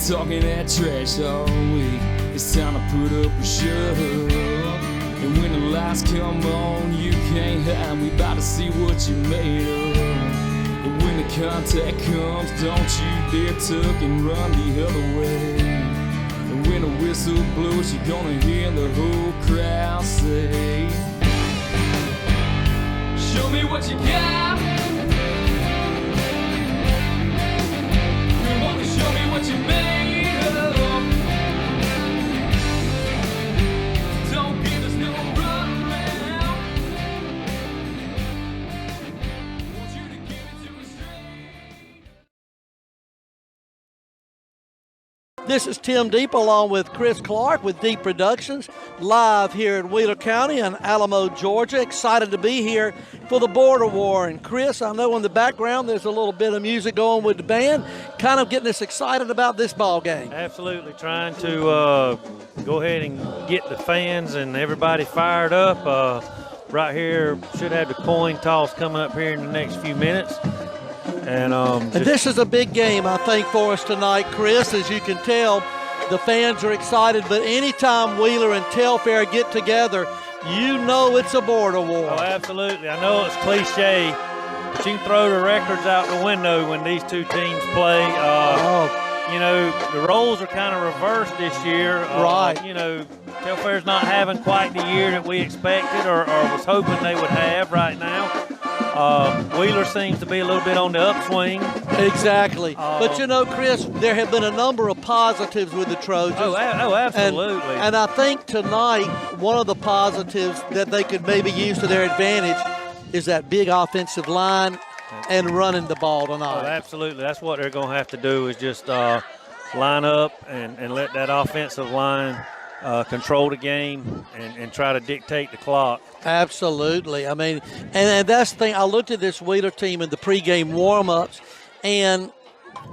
talking that trash all week. It's time to put up a show. And when the lights come on, you can't hide. We about to see what you made of. And when the contact comes, don't you dare tuck and run the other way. And when the whistle blows, you're gonna hear the whole crowd say, show me what you got. Come on and show me what you made of. Don't give us no runaround. Want you to give it to us straight. This is Tim Deep along with Chris Clark with Deep Productions, live here in Wheeler County in Alamo, Georgia. Excited to be here for the Border War. And Chris, I know in the background there's a little bit of music going with the band, kind of getting us excited about this ball game. Absolutely, trying to go ahead and get the fans and everybody fired up. Right here, should have the coin toss coming up here in the next few minutes. And this is a big game, I think, for us tonight, Chris. As you can tell, the fans are excited, but anytime Wheeler and Telfair get together, you know it's a border war. Oh, absolutely. I know it's cliche, but you can throw the records out the window when these two teams play. You know, the roles are kind of reversed this year. Right. You know, Telfair's not having quite the year that we expected or was hoping they would have right now. Wheeler seems to be a little bit on the upswing. Exactly. But, you know, Chris, there have been a number of positives with the Trojans. Oh, absolutely. And I think tonight one of the positives that they could maybe use to their advantage is that big offensive line and running the ball tonight. Oh, absolutely. That's what they're going to have to do is just line up and let that offensive line control the game and try to dictate the clock. Absolutely. I mean, and that's the thing. I looked at this Wheeler team in the pregame warm-ups, and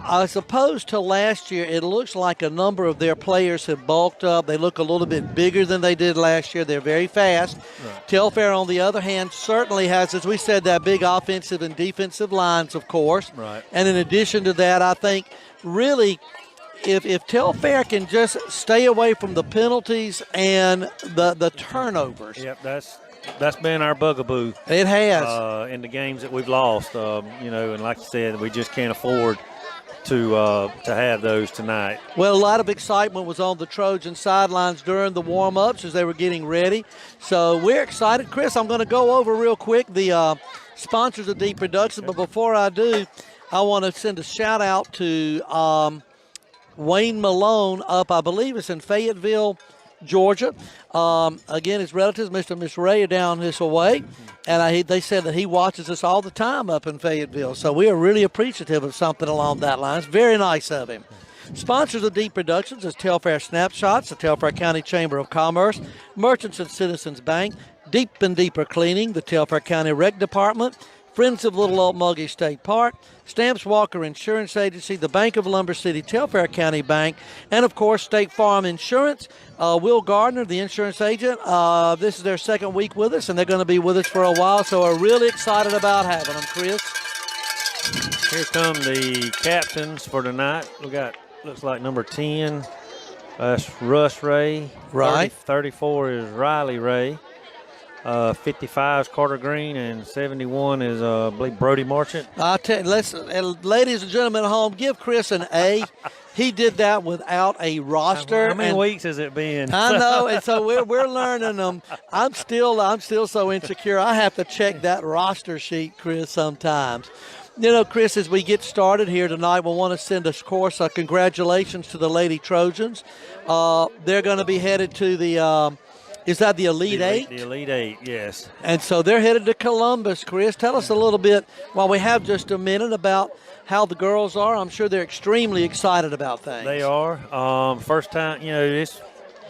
as opposed to last year, it looks like a number of their players have bulked up. They look a little bit bigger than they did last year. They're very fast. Right. Telfair, on the other hand, certainly has, as we said, that big offensive and defensive lines, of course. Right. And in addition to that, I think really if Telfair can just stay away from the penalties and the turnovers. Yep, that's been our bugaboo. It has. In the games that we've lost, you know, and like you said, we just can't afford to have those tonight. Well, a lot of excitement was on the Trojan sidelines during the warm-ups as they were getting ready. So we're excited. Chris, I'm going to go over real quick the sponsors of Deep Production, but before I do, I want to send a shout-out to Wayne Malone up, I believe it's in Fayetteville, Georgia. Again, his relatives, Mr. and Miss Ray, are down this way, and they said that he watches us all the time up in Fayetteville. So we are really appreciative of something along that line. It's very nice of him. Sponsors of Deep Productions is Telfair Snapshots, the Telfair County Chamber of Commerce, Merchants and Citizens Bank, Deep and Deeper Cleaning, the Telfair County Rec Department, Friends of Little Old Muggy State Park, Stamps Walker Insurance Agency, the Bank of Lumber City, Telfair County Bank, and, of course, State Farm Insurance. Will Gardner, the insurance agent, this is their second week with us, and they're going to be with us for a while, so we're really excited about having them, Chris. Here come the captains for tonight. We got, looks like number 10, that's Russ Ray. Right. 34 is Riley Ray. 55 is Carter Green, and 71 is, I believe, Brody Marchant. I'll tell you, ladies and gentlemen at home, give Chris an A. He did that without a roster. How many weeks has it been? I know, and so we're learning them. I'm still so insecure. I have to check that roster sheet, Chris, sometimes. You know, Chris, as we get started here tonight, we want to send, of course, congratulations to the Lady Trojans. They're going to be headed to the is that the Elite Eight? The Elite Eight, yes. And so they're headed to Columbus. Chris, tell us a little bit, while we have just a minute, about how the girls are. I'm sure they're extremely excited about things. They are. First time, you know, it's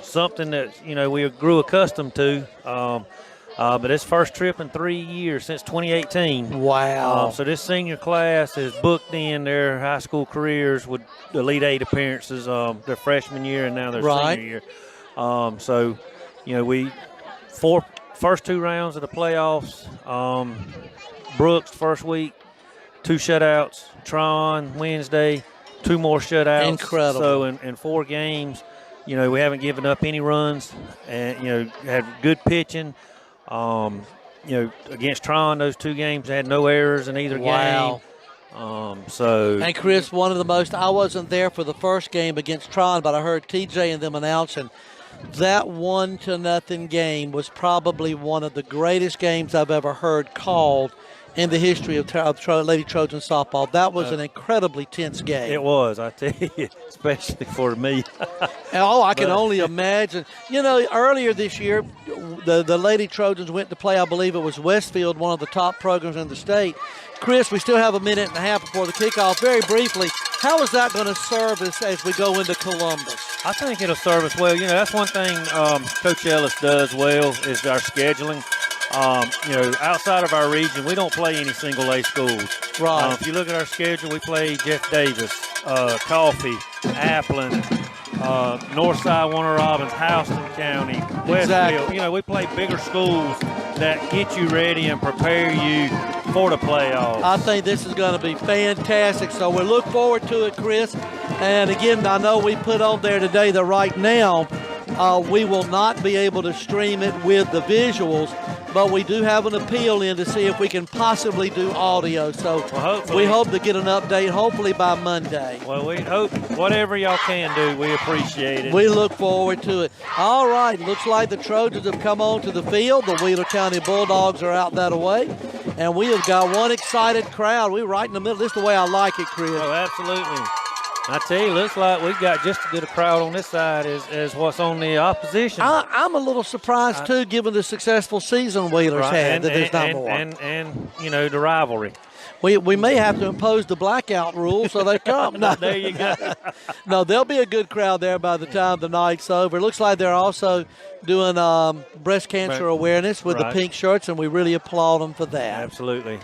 something that, you know, we grew accustomed to. But it's first trip in 3 years since 2018. Wow. So this senior class has booked in their high school careers with Elite Eight appearances their freshman year and now their senior year. So, you know, first 2 rounds of the playoffs, Brooks first week, 2 shutouts, Tron Wednesday, 2 more shutouts. Incredible. So in 4 games, we haven't given up any runs, and had good pitching. Against Tron, those 2 games had no errors in either game. And Chris, I wasn't there for the first game against Tron, but I heard TJ and them announcing that 1-0 game was probably one of the greatest games I've ever heard called in the history of Lady Trojan softball. That was an incredibly tense game. It was, I tell you, especially for me. I can only imagine. Earlier this year, the Lady Trojans went to play, I believe it was Westfield, one of the top programs in the state. Chris, we still have a minute and a half before the kickoff. Very briefly, how is that going to serve us as we go into Columbus? I think it'll serve us well. That's one thing Coach Ellis does well is our scheduling. Outside of our region, we don't play any single-A schools. Right. If you look at our schedule, we play Jeff Davis, Coffee, Appleton, Northside, Warner Robins, Houston County, Westfield. Exactly. We play bigger schools that get you ready and prepare you for the playoffs. I think this is going to be fantastic. So we look forward to it, Chris. And again, I know we put on there today that right now we will not be able to stream it with the visuals, but we do have an appeal in to see if we can possibly do audio. So we hope to get an update hopefully by Monday. Well, we hope whatever y'all can do, we appreciate it. We look forward to it. All right, looks like the Trojans have come onto the field. The Wheeler County Bulldogs are out that way. And we have got one excited crowd. We're right in the middle. This is the way I like it, Chris. Oh, absolutely. I tell you, looks like we've got just as good a crowd on this side as what's on the opposition. I'm a little surprised, too, given the successful season Wheeler's had, that there's not more. And the rivalry. We may have to impose the blackout rule so they come. No. There you go. No, there'll be a good crowd there by the time the night's over. It looks like they're also doing breast cancer awareness with the pink shirts, and we really applaud them for that. Absolutely.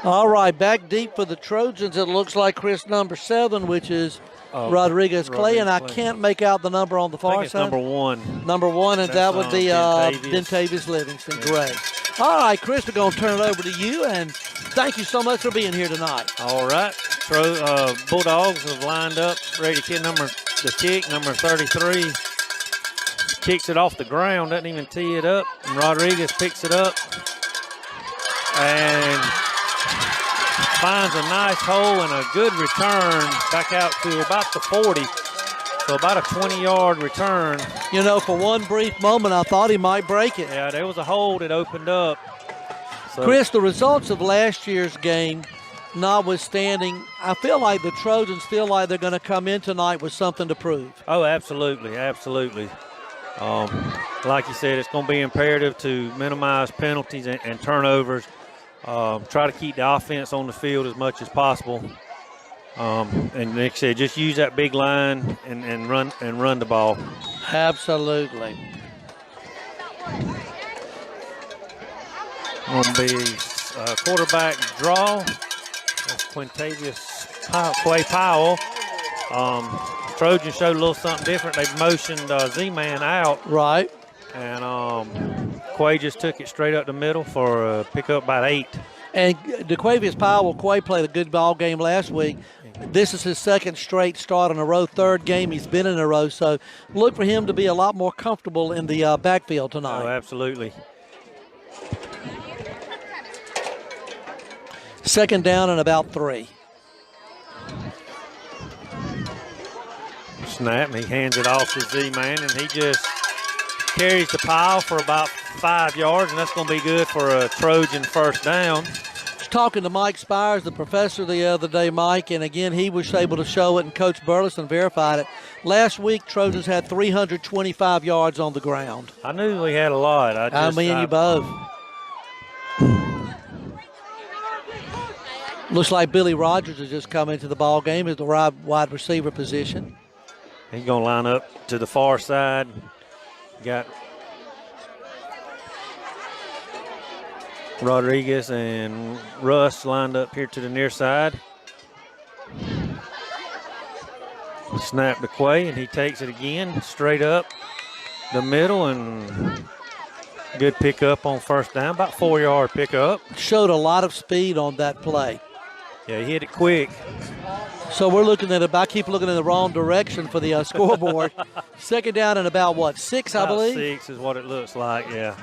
All right, back deep for the Trojans. It looks like Chris number 7, which is Rodriguez Clay, and I can't make out the number on the far it's side. number 1. Number 1, and that would be Dentavious. Dentavious Livingston. Great. All right, Chris, we're going to turn it over to you, and thank you so much for being here tonight. All right. Bulldogs have lined up, ready to kick number 33. Kicks it off the ground, doesn't even tee it up, and Rodriguez picks it up and finds a nice hole and a good return back out to about the 40. So about a 20-yard return. For one brief moment, I thought he might break it. Yeah, there was a hole that opened up. So, Chris, the results of last year's game notwithstanding, I feel like the Trojans feel like they're going to come in tonight with something to prove. Oh, absolutely, absolutely. Like you said, it's going to be imperative to minimize penalties and turnovers. Try to keep the offense on the field as much as possible. And like I said, just use that big line and run the ball. Absolutely. Going to be quarterback draw. That's Quay Powell. Trojans showed a little something different. They motioned Z-Man out. Right. And Quay just took it straight up the middle for a pickup about 8. And DeQuavius Powell, Quay played a good ball game last week. This is his second straight start in a row, third game he's been in a row. So look for him to be a lot more comfortable in the backfield tonight. Oh, absolutely. Second down and about 3. Snap, he hands it off to Z-Man, and he just carries the pile for about 5 yards, and that's going to be good for a Trojan first down. I was talking to Mike Spires, the professor, the other day, Mike, and again, he was able to show it, and Coach Burleson verified it. Last week, Trojans had 325 yards on the ground. I knew we had a lot. You both. Looks like Billy Rogers has just come into the ball game as the wide receiver position. He's going to line up to the far side. Got Rodriguez and Russ lined up here to the near side. Snap to Quay, and he takes it again straight up the middle, and good pickup on first down, about 4-yard pickup. Showed a lot of speed on that play. Yeah, he hit it quick. So we're looking at I keep looking in the wrong direction for the scoreboard. Second down and about, what, 6, I believe? 6 is what it looks like, yeah.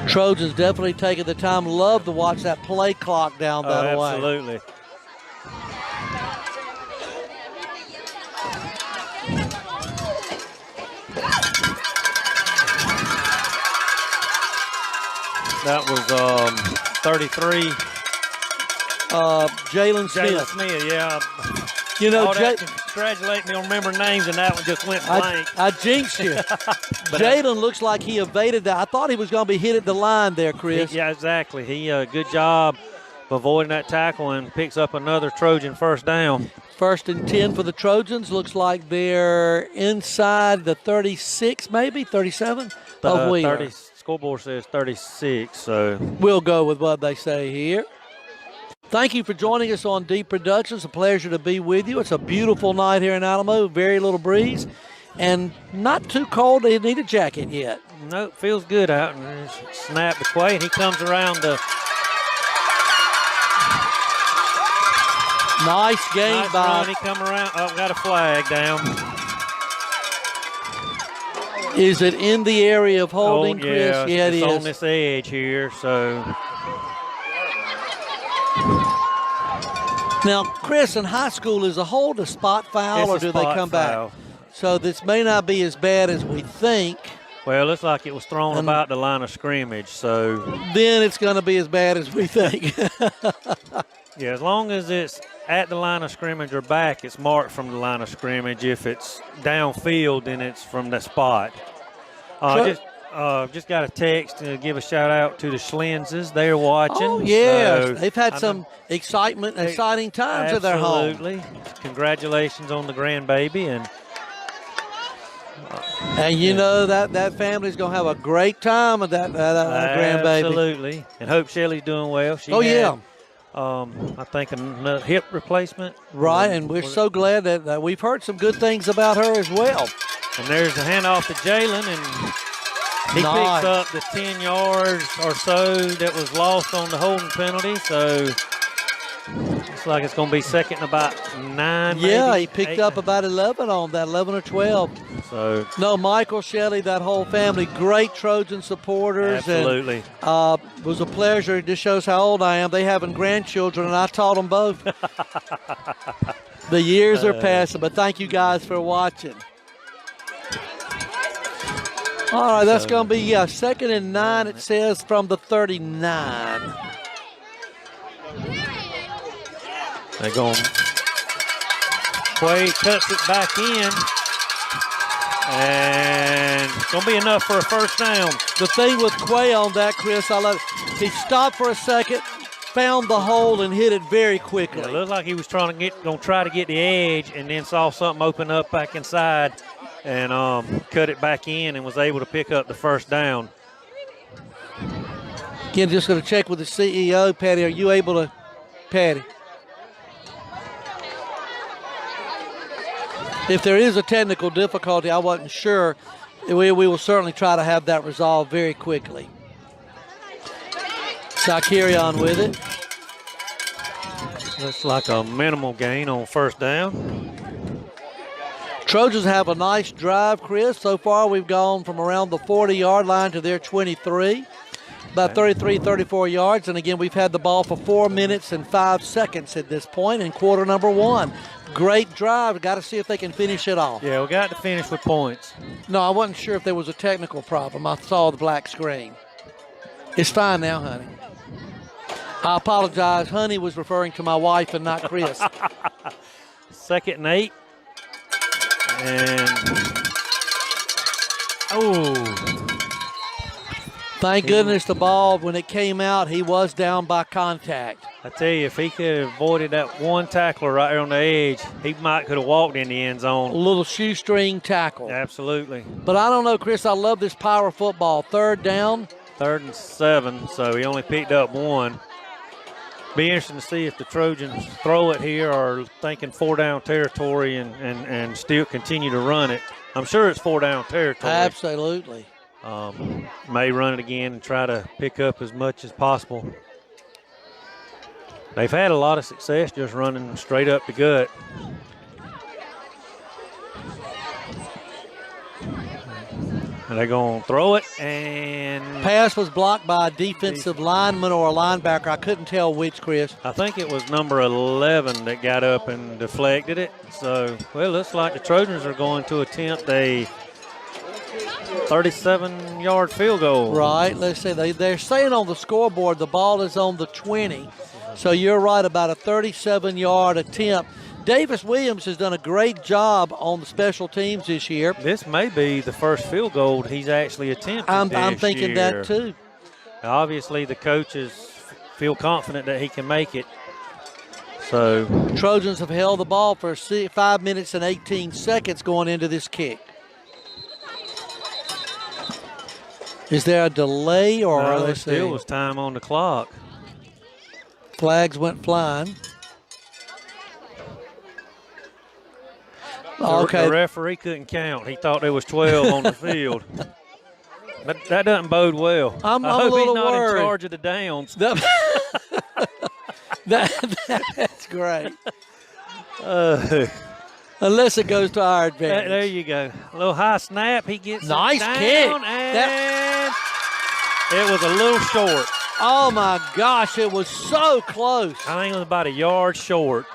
Trojans definitely taking the time. Love to watch that play clock down that way. Absolutely. That was 33. Jalen Smith. Jalen Smith, yeah. You know, congratulate me on remembering names, and that one just went blank. I jinxed you. Jalen looks like he evaded that. I thought he was going to be hit at the line there, Chris. Yeah, exactly. He good job of avoiding that tackle and picks up another Trojan first down. 1st and 10 for the Trojans. Looks like they're inside the 36, maybe 37 of Wheeler. Scoreboard says 36, so we'll go with what they say here. Thank you for joining us on Deep Productions. A pleasure to be with you. It's a beautiful night here in Alamo. Very little breeze and not too cold to need a jacket yet. No, it feels good out. And snap the quay, and he comes around the. Nice game by. Run. He come around. Oh, got a flag down. Is it in the area of holding, Chris? Yeah, it is. On this edge here, so. Now, Chris, in high school, is a hold a spot foul, or do they come back? So this may not be as bad as we think. Well, it looks like it was thrown about the line of scrimmage, so. Then it's going to be as bad as we think. Yeah, as long as it's at the line of scrimmage or back, it's marked from the line of scrimmage. If it's downfield, then it's from the spot. Just got a text to give a shout out to the Schlinzes. They're watching. Oh, yeah. So they've had some exciting times at their home. Absolutely. Congratulations on the grandbaby. And you know that family's going to have a great time with that grandbaby. Absolutely. And hope Shelly's doing well. I think a hip replacement. Right, and we're so glad that we've heard some good things about her as well. And there's a handoff to Jalen, and he picks up the 10 yards or so that was lost on the holding penalty. So looks like it's going to be second and about 9. Yeah, maybe, he picked up about 11 on that, 11 or 12. So no, Michael, Shelley, that whole family, great Trojan supporters. Absolutely. And, it was a pleasure. It just shows how old I am. They having grandchildren, and I taught them both. The years are passing, but thank you guys for watching. All right, that's going to be, 2nd and 9, it says, from the 39. They're going. Quay cuts it back in. And it's going to be enough for a first down. The thing with Quay on that, Chris, I love it. He stopped for a second, found the hole, and hit it very quickly. Yeah, it looked like he was going to try to get the edge, and then saw something open up back inside and cut it back in and was able to pick up the first down. Again, just going to check with the CEO, Patty. Are you able to, Patty? If there is a technical difficulty, I wasn't sure. We will certainly try to have that resolved very quickly. So I carry on with it. Looks like a minimal gain on first down. Trojans have a nice drive, Chris. So far, we've gone from around the 40-yard line to their 23. About 33, 34 yards. And again, we've had the ball for 4 minutes and 5 seconds at this point in quarter number 1. Great drive. Got to see if they can finish it off. Yeah, we got to finish with points. No, I wasn't sure if there was a technical problem. I saw the black screen. It's fine now, honey. I apologize. Honey was referring to my wife and not Chris. 2nd and 8. And, thank goodness the ball, when it came out, he was down by contact. I tell you, if he could have avoided that one tackler right there on the edge, he could have walked in the end zone. A little shoestring tackle. Absolutely. But I don't know, Chris, I love this power football. 3rd down. 3rd and 7, so he only picked up 1. Be interesting to see if the Trojans throw it here or thinking 4-down territory and still continue to run it. I'm sure it's 4-down territory. Absolutely. May run it again and try to pick up as much as possible. They've had a lot of success just running straight up the gut. And they're going to throw it, and pass was blocked by a defensive lineman or a linebacker. I couldn't tell which, Chris. I think it was number 11 that got up and deflected it. So, well, looks like the Trojans are going to attempt a 37-yard field goal. Right. Let's see. They're saying on the scoreboard the ball is on the 20. So you're right about a 37-yard attempt. Davis Williams has done a great job on the special teams this year. This may be the first field goal he's actually attempted I'm thinking year. that too. Obviously, the coaches feel confident that he can make it. So Trojans have held the ball for 5 minutes and 18 seconds going into this kick. Is there a delay or no, there still was time on the clock? Flags went flying. The referee couldn't count. He thought there was 12 on the field. That doesn't bode well. I hope a little he's not worried. in charge of the downs. That's great. Unless it goes to our advantage. There you go. A little high snap. He gets nice it down, kick. And it was a little short. Oh, my gosh. It was so close. I think it was about a yard short.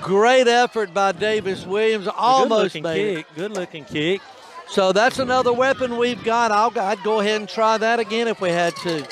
Great effort by Davis Williams. Almost made it. Good-looking kick. So that's another weapon we've got. I'd go ahead and try that again if we had to.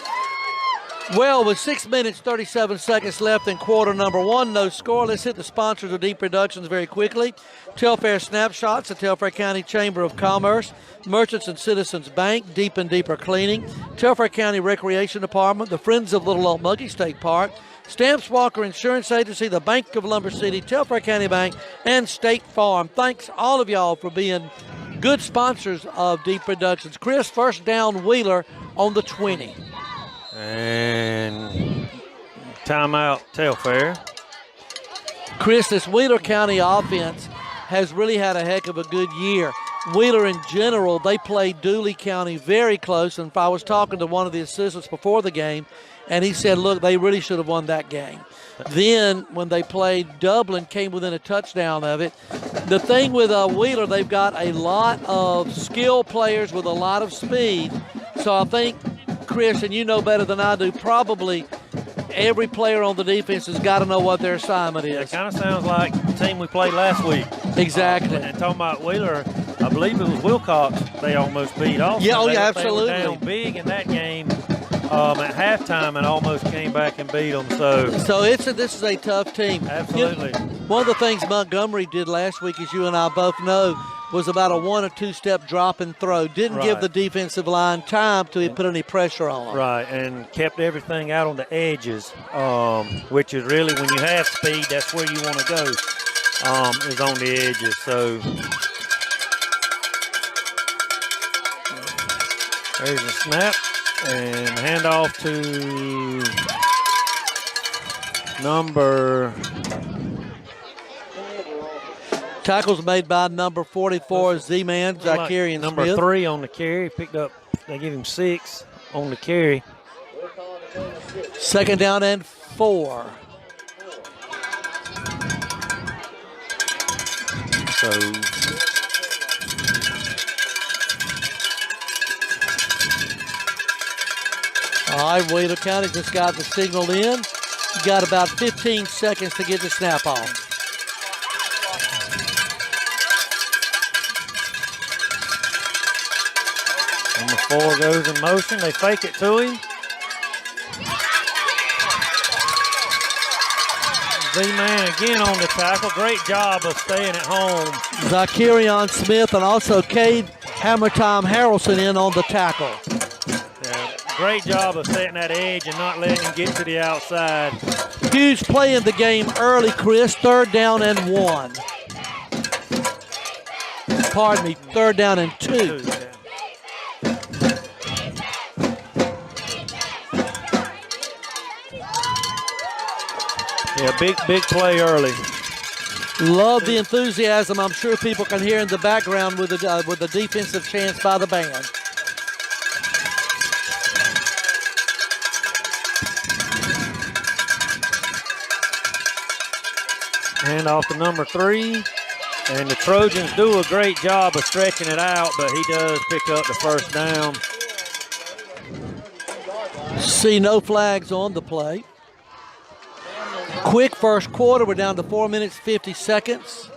Well, with 6 minutes, 37 seconds left in quarter number one, no score. Let's hit the sponsors of Deep Productions very quickly. Telfair Snapshots, the Telfair County Chamber of Commerce, Merchants and Citizens Bank, Deep and Deeper Cleaning, Telfair County Recreation Department, the Friends of Little Old Muggy State Park, Stamps Walker Insurance Agency, the Bank of Lumber City, Telfair County Bank, and State Farm. Thanks all of y'all for being good sponsors of Deep Productions. Chris, first down Wheeler on the 20. And timeout Telfair. Chris, this Wheeler County offense has really had a heck of a good year. Wheeler in general, they played Dooley County very close. And if I was talking to one of the assistants before the game, and he said, look, they really should have won that game. Then when they played Dublin, came within a touchdown of it. The thing with Wheeler, they've got a lot of skilled players with a lot of speed. So I think, Chris, and you know better than I do, probably every player on the defense has got to know what their assignment is. It kind of sounds like the team we played last week. Exactly. And talking about Wheeler, I believe it was Wilcox they almost beat also. Yeah, they absolutely. They were down big in that game at halftime and almost came back and beat them. So this is a tough team. Absolutely. One of the things Montgomery did last week, as you and I both know, was about a 1 or 2 step drop and throw. Didn't give the defensive line time to put any pressure on them. Right, and kept everything out on the edges, which is really when you have speed, that's where you want to go, is on the edges. So there's a snap and handoff to number. Tackles made by number 44, Z-Man, Zacharian Number Smith. 3 on the carry. Picked up, they give him 6 on the carry. Second down and 4. So all right, Wheeler County just got the signal in. You got about 15 seconds to get the snap on. Number 4 goes in motion. They fake it to him. Z-Man again on the tackle. Great job of staying at home. Zacharian Smith and also Gage Harrelson in on the tackle. Yeah, great job of setting that edge and not letting him get to the outside. Huge play in the game early, Chris. Third down and 1. Pardon me, third down and 2. Yeah, big play early. Love the enthusiasm I'm sure people can hear in the background with the defensive chants by the band. Hand off to number 3. And the Trojans do a great job of stretching it out, but he does pick up the first down. See no flags on the play. Quick first quarter. We're down to 4 minutes, 50 seconds.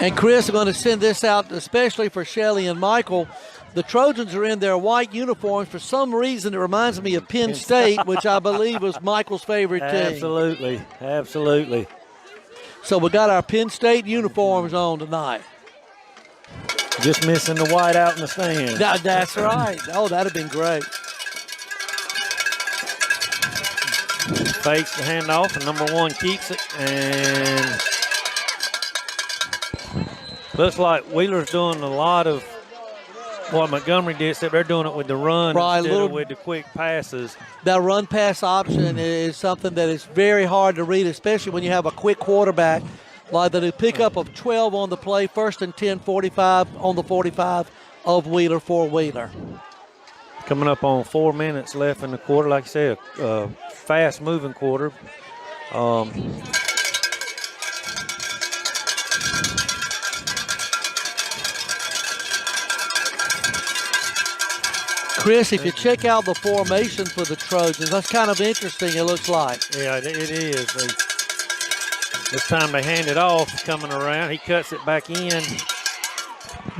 And Chris, I'm going to send this out especially for Shelly and Michael. The Trojans are in their white uniforms. For some reason, it reminds me of Penn State, which I believe was Michael's favorite team. Absolutely, absolutely. So we got our Penn State uniforms on tonight. Just missing the white out in the stands. That's right. Oh, that'd have been great. Fakes the handoff, and number 1 keeps it. And looks like Wheeler's doing a lot of what Montgomery did, except they're doing it with the run instead of with the quick passes. That run pass option is something that is very hard to read, especially when you have a quick quarterback. Like the pickup of 12 on the play, 1st and 10, 45 on the 45 of Wheeler for Wheeler. Coming up on 4 minutes left in the quarter. Like I said, a fast-moving quarter. Chris, if you check out the formation for the Trojans, that's kind of interesting, it looks like. Yeah, it is. This time they hand it off, coming around. He cuts it back in.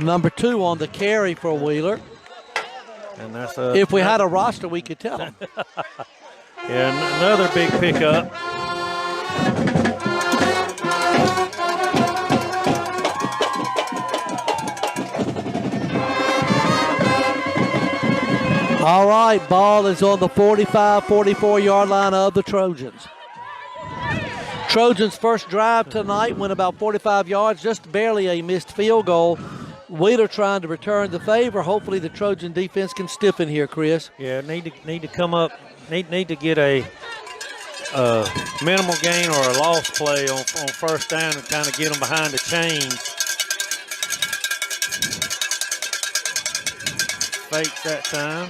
Number 2 on the carry for Wheeler. And that's if we had a roster, we could tell them. Yeah, another big pickup. All right, ball is on the 45, 44-yard line of the Trojans. Trojans' first drive tonight went about 45 yards, just barely a missed field goal. Wheeler trying to return the favor. Hopefully the Trojan defense can stiffen here, Chris. Yeah, need to come up, need to get a minimal gain or a loss play on first down and kind of get them behind the chains. Fakes that time.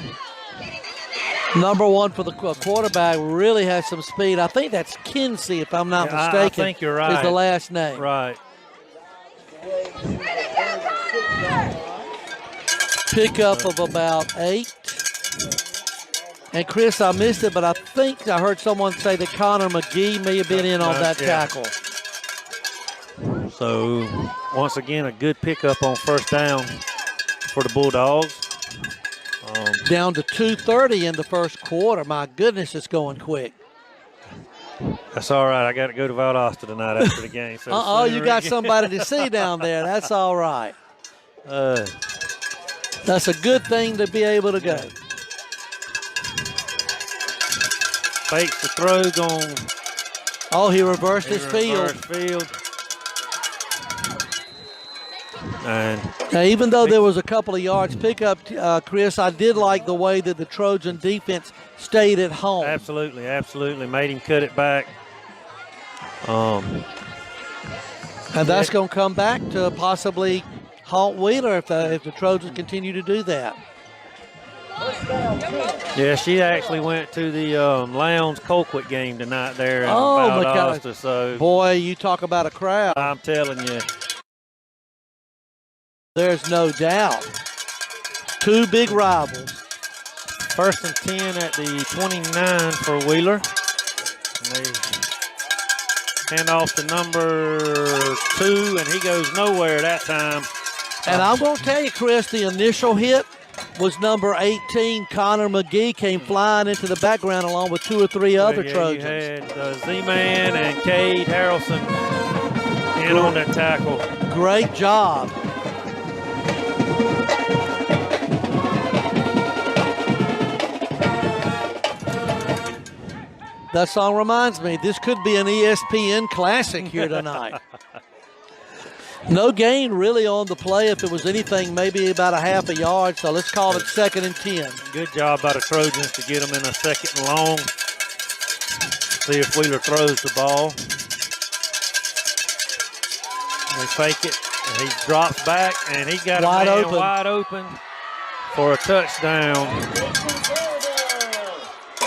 Number 1 for the quarterback really has some speed. I think that's Kinsey, if I'm not mistaken. I think you're right. Is the last name. Right. Pickup of about 8. And Chris, I missed it, but I think I heard someone say that Connor McGee may have been in on that tackle. So once again, a good pickup on first down for the Bulldogs. Down to 2:30 in the first quarter. My goodness, it's going quick. That's all right. I got to go to Valdosta tonight after the game. So you got somebody to see down there. That's all right. That's a good thing to be able to go. Fakes the throw, going. Oh, he reversed his field. And now, even though there was a couple of yards pickup, Chris, I did like the way that the Trojan defense stayed at home. Absolutely, absolutely. Made him cut it back. And that's going to come back to possibly haunt Wheeler if the Trojans continue to do that. Yeah, she actually went to the Lowndes Colquitt game tonight there in Valdosta. My God. So boy, you talk about a crowd. I'm telling you. There's no doubt. 2 big rivals. 1st and 10 at the 29 for Wheeler. And they hand off to number 2, and he goes nowhere that time. And I'm going to tell you, Chris, the initial hit was number 18, Connor McGee, came flying into the background along with 2 or 3 other Trojans. You had Z-Man and Gage Harrelson in on that tackle. Great job. That song reminds me, this could be an ESPN classic here tonight. No gain really on the play. If it was anything, maybe about a half a yard. So let's call it 2nd and 10. Good job by the Trojans to get them in a 2nd and long. See if Wheeler throws the ball. They fake it, and he drops back, and he got a man wide open for a touchdown.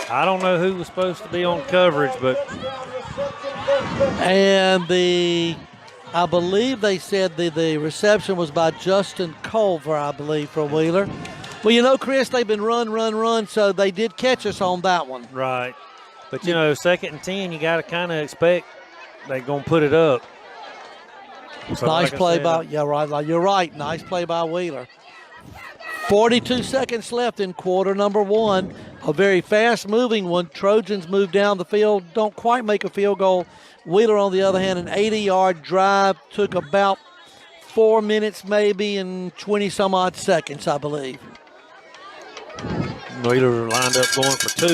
I don't know who was supposed to be on coverage, but. And I believe they said the reception was by Justin Culver, I believe, for Wheeler. Well, you know, Chris, they've been run, so they did catch us on that one. Right. But, you know, 2nd and 10, you got to kind of expect they're going to put it up. So nice like play by, yeah, right. You're right. Nice play by Wheeler. 42 seconds left in quarter number 1. A very fast-moving one. Trojans move down the field, don't quite make a field goal. Wheeler, on the other hand, an 80-yard drive, took about 4 minutes maybe and 20-some-odd seconds, I believe. Wheeler lined up going for 2.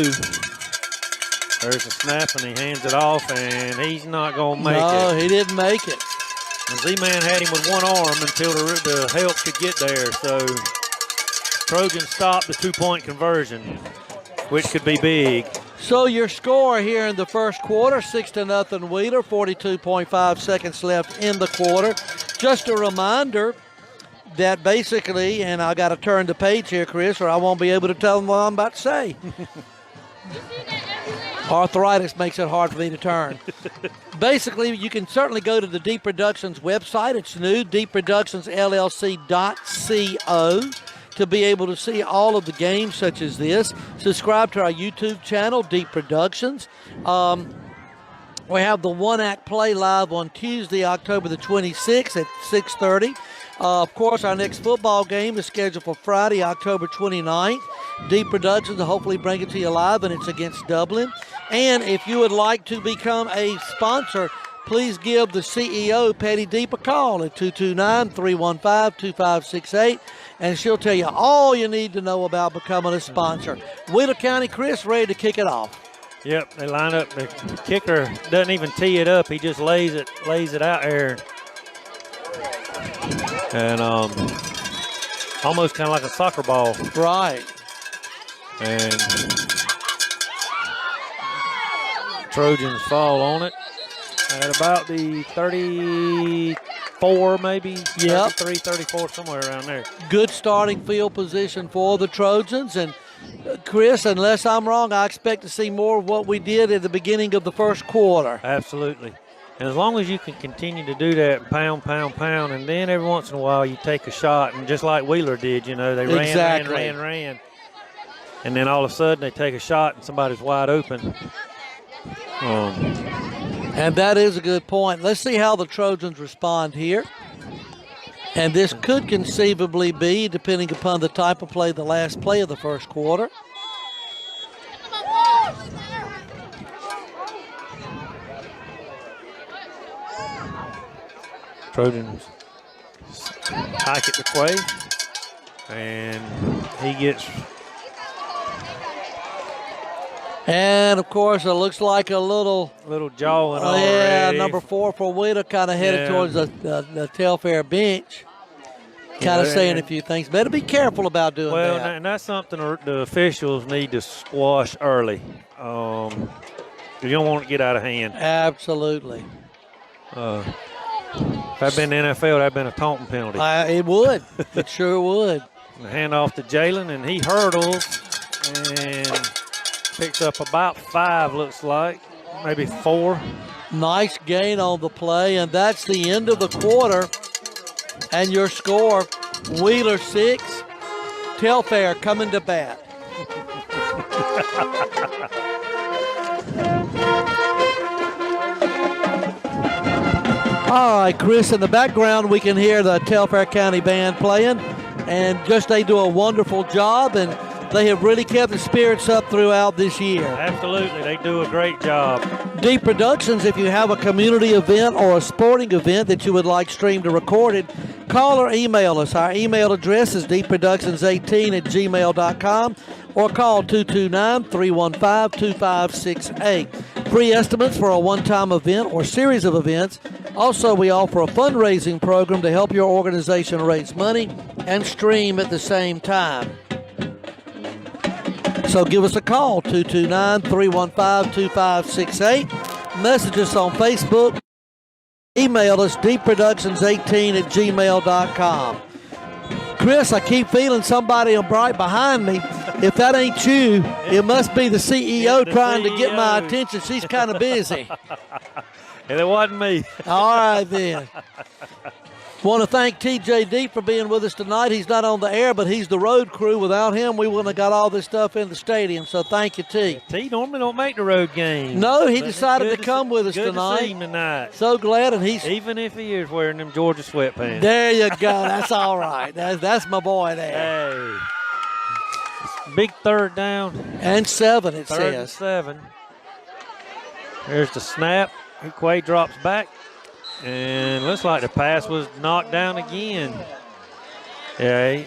There's a snap, and he hands it off, and he's not going to make it. No, he didn't make it. And Z-Man had him with one arm until the help could get there. So Trojans stopped the 2-point conversion, which could be big. So your score here in the first quarter, 6-0 Wheeler, 42.5 seconds left in the quarter. Just a reminder that basically, and I got to turn the page here, Chris, or I won't be able to tell them what I'm about to say. Arthritis makes it hard for me to turn. Basically, you can certainly go to the Deep Productions website. It's new, deepproductionsllc.co, to be able to see all of the games such as this. Subscribe to our YouTube channel, Deep Productions. We have the one-act play live on Tuesday, October the 26th at 6:30. Of course, our next football game is scheduled for Friday, October 29th. Deep Productions will hopefully bring it to you live, and it's against Dublin. And if you would like to become a sponsor, please give the CEO, Patty Deep, a call at 229-315-2568, and she'll tell you all you need to know about becoming a sponsor. Wheeler County, Chris, ready to kick it off. Yep, they line up. The kicker doesn't even tee it up. He just lays it out there. And almost kind of like a soccer ball. Right. And Trojans fall on it at about the 34 maybe. Yep. 33, 34, somewhere around there. Good starting field position for the Trojans. And Chris, unless I'm wrong, I expect to see more of what we did at the beginning of the first quarter. Absolutely. And as long as you can continue to do that, pound, and then every once in a while you take a shot, and just like Wheeler did, you know, they ran. And then all of a sudden they take a shot and somebody's wide open. And that is a good point. Let's see how the Trojans respond here. And this could conceivably be, depending upon the type of play, the last play of the first quarter. Trojans hike it to Quay, and he gets. And of course, it looks like a little jawing. Yeah, number 4 for Wheeler, kind of headed towards the Telfair bench, kind of saying a few things. Better be careful about doing that. Well, and that's something the officials need to squash early. You don't want to get out of hand. Absolutely. If I'd been in the NFL, that'd been a taunting penalty. It would. It sure would. Hand off to Jalen, and he hurdles and picks up about 5, looks like, maybe 4. Nice gain on the play, and that's the end of the quarter. And your score, Wheeler 6, Telfair coming to bat. All right, Chris, in the background we can hear the Telfair County Band playing, and just they do a wonderful job, and they have really kept the spirits up throughout this year. Absolutely, they do a great job. Deep Productions, if you have a community event or a sporting event that you would like streamed or recorded, call or email us. Our email address is deepproductions18@gmail.com or call 229-315-2568. Free estimates for a one-time event or series of events. Also, we offer a fundraising program to help your organization raise money and stream at the same time. So give us a call, 229-315-2568. Message us on Facebook. Email us, deepproductions18@gmail.com. Chris, I keep feeling somebody right behind me. If that ain't you, it must be the CEO trying to get my attention. She's kind of busy. And it wasn't me. All right, then. Want to thank TJ Deep for being with us tonight. He's not on the air, but he's the road crew. Without him, we wouldn't have got all this stuff in the stadium. So thank you, T. T normally don't make the road game. No, he decided to come with us good tonight. To see him tonight. So glad, and he's even if he is wearing them Georgia sweatpants. There you go. That's all right. That's my boy there. Hey, big third down and 7. It third says and 7. There's the snap. Quay drops back. And looks like the pass was knocked down again. Yeah,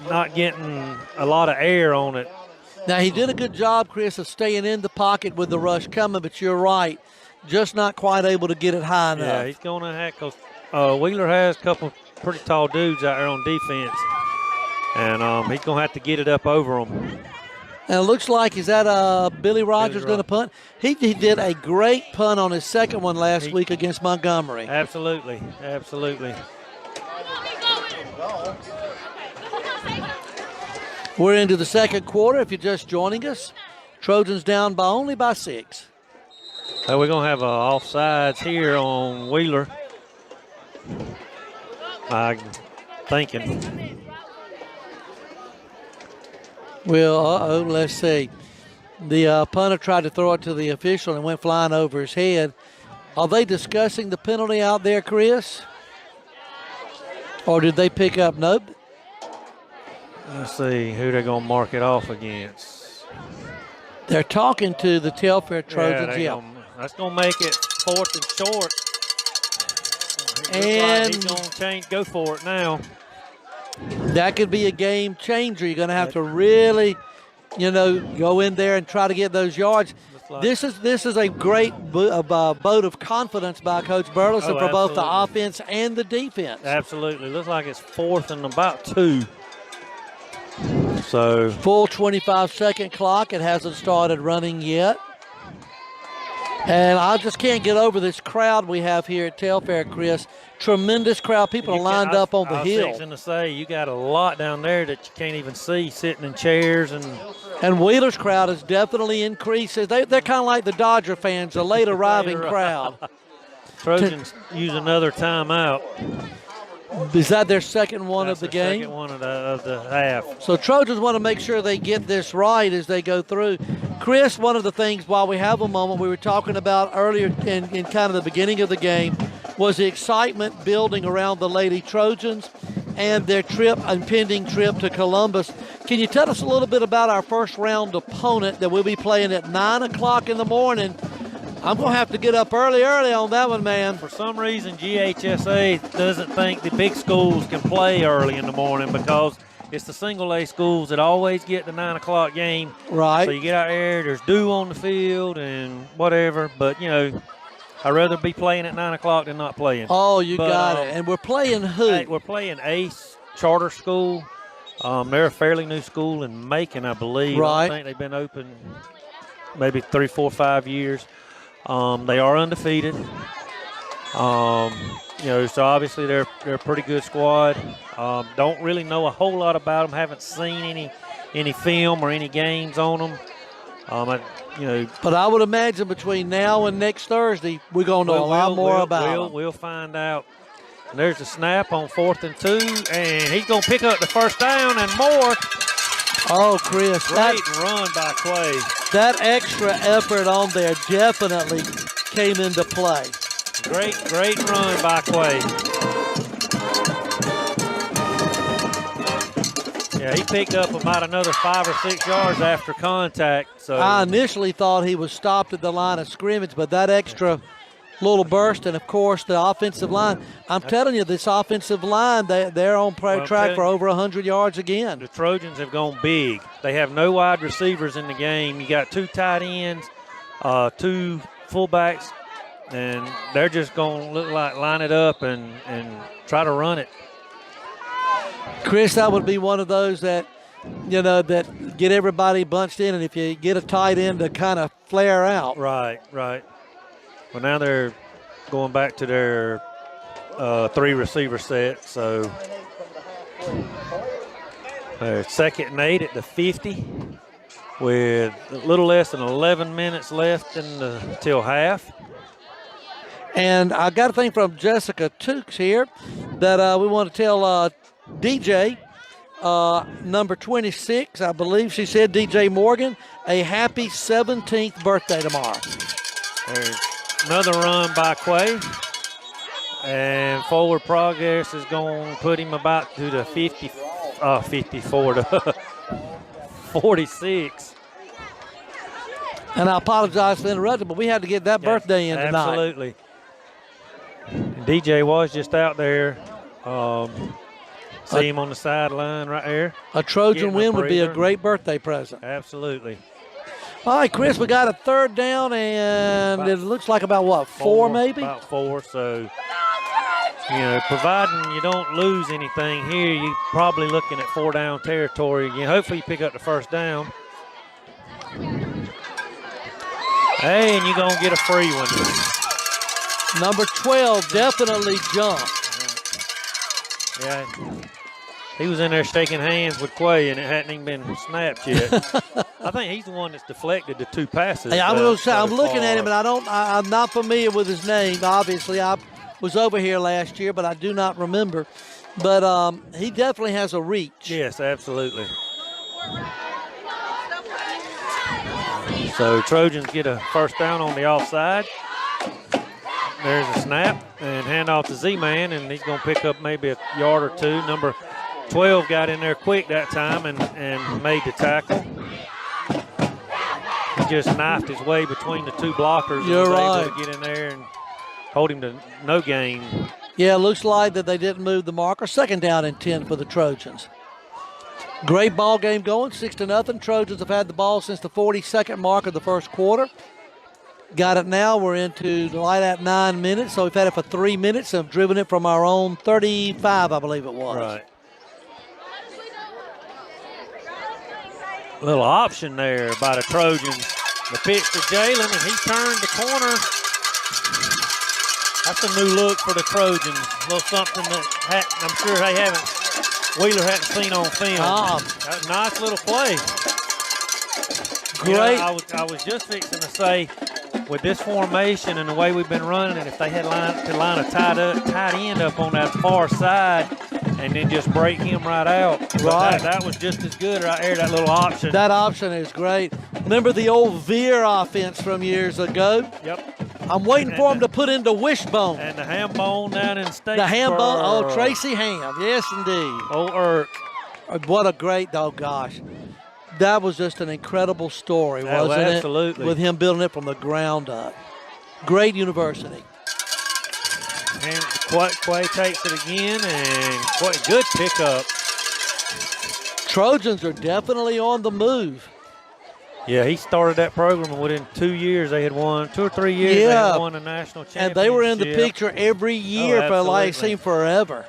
not getting a lot of air on it. Now, he did a good job, Chris, of staying in the pocket with the rush coming, but you're right. Just not quite able to get it high enough. Yeah, he's going to have, because Wheeler has a couple pretty tall dudes out there on defense. And he's going to have to get it up over them. And it looks like, is that Billy Rogers going to punt? He did a great punt on his second one last week against Montgomery. Absolutely, absolutely. We're into the second quarter. If you're just joining us, Trojans down by only by 6. We're going to have offsides here on Wheeler. I'm thinking. Well, let's see. The punter tried to throw it to the official and went flying over his head. Are they discussing the penalty out there, Chris? Or did they pick up? Nope. Let's see who they're going to mark it off against. They're talking to the Telfair Trojans. Yeah. That's going to make it 4th and short. And he's going to go for it now. That could be a game changer. You're going to have to really, go in there and try to get those yards. This is a great vote of confidence by Coach Burleson for both the offense and the defense. Absolutely. Looks like it's 4th and about 2. So full 25-second clock. It hasn't started running yet. And I just can't get over this crowd we have here at Telfair, Chris. Tremendous crowd. People are lined up on the hill. I was going to say, you got a lot down there that you can't even see sitting in chairs. And Wheeler's crowd has definitely increased. They're kind of like the Dodger fans, a late arriving crowd. Trojans use another timeout. Is that their second one of the game? Second one of the half. So Trojans want to make sure they get this right as they go through. Chris, one of the things while we have a moment we were talking about earlier in kind of the beginning of the game was the excitement building around the Lady Trojans and their impending trip to Columbus. Can you tell us a little bit about our first round opponent that we'll be playing at 9 o'clock in the morning? I'm going to have to get up early on that one, man. For some reason, GHSA doesn't think the big schools can play early in the morning because it's the single-A schools that always get the 9 o'clock game. Right. So you get out there, there's dew on the field and whatever. But, I'd rather be playing at 9 o'clock than not playing. Oh, got it. And we're playing who? Hey, we're playing Ace Charter School. They're a fairly new school in Macon, I believe. Right. I think they've been open maybe 3, 4, 5 years. They are undefeated. So obviously they're a pretty good squad. Don't really know a whole lot about them. Haven't seen any film or any games on them. But I would imagine between now and next Thursday, we're going to know a lot more about them. We'll find out. And there's the snap on 4th and 2, and he's going to pick up the first down and more. Oh, Chris. Great run by Clay. That extra effort on there definitely came into play. Great run by Clay. Yeah, he picked up about another 5 or 6 yards after contact. So I initially thought he was stopped at the line of scrimmage, but that extra little burst, and of course the offensive line. I'm telling you, this offensive line, they're on track for over 100 yards again. The Trojans have gone big. They have no wide receivers in the game. You got 2 tight ends, 2 fullbacks, and they're just going to look like line it up and try to run it. Chris, that would be one of those that, that get everybody bunched in, and if you get a tight end to kind of flare out. Right. Well, now they're going back to their 3 receiver set, so Second and 8 at the 50 with a little less than 11 minutes left till half. And I got a thing from Jessica Tukes here that we want to tell DJ, number 26, I believe she said, DJ Morgan, a happy 17th birthday tomorrow. There's another run by Quay. And forward progress is going to put him about to the 54 to 46. And I apologize for interrupting, but we had to get that birthday in tonight. Absolutely. DJ was just out there. See him on the sideline right there. A Trojan win would be a great birthday present. Absolutely. All right, Chris, we got a third down, and it looks like about, what, four maybe? About 4, so, providing you don't lose anything here, you're probably looking at 4-down territory again. Hopefully you pick up the first down. Hey, and you're going to get a free one. Number 12 definitely jumped. Yeah, he was in there shaking hands with Quay, and it hadn't even been snapped yet. I think he's the one that's deflected the 2 passes. Hey, I'm looking at him, and I'm not familiar with his name. Obviously, I was over here last year, but I do not remember. But he definitely has a reach. Yes, absolutely. So Trojans get a first down on the offside. There's a snap and handoff to Z-Man, and he's going to pick up maybe a yard or 2. Number 12 got in there quick that time and made the tackle. He just knifed his way between the 2 blockers. You're right. Able to get in there and hold him to no gain. Yeah, it looks like that they didn't move the marker. Second down and 10 for the Trojans. Great ball game going, 6-0. Trojans have had the ball since the 42nd mark of the first quarter. Got it now. We're into right at 9 minutes, so we've had it for 3 minutes and have driven it from our own 35, I believe it was. Right. Little option there by the Trojans. The pitch to Jalen, and he turned the corner. That's a new look for the Trojans. A little something that I'm sure Wheeler hadn't seen on film. Nice little play. Great. I was just fixing to say, with this formation and the way we've been running, and if they had line a tight end up on that far side and then just break him right out. Right. That was just as good right there, that little option. That option is great. Remember the old veer offense from years ago? Yep. I'm waiting for him to put into wishbone. And the ham bone down in Statesboro. The ham bone. Oh, Tracy Ham. Yes, indeed. Old Irk. What a great, oh gosh. That was just an incredible story, wasn't it? Absolutely. With him building it from the ground up. Great university. And Quay takes it again, and quite a good pickup. Trojans are definitely on the move. Yeah, he started that program, and within 2 years they had won, 2 or 3 years they had won a national championship. And they were in the picture every year for like it seemed forever.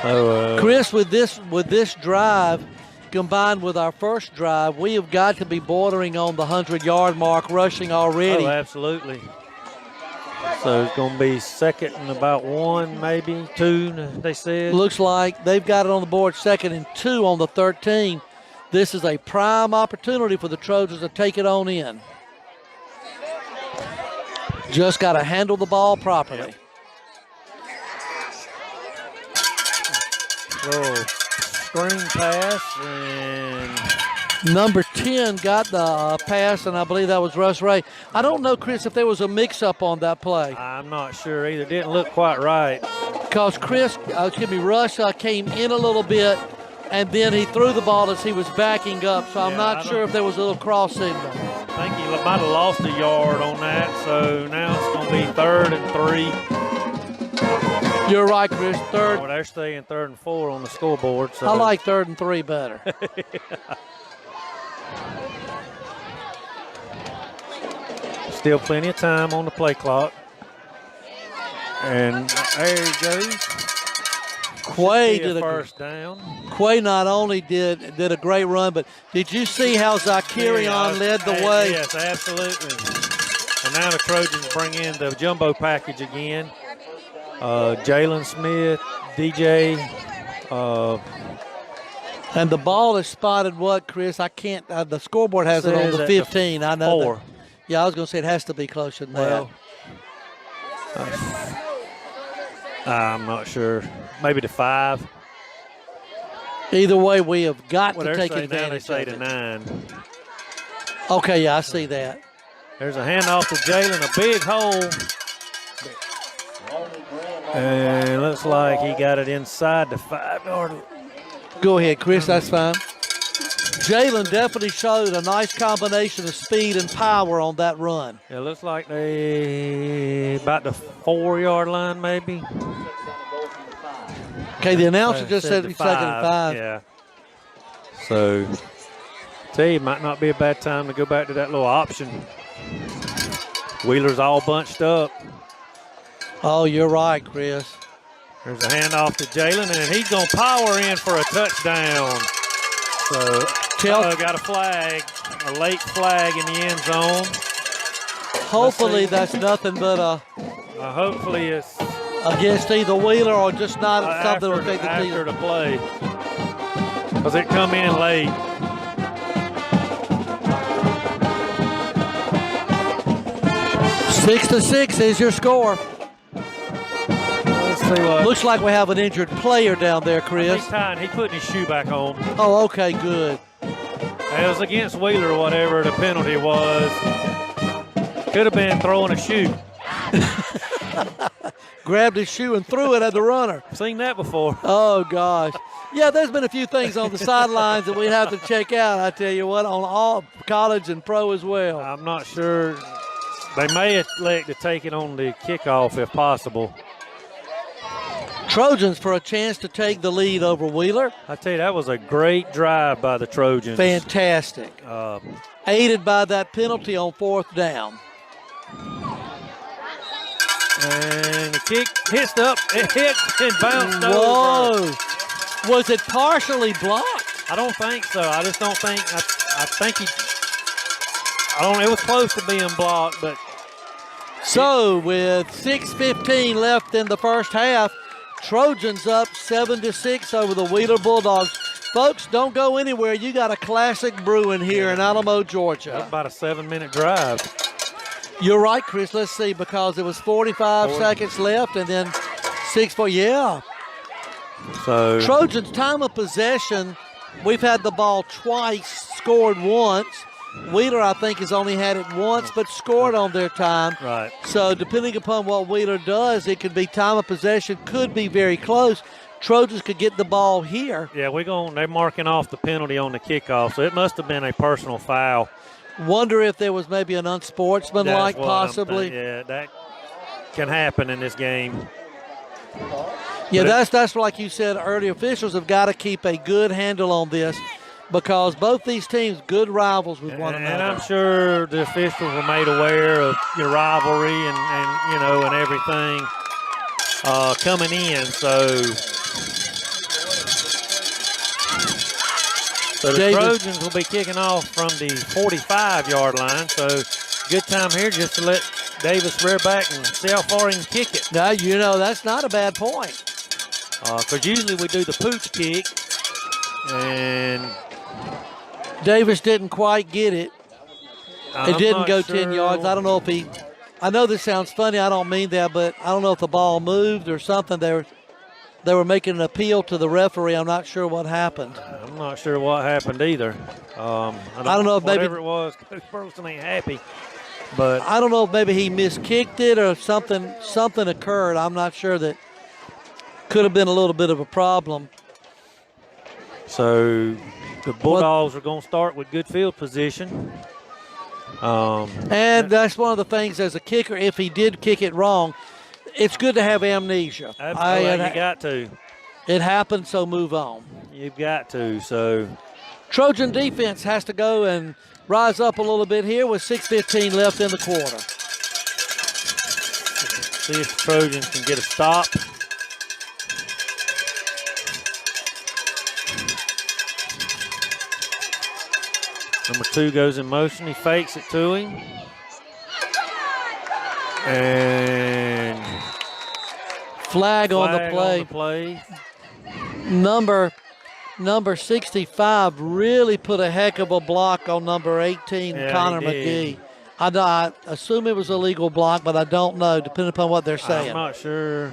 So, Chris, with this drive, combined with our first drive, we have got to be bordering on the 100-yard mark rushing already. Oh, absolutely. So it's going to be second and about 1, maybe 2, they said. Looks like they've got it on the board second and 2 on the 13. This is a prime opportunity for the Trojans to take it on in. Just got to handle the ball properly. Yep. So, screen pass, and number 10 got the pass, and I believe that was Russ Ray. I don't know, Chris, if there was a mix-up on that play. I'm not sure either. Didn't look quite right. Because Russ came in a little bit, and then he threw the ball as he was backing up, so I'm not sure if there was a little cross signal. I think he might have lost a yard on that, so now it's going to be 3rd and 3. You're right, Chris. Third. Well, they're staying 3rd and 4 on the scoreboard. So. I like 3rd and 3 better. Still plenty of time on the play clock. And there he goes. Quay did a first down. Quay not only did a great run, but did you see how Zakirian led the way? Yes, absolutely. And now the Trojans bring in the jumbo package again. Jalen Smith, DJ And the ball is spotted what, Chris? I can't. The scoreboard has it on the 15. I know 4. that. Yeah, I was going to say it has to be closer than that. I'm not sure. Maybe to 5. Either way, we have got to take advantage now they say of to it. 9. Okay, yeah, I see that. There's a handoff to Jalen, a big hole. And looks like he got it inside the 5-yard. Go ahead, Chris, that's fine. Jalen definitely showed a nice combination of speed and power on that run. It looks like they about the 4-yard line, maybe. Okay, the announcer just said it's second and 5. Yeah. So, tell you, it might not be a bad time to go back to that little option. Wheeler's all bunched up. Oh, you're right, Chris. There's a handoff to Jalen, and he's going to power in for a touchdown. So, got a flag, a late flag in the end zone. Hopefully that's nothing but hopefully it's against either Wheeler or just not something after, will take the after the play. Because it come in late. 6-6 is your score. Let's see what. Looks like we have an injured player down there, Chris. He's tying. He putting his shoe back on. Oh, okay, good. It was against Wheeler, whatever the penalty was. Could have been throwing a shoe. Grabbed his shoe and threw it at the runner. Seen that before. Oh, gosh. Yeah, there's been a few things on the sidelines that we have to check out, I tell you what, on all college and pro as well. I'm not sure. They may elect to take it on the kickoff if possible. Trojans for a chance to take the lead over Wheeler. I tell you, that was a great drive by the Trojans. Fantastic. Aided by that penalty on 4th down. And the kick hits up, it hit and bounced over. Whoa. Was it partially blocked? I don't think so. I just don't think, I think he, it was close to being blocked, but. So with 6:15 left in the first half, Trojans up 7-6 over the Wheeler Bulldogs. Folks, don't go anywhere. You got a classic brewing here in Alamo, Georgia. That's about a 7-minute drive. You're right, Chris. Let's see, because it was 45 seconds left and then 6-4. Yeah. So Trojans' time of possession, we've had the ball twice, scored once. Wheeler, I think, has only had it once, but scored on their time. Right. So depending upon what Wheeler does, it could be time of possession, could be very close. Trojans could get the ball here. Yeah, they're marking off the penalty on the kickoff, so it must have been a personal foul. Wonder if there was maybe an unsportsmanlike possibly. Yeah, that can happen in this game. Yeah, that's like you said earlier. Officials have got to keep a good handle on this because both these teams, good rivals with one another. And I'm sure the officials were made aware of your rivalry and everything coming in. So the Trojans will be kicking off from the 45-yard line. So good time here just to let Davis rear back and see how far he can kick it. Now, that's not a bad point. Because usually we do the pooch kick, and Davis didn't quite get it. It didn't go 10 yards. I don't know if I know this sounds funny. I don't mean that, but I don't know if the ball moved or something. They were making an appeal to the referee. I'm not sure what happened. I'm not sure what happened either. I don't know if whatever it was, Coach Burleson ain't happy. But I don't know if maybe he miskicked it or something occurred. I'm not sure. That could have been a little bit of a problem. So the Bulldogs are going to start with good field position. And that's one of the things as a kicker, if he did kick it wrong, it's good to have amnesia. Absolutely, you got to. It happened, so move on. You've got to. So Trojan defense has to go and rise up a little bit here with 6:15 left in the quarter. See if the Trojans can get a stop. Number 2 goes in motion. He fakes it to him. And flag on the play. Number 65 really put a heck of a block on number 18, Connor McGee. I assume it was a legal block, but I don't know, depending upon what they're saying. I'm not sure.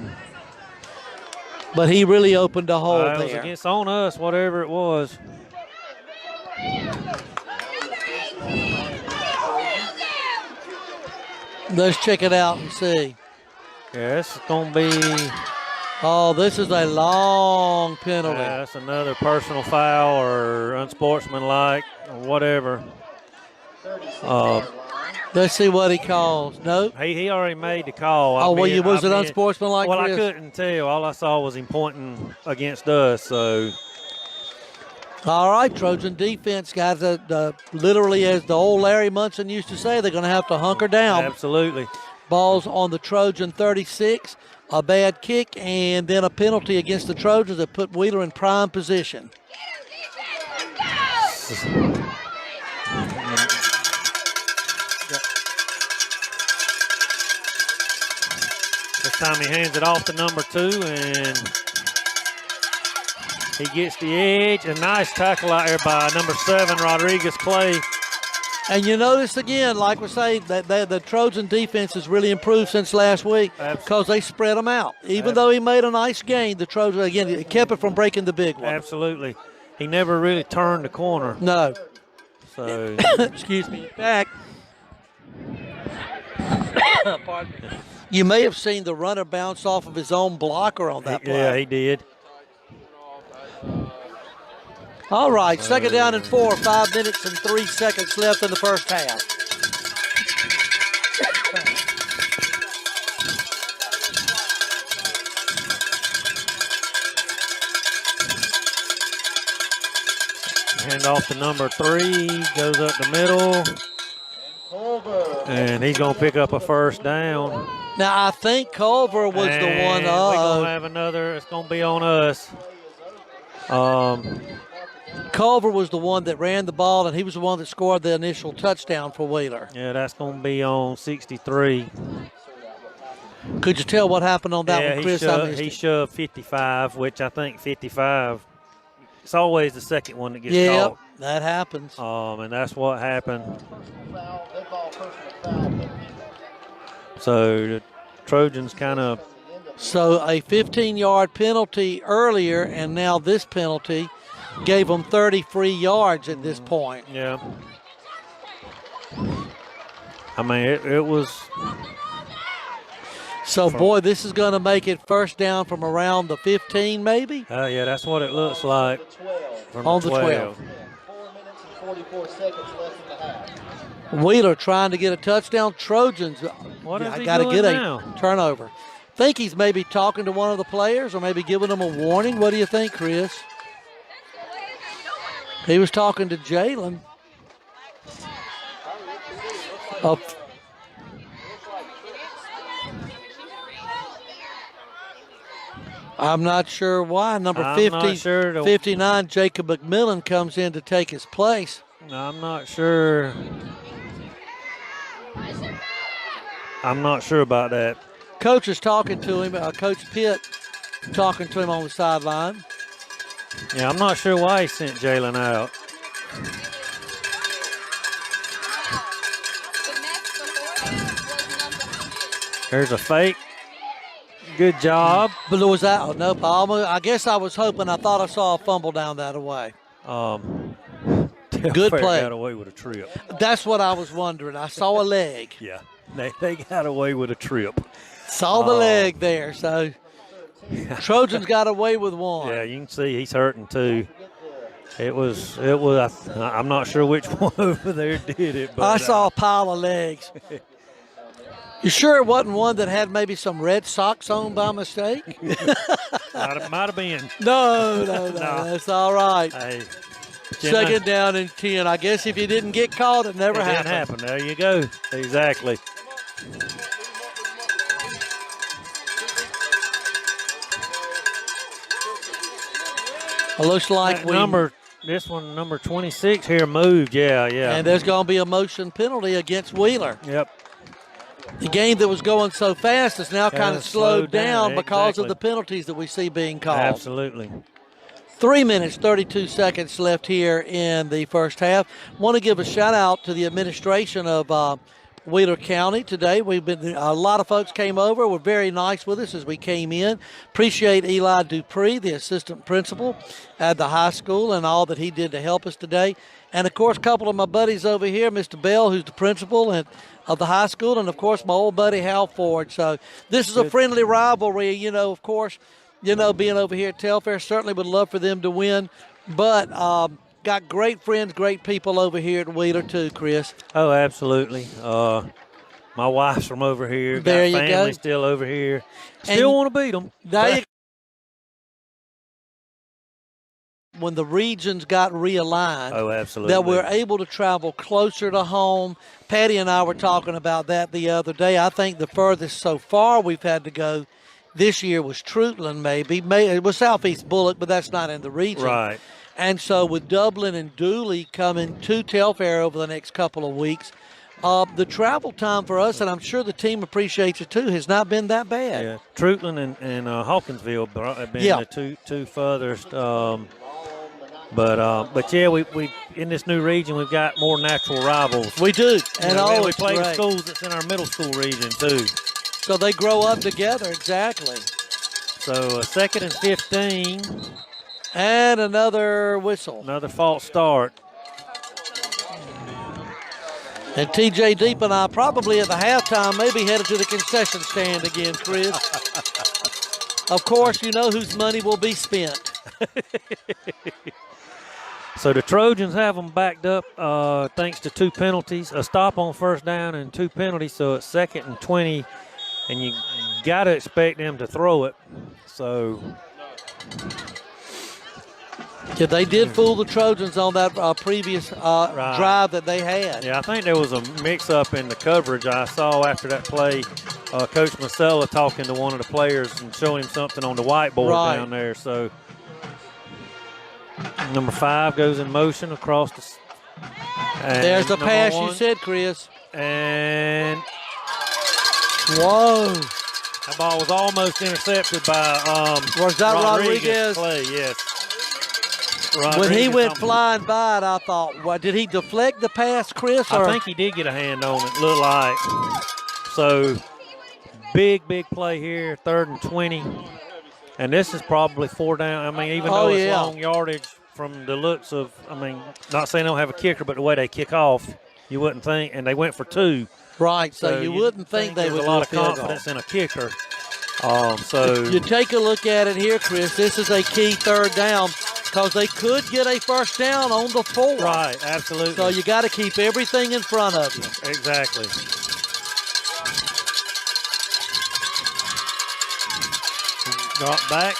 But he really opened a hole there. It was against on us, whatever it was. Let's check it out and see. Yeah, it's going to be... Oh, this is a long penalty. Yeah, that's another personal foul or unsportsmanlike or whatever. Let's see what he calls. Nope. He already made the call. Was it unsportsmanlike? Well, Chris? I couldn't tell. All I saw was him pointing against us. So, all right, Trojan defense, guys. Literally, as the old Larry Munson used to say, they're going to have to hunker down. Absolutely. Ball's on the Trojan 36. A bad kick and then a penalty against the Trojans that put Wheeler in prime position. This time he hands it off to number 2, and he gets the edge. A nice tackle out there by number 7, Rodriguez Clay. And you notice again, like we say, that the Trojan defense has really improved since last week because they spread them out. Even though he made a nice gain, the Trojan, again, it kept it from breaking the big one. Absolutely. He never really turned the corner. No. So, excuse me. In fact, you may have seen the runner bounce off of his own blocker on that play. Yeah, he did. All right, second down and 4, 5 minutes and 3 seconds left in the first half. Hand off to number 3, goes up the middle, and he's going to pick up a first down. Now, I think Culver was the one. We're going to have another. It's going to be on us. Culver was the one that ran the ball, and he was the one that scored the initial touchdown for Wheeler. Yeah, that's going to be on 63. Could you tell what happened on that one, Chris? He shoved 55, which I think 55, it's always the second one that gets caught. Yeah, that happens. And that's what happened. So the Trojans kind of... So a 15-yard penalty earlier, and now this penalty gave them 30 free yards at this point. Yeah. I mean, it was... So, boy, this is going to make it first down from around the 15, maybe? Yeah, that's what it looks like. On the 12. 4 minutes and 44 seconds left in the half. Wheeler trying to get a touchdown. Trojans What is he got to doing get now? a turnover. Think he's maybe talking to one of the players or maybe giving them a warning. What do you think, Chris? He was talking to Jalen. I'm not sure why. Number 59, Jacob McMillan, comes in to take his place. I'm not sure. I'm not sure about that. Coach is talking to him. Coach Pitt talking to him on the sideline. Yeah, I'm not sure why he sent Jalen out. There's a fake. Good job. But was that? Oh, nope. I guess I was hoping. I thought I saw a fumble down that way. Good play. Got away with a trip. That's what I was wondering. I saw a leg. Yeah, they got away with a trip. Saw the leg there. So Trojans got away with one. Yeah, you can see he's hurting too. It was. I'm not sure which one over there did it, but I saw a pile of legs. You sure it wasn't one that had maybe some red socks on by mistake? might have been. No, that's all right. Hey, second down and 10. I guess if you didn't get caught, it never happened. Didn't happen. There you go. Exactly. It looks like this one, number 26 here moved. Yeah. And there's going to be a motion penalty against Wheeler. Yep. The game that was going so fast is now kind of slowed down because of the penalties that we see being called. Absolutely. 3 minutes, 32 seconds left here in the first half. Want to give a shout out to the administration of Wheeler County today. A lot of folks came over, were very nice with us as we came in. Appreciate Eli Dupree, the assistant principal at the high school, and all that he did to help us today. And of course, a couple of my buddies over here, Mr. Bell, who's the principal of the high school, and of course my old buddy Hal Ford. So this is a friendly rivalry, of course. Being over here at Telfair, certainly would love for them to win. But got great friends, great people over here at Wheeler too, Chris. Oh, absolutely. My wife's from over here. There got you family go. Still over here. Still want to beat them. When the regions got realigned, Oh, absolutely. that we're able to travel closer to home. Patty and I were talking about that the other day. I think the furthest so far we've had to go this year was Trojans, maybe. It was Southeast Bullock, but that's not in the region. Right. And so with Dublin and Dooley coming to Telfair over the next couple of weeks, the travel time for us, and I'm sure the team appreciates it too, has not been that bad. Yeah, Trutland and Hawkinsville have been the two furthest. But yeah, we in this new region we've got more natural rivals. We do, and we play the great. schools that's in our middle school region too. So they grow up together, exactly. So 2nd and 15. And another whistle. Another false start. And TJ Deep and I probably at the halftime maybe headed to the concession stand again, Chris. Of course, you know whose money will be spent. So the Trojans have them backed up thanks to 2 penalties, a stop on first down and 2 penalties. So it's 2nd and 20, and you got to expect them to throw it. So yeah, they did fool the Trojans on that previous drive that they had. Yeah, I think there was a mix-up in the coverage. I saw after that play, Coach Masella talking to one of the players and showing him something on the whiteboard down there. So number 5 goes in motion across the. There's the pass you said, Chris. And whoa. That ball was almost intercepted by was that Rodriguez? Clay, yes. When he went flying by it, I thought, well, did he deflect the pass, Chris? I think he did get a hand on it, looked like. So, big play here, 3rd and 20. And this is probably 4 down. I mean, even though it's long yardage from the looks of, not saying they don't have a kicker, but the way they kick off, you wouldn't think. And they went for 2. Right, so you wouldn't think they would. There's a lot of confidence in a kicker. So you take a look at it here, Chris. This is a key 3rd down because they could get a first down on the 4. Right, absolutely. So you got to keep everything in front of you. Exactly. Drop back.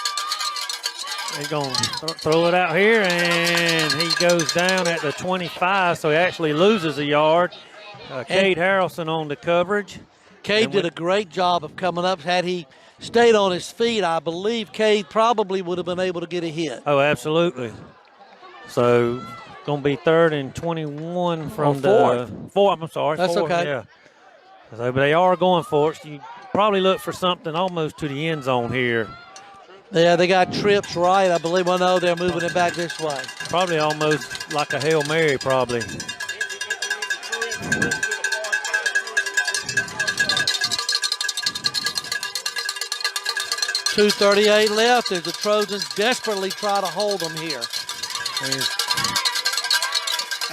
He's going to throw it out here, and he goes down at the 25, so he actually loses a yard. Gage Harrelson on the coverage. Cade did a great job of coming up. Had he stayed on his feet, I believe Cade probably would have been able to get a hit. Oh, absolutely. So, going to be 3rd and 21 from the 4. I'm sorry. That's 4, okay. Yeah. So, but they are going for it. So you probably look for something almost to the end zone here. Yeah, they got trips right, I believe. Well, no, they're moving it back this way. Probably almost like a Hail Mary, probably. 2:38 left as the Trojans desperately try to hold them here.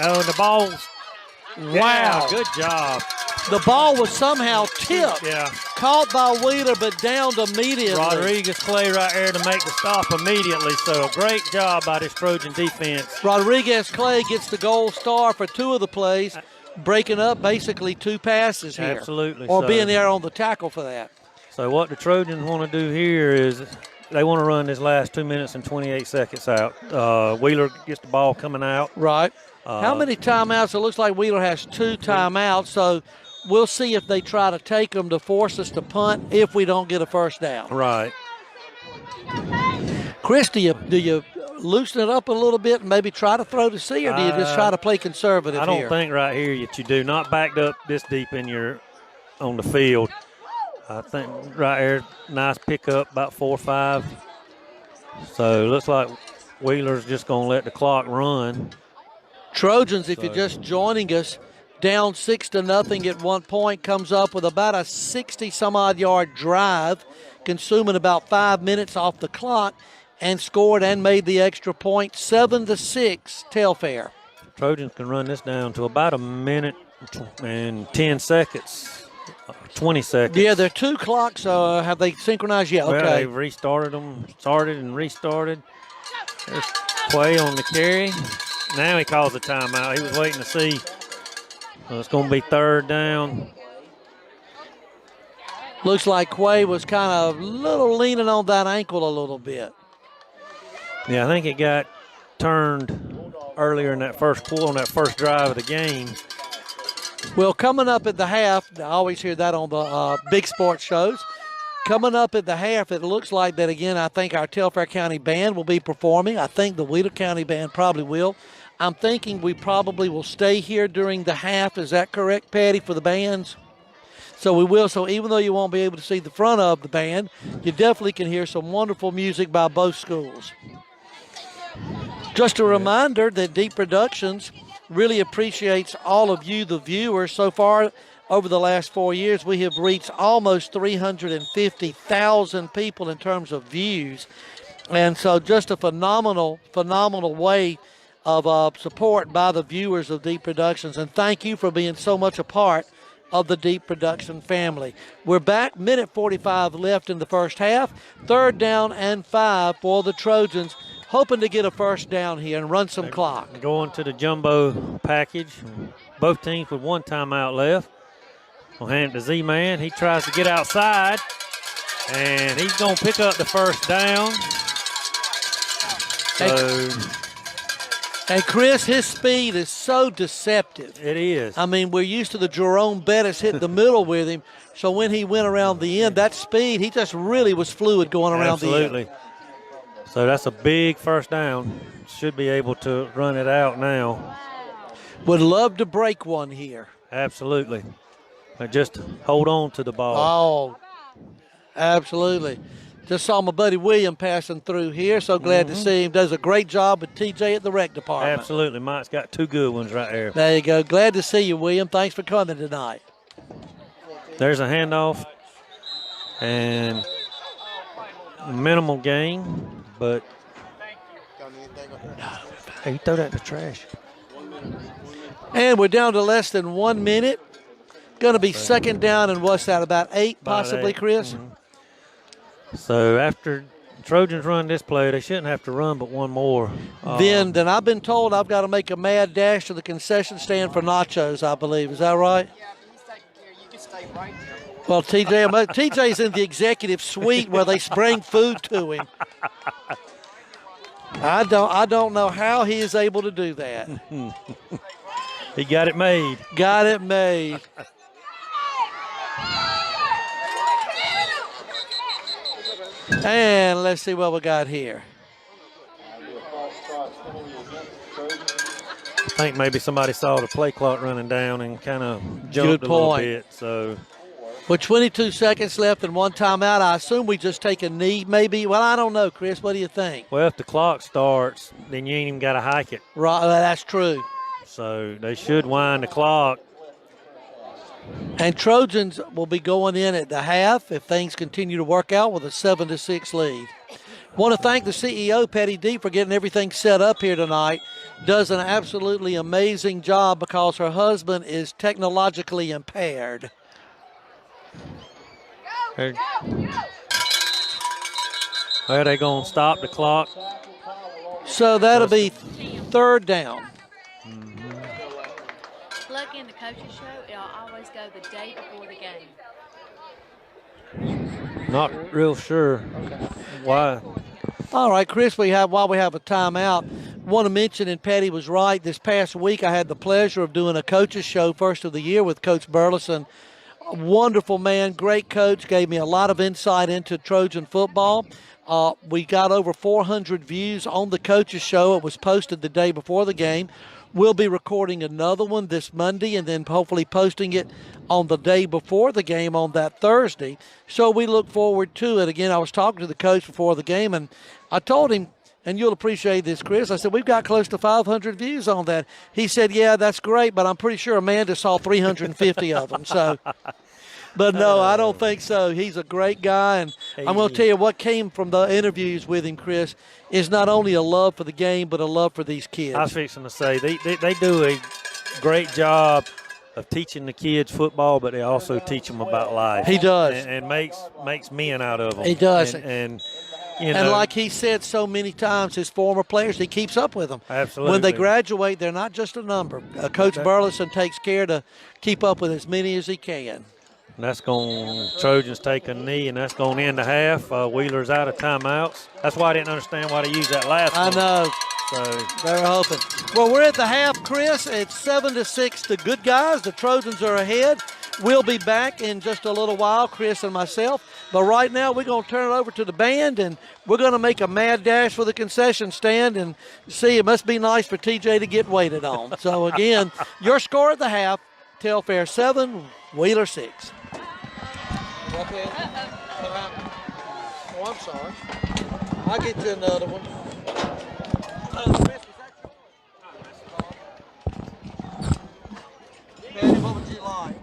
Oh, the ball. Wow. Yeah, good job. The ball was somehow tipped. Yeah. Caught by Wheeler, but downed immediately. Rodriguez Clay right there to make the stop immediately. So great job by this Trojan defense. Rodriguez Clay gets the gold star for 2 of the plays, breaking up basically 2 passes here. Absolutely. Or being there on the tackle for that. So what the Trojans want to do here is they want to run this last 2 minutes and 28 seconds out. Wheeler gets the ball coming out. Right. How many timeouts? It looks like Wheeler has 2 timeouts, so we'll see if they try to take them to force us to punt if we don't get a first down. Right. Chris, do you loosen it up a little bit and maybe try to throw to C, or do you just try to play conservative I don't here? think right here that you do. Not backed up this deep on the field. I think right here, nice pickup, about 4 or 5. So it looks like Wheeler's just going to let the clock run. Trojans, if you're just joining us, down 6-0 at one point, comes up with about a 60-some-odd yard drive, consuming about 5 minutes off the clock, and scored and made the extra point, 7-6, Telfair. Trojans can run this down to about a minute and 10 seconds, 20 seconds. Yeah, there are 2 clocks. Have they synchronized yet? Well, Okay. they've restarted them, started and restarted. There's Quay on the carry. Now he calls a timeout. He was waiting to see. It's going to be 3rd down. Looks like Quay was kind of little leaning on that ankle a little bit. Yeah, I think it got turned earlier in that first quarter, on that first drive of the game. Well, coming up at the half, I always hear that on the big sports shows. Coming up at the half, it looks like that again. I think our Telfair County band will be performing. I think the Wheeler County band probably will. I'm thinking we probably will stay here during the half. Is that correct, Patty, for the bands? So we will. So even though you won't be able to see the front of the band, you definitely can hear some wonderful music by both schools. Just a reminder that Deep Productions really appreciates all of you, the viewers. So far, over the last 4 years, we have reached almost 350,000 people in terms of views. And so just a phenomenal way of support by the viewers of Deep Productions. And thank you for being so much a part of the Deep Production family. We're back, minute 45 left in the first half. 3rd down and 5 for the Trojans, hoping to get a first down here and run some clock. Going to the jumbo package. Both teams with 1 timeout left. We'll hand it to Z-Man. He tries to get outside, and he's going to pick up the first down. And Chris, his speed is so deceptive. It is. I mean, we're used to the Jerome Bettis hitting the middle with him. So when he went around the end, that speed, he just really was fluid going around the end. Absolutely. So that's a big first down. Should be able to run it out now. Would love to break one here. Absolutely. But just hold on to the ball. Oh, absolutely. Just saw my buddy William passing through here. So glad to see him. Does a great job with TJ at the rec department. Absolutely. Mike's got 2 good ones right there. There you go. Glad to see you, William. Thanks for coming tonight. There's a handoff and minimal gain, but hey, you throw that in the trash. And we're down to less than 1 minute. Going to be 2nd down and what's that, about 8 possibly, Chris? Mm-hmm. So after Trojans run this play, they shouldn't have to run but one more. Then I've been told I've got to make a mad dash to the concession stand for nachos, I believe. Is that right? Yeah, but he's taking care of you. Just stay right there. Well, TJ's in the executive suite where they bring food to him. I don't know how he is able to do that. He got it made. Got it made. And let's see what we got here. I think maybe somebody saw the play clock running down and kind of jumped a little bit. So, with 22 seconds left and 1 timeout, I assume we just take a knee maybe. Well, I don't know, Chris. What do you think? Well, if the clock starts, then you ain't even got to hike it. Right, that's true. So they should wind the clock. And Trojans will be going in at the half if things continue to work out with a 7-6 lead. Want to thank the CEO, Patty D, for getting everything set up here tonight. Does an absolutely amazing job because her husband is technologically impaired. Are they going to stop the clock? So that'll be 3rd down. Plug in the coach's show, it'll always go the day before the game. Not real sure why. All right, Chris, while we have a timeout, want to mention, and Patty was right, this past week I had the pleasure of doing a coach's show, first of the year, with Coach Burleson. A wonderful man, great coach, gave me a lot of insight into Trojan football. We got over 400 views on the coach's show. It was posted the day before the game. We'll be recording another one this Monday and then hopefully posting it on the day before the game on that Thursday. So we look forward to it. Again, I was talking to the coach before the game, and I told him, and you'll appreciate this, Chris. I said, we've got close to 500 views on that. He said, yeah, that's great, but I'm pretty sure Amanda saw 350 of them. So, but no, I don't think so. He's a great guy, and I'm going to tell you what came from the interviews with him, Chris, is not only a love for the game, but a love for these kids. I was fixing to say, they do a great job of teaching the kids football, but they also teach them about life. He does. And makes men out of them. He does. And and like he said so many times, his former players, he keeps up with them. Absolutely. When they graduate, they're not just a number. Coach Burleson takes care to keep up with as many as he can. And that's going – Trojans take a knee, and that's going to end the half. Wheeler's out of timeouts. That's why I didn't understand why they used that last one. I know. So they're hoping. Well, we're at the half, Chris. It's 7-6 to good guys. The Trojans are ahead. We'll be back in just a little while, Chris and myself. But right now, we're going to turn it over to the band, and we're going to make a mad dash for the concession stand and see. It must be nice for TJ to get waited on. So, again, your score at the half, Telfair 7, Wheeler 6. Oh, I'm sorry. I'll get you another one. Manny, what would you like?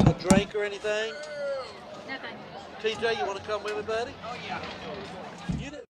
A drink or anything? No, thank you. TJ, you want to come with me, buddy? Oh, yeah. You didn't.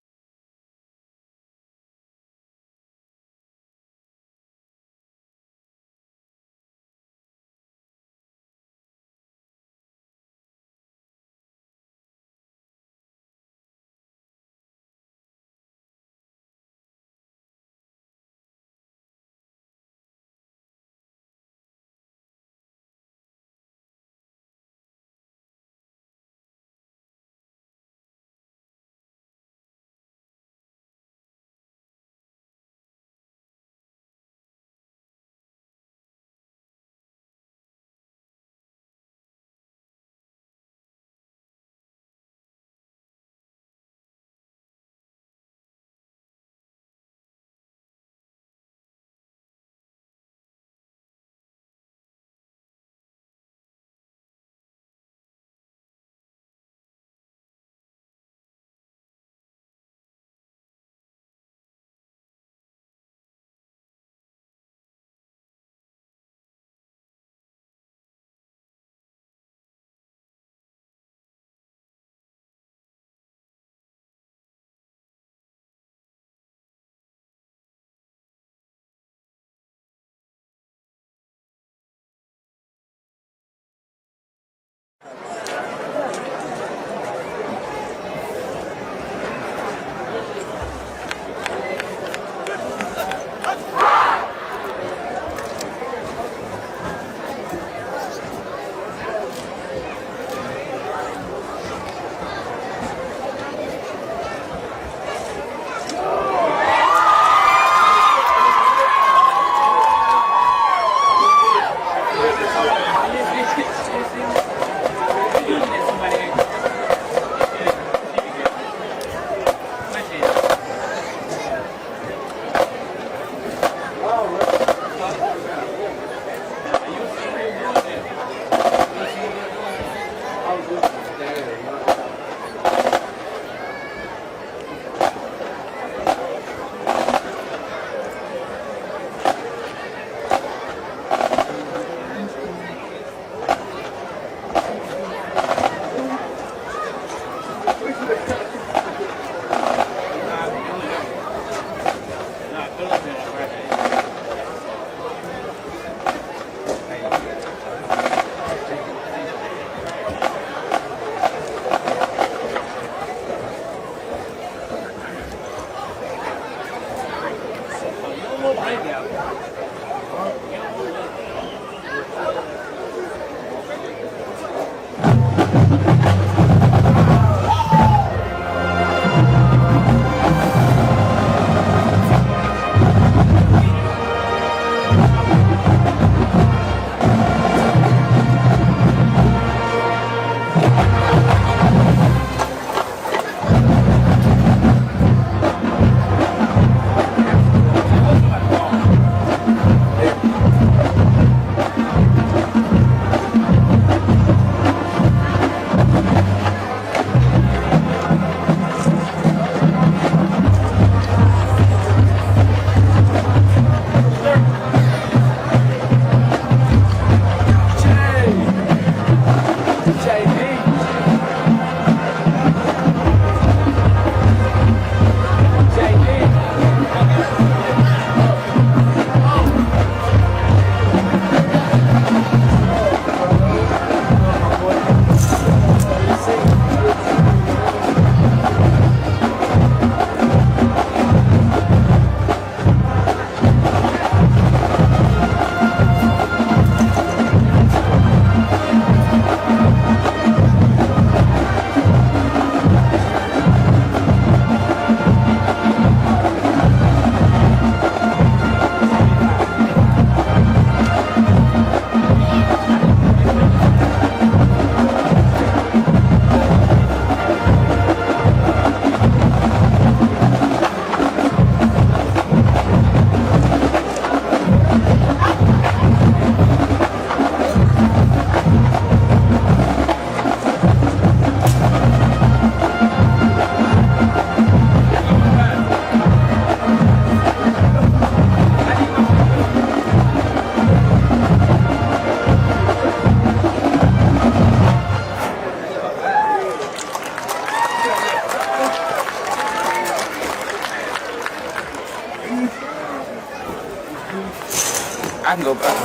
I can go back.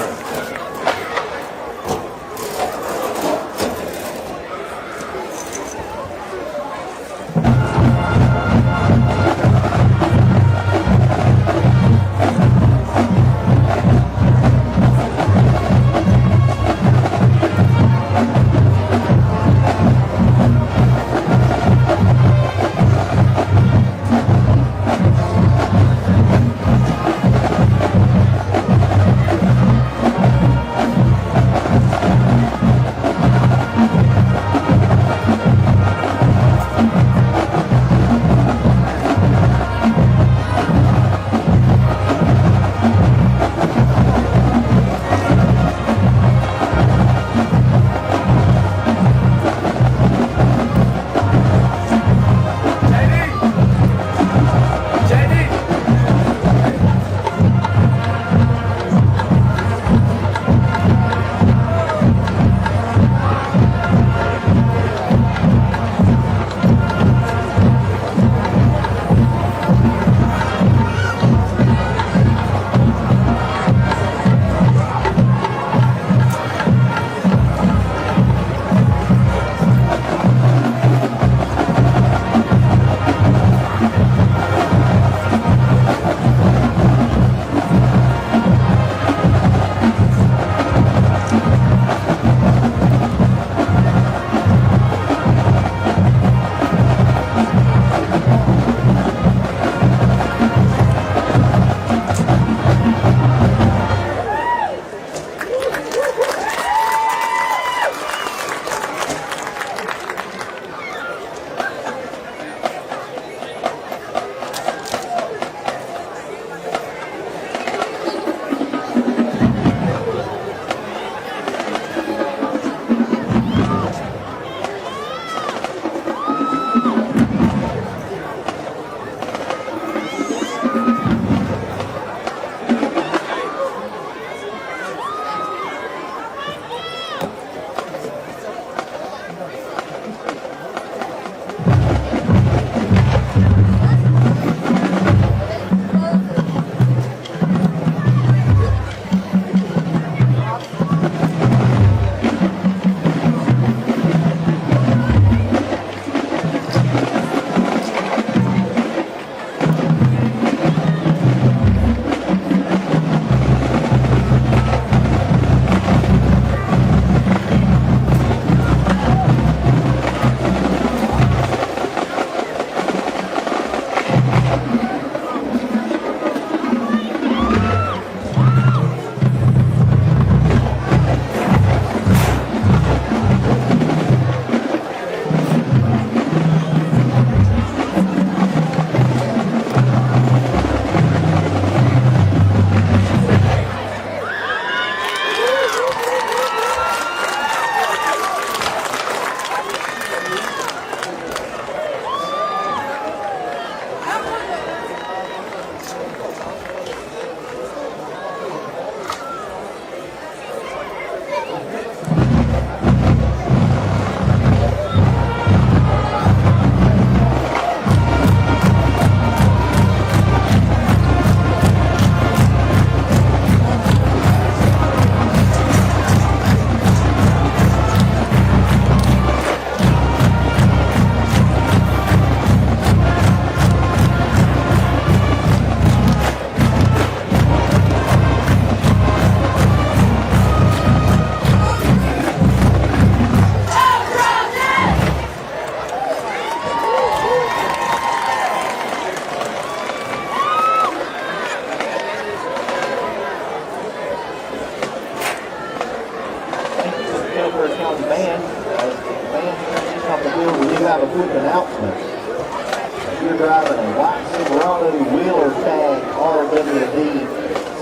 have a quick announcement. If you're driving a white Silverado Wheeler tag RWD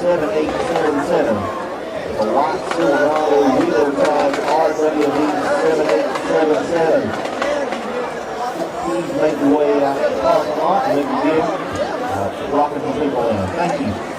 7877, a white Silverado Wheeler tag RWD 7877, please make your way out to the parking lot and we can get rocking some people in. Thank you.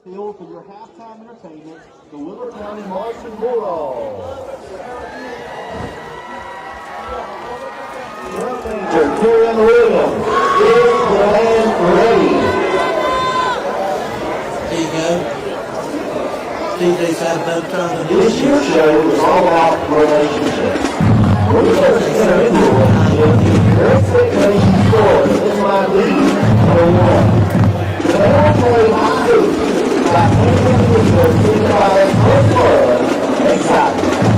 field for your halftime entertainment, the Wheeler County Marching Bulldogs. Major Kieran Williams is the man ready. There you go. TJ's had a better time than This year's show is all about relationships. When you start to enter into a relationship, your expectations soar that this might be the one. The family high hoops got anything to do with signifies first love and excitement.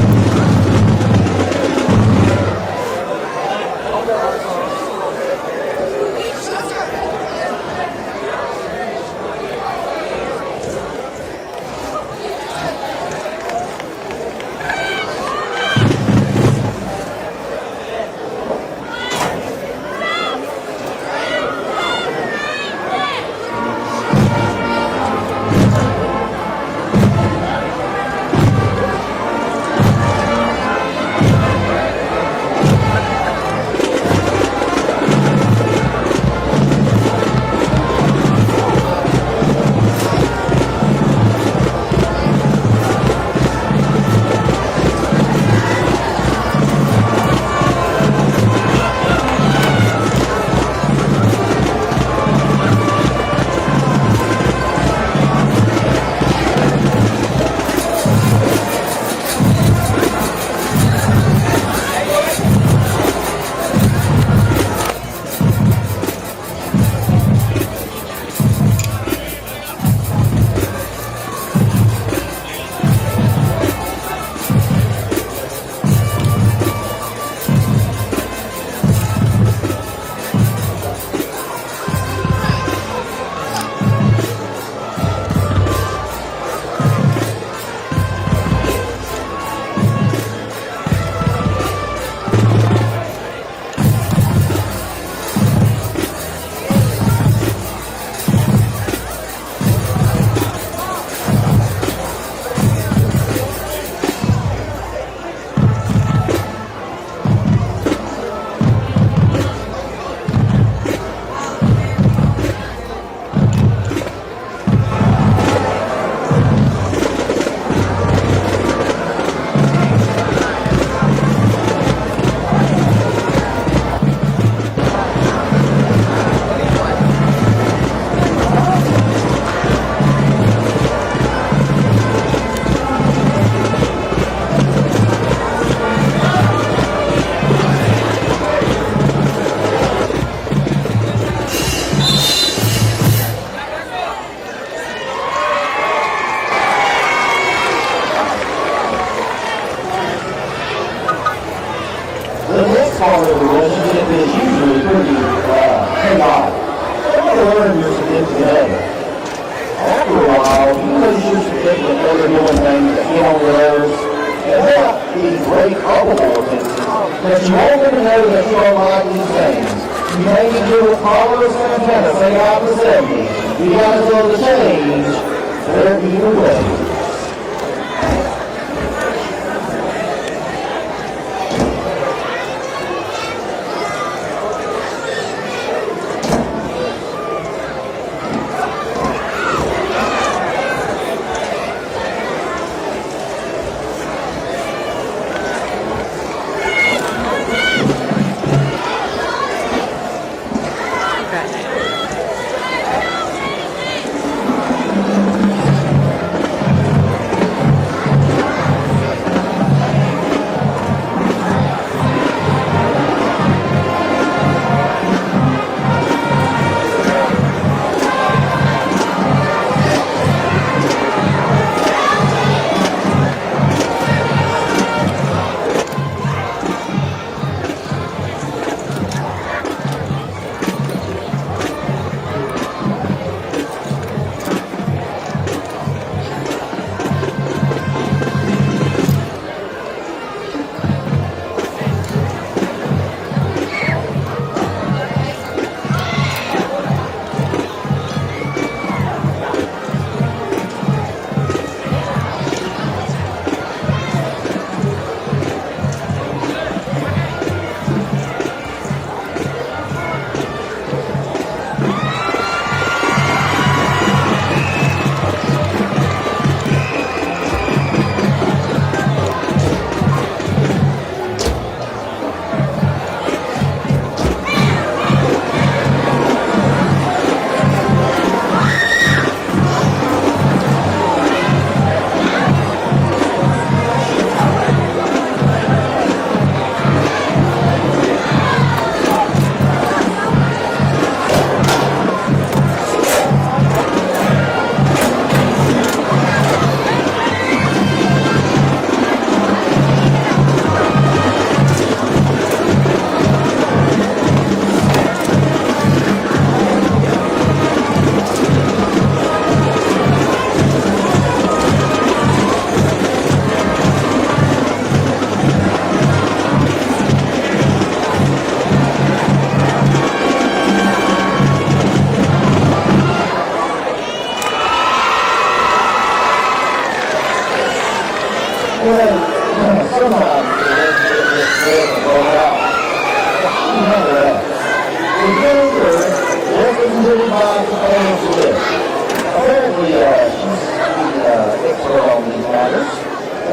part of the relationship is usually pretty chaotic. You want to learn your significant other. After a while, you lose your significant other doing things that get on your nerves. And that these great overboard instances, but you won't even know that you don't like these things. You maybe do a Carlos Santana, say out the 70s. You guys know the change, they're either way.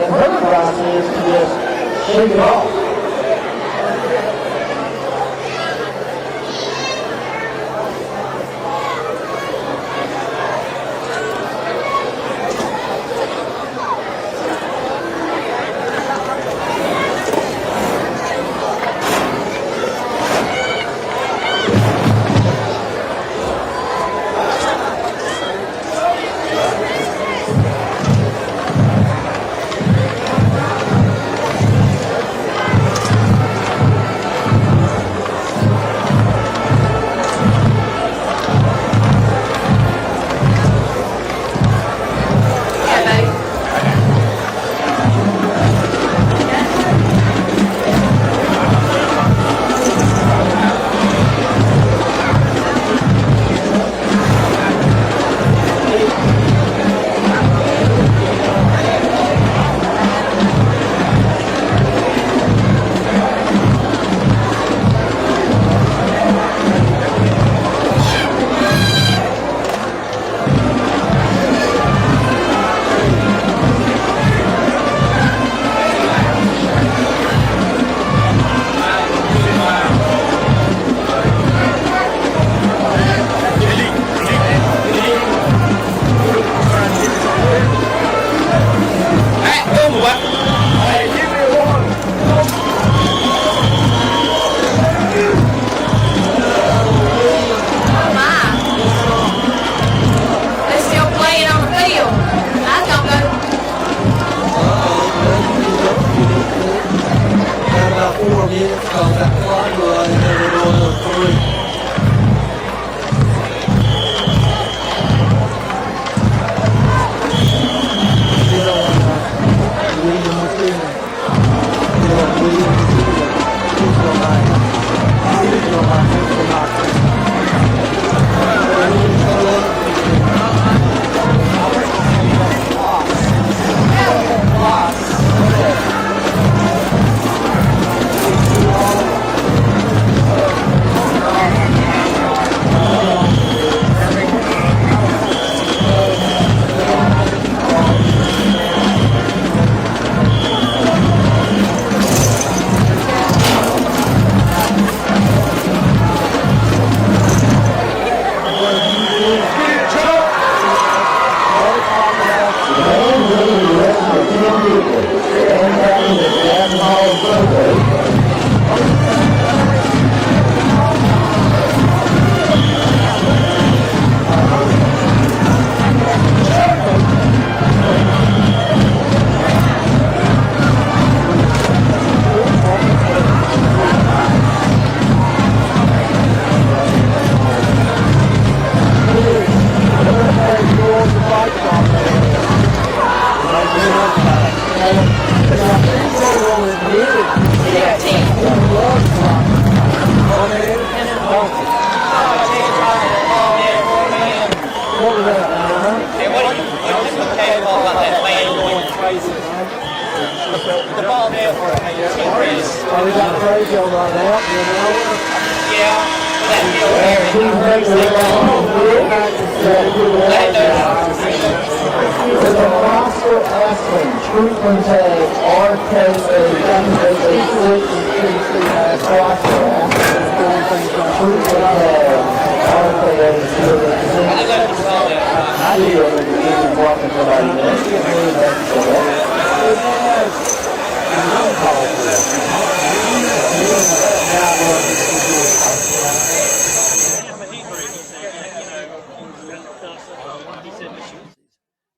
And her advice is to just shake it off.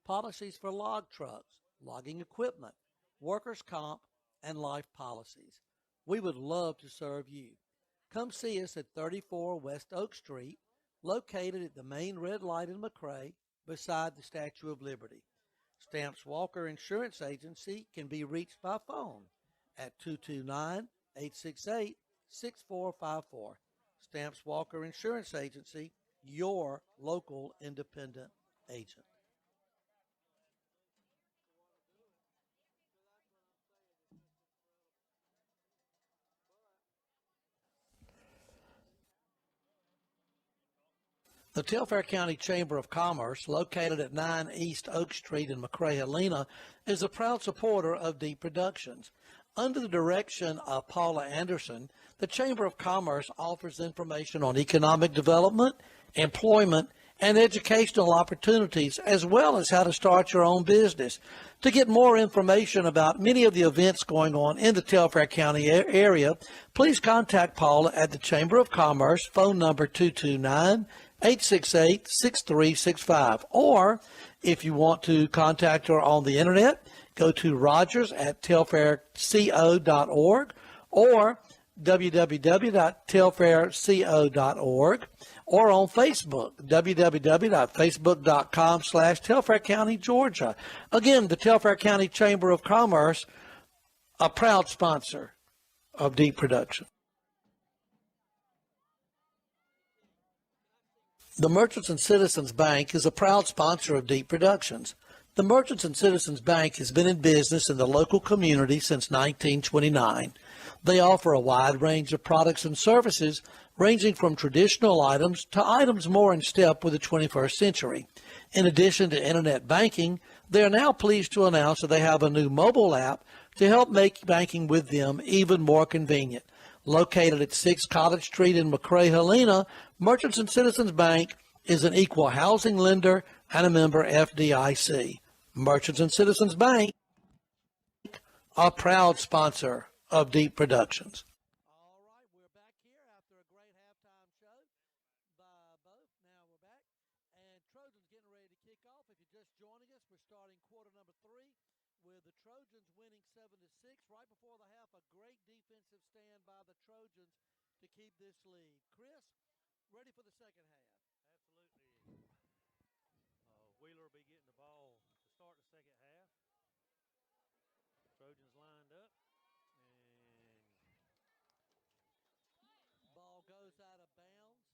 Policies for log trucks, logging equipment, workers' comp, and life policies. We would love to serve you. Come see us at 34 West Oak Street, located at the main red light in McRae, beside the Statue of Liberty. Stamps Walker Insurance Agency can be reached by phone at 229-868-6454. Stamps Walker Insurance Agency, your local independent agent. The Telfair County Chamber of Commerce, located at 9 East Oak Street in McRae, Helena, is a proud supporter of Deep Productions. Under the direction of Paula Anderson, the Chamber of Commerce offers information on economic development, employment, and educational opportunities, as well as how to start your own business. To get more information about many of the events going on in the Telfair County area, please contact Paula at the Chamber of Commerce, phone number 229-868-6365. Or if you want to contact her on the internet, go to rogers@telfairco.org or www.telfairco.org, or on Facebook, www.facebook.com/Telfair County, Georgia. Again, the Telfair County Chamber of Commerce, a proud sponsor of Deep Production. The Merchants and Citizens Bank is a proud sponsor of Deep Productions. The Merchants and Citizens Bank has been in business in the local community since 1929. They offer a wide range of products and services, ranging from traditional items to items more in step with the 21st century. In addition to internet banking, they are now pleased to announce that they have a new mobile app to help make banking with them even more convenient. Located at 6 College Street in McRae, Helena, Merchants and Citizens Bank is an equal housing lender and a member FDIC. Merchants and Citizens Bank, a proud sponsor of Deep Productions. All right, we're back here after a great halftime show by both. Now we're back, and Trojans getting ready to kick off. If you're just joining us, we're starting quarter number 3 with the Trojans winning 7-6. Right before the half, a great defensive stand by the Trojans to keep this lead. Chris, ready for the second half? Absolutely. Wheeler will be getting the ball to start the second half. Trojans lined up, and ball goes out of bounds.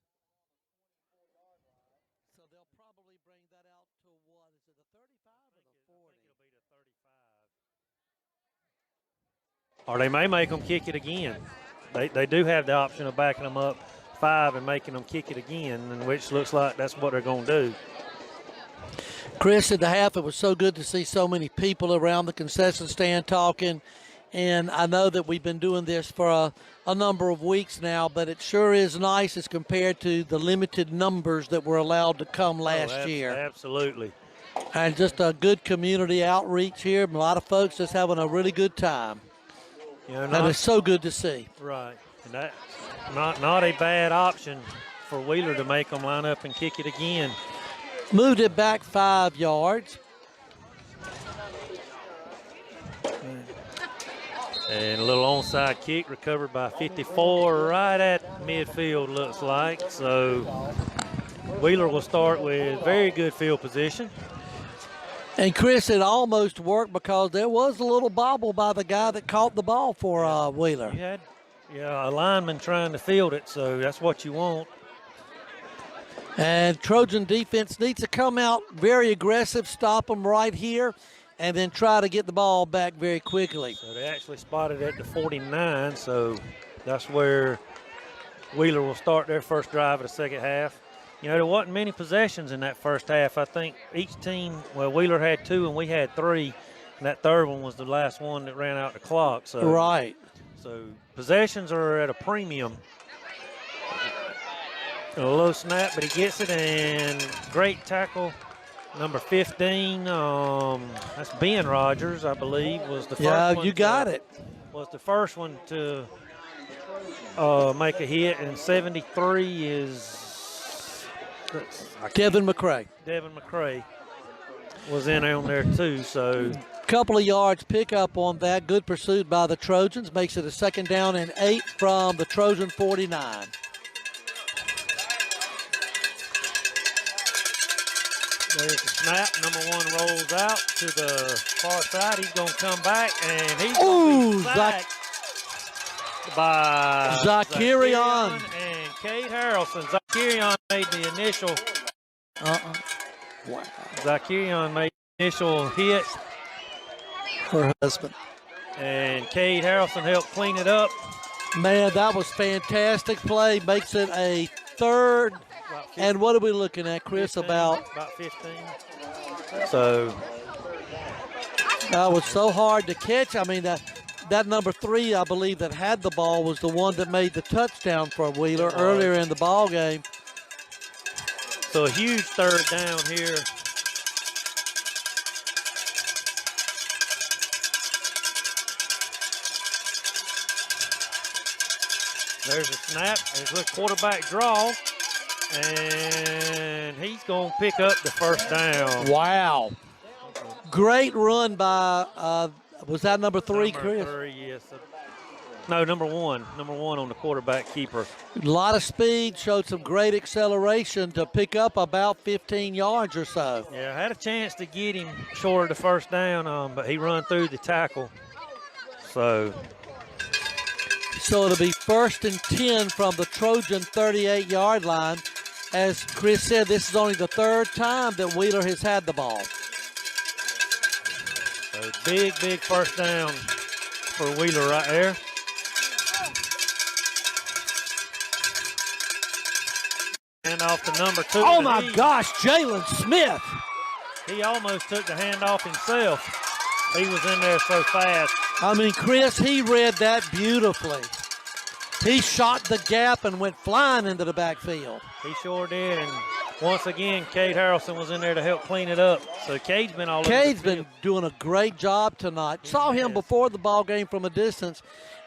So they'll probably bring that out to what? Is it the 35 or the 40? I think it'll be the 35. Or they may make them kick it again. They do have the option of backing them up 5 and making them kick it again, and which looks like that's what they're going to do. Chris, at the half, it was so good to see so many people around the concession stand talking. And I know that we've been doing this for a number of weeks now, but it sure is nice as compared to the limited numbers that were allowed to come last year. Absolutely. And just a good community outreach here. A lot of folks just having a really good time. And it's so good to see. Right. And that's not a bad option for Wheeler to make them line up and kick it again. Moved it back 5 yards. And a little onside kick recovered by 54 right at midfield, looks like. So Wheeler will start with very good field position. And, Chris, it almost worked because there was a little bobble by the guy that caught the ball for Wheeler. You had a lineman trying to field it, so that's what you want. And Trojan defense needs to come out very aggressive, stop them right here, and then try to get the ball back very quickly. So they actually spotted at the 49, so that's where Wheeler will start their first drive of the second half. You know, there wasn't many possessions in that first half. I think each team, well, Wheeler had 2 and we had 3, and that third one was the last one that ran out the clock. So, right. So possessions are at a premium. A low snap, but he gets it, and great tackle. Number 15, that's Ben Rogers, I believe, was the first one. Yeah, you got it. Was the first one to make a hit, and 73 is Devin McRae. Devin McRae was in on there too, so. Couple of yards pick up on that. Good pursuit by the Trojans. Makes it a 2nd down and 8 from the Trojan 49. There's the snap. Number 1 rolls out to the far side. He's going to come back, and he's going to be sacked by Zakarian and Gage Harrelson. Zakarian made the initial. Wow. Zakarian made the initial hit. Her husband. And Gage Harrelson helped clean it up. Man, that was fantastic play. Makes it a 3rd And what are we looking at, Chris? 15, About 15. So that was so hard to catch. I mean, that number 3, I believe, that had the ball was the one that made the touchdown for Wheeler earlier in the ball game. So a huge third down here. There's a snap. There's a quarterback draw. And he's going to pick up the first down. Wow. Great run by, was that number 3, Chris? Number 3, yes. No, number 1. Number 1 on the quarterback keeper. A lot of speed, showed some great acceleration to pick up about 15 yards or so. Yeah, I had a chance to get him short of the first down, but he run through the tackle. So it'll be 1st and 10 from the Trojan 38-yard line. As Chris said, this is only the 3rd time that Wheeler has had the ball. So big first down for Wheeler right there. Hand off to number 2. Oh, my gosh, Jalen Smith. He almost took the handoff himself. He was in there so fast. I mean, Chris, he read that beautifully. He shot the gap and went flying into the backfield. He sure did. And once again, Gage Harrelson was in there to help clean it up. So Cade's been all over the field. Cade's been doing a great job tonight. Saw him before the ball game from a distance,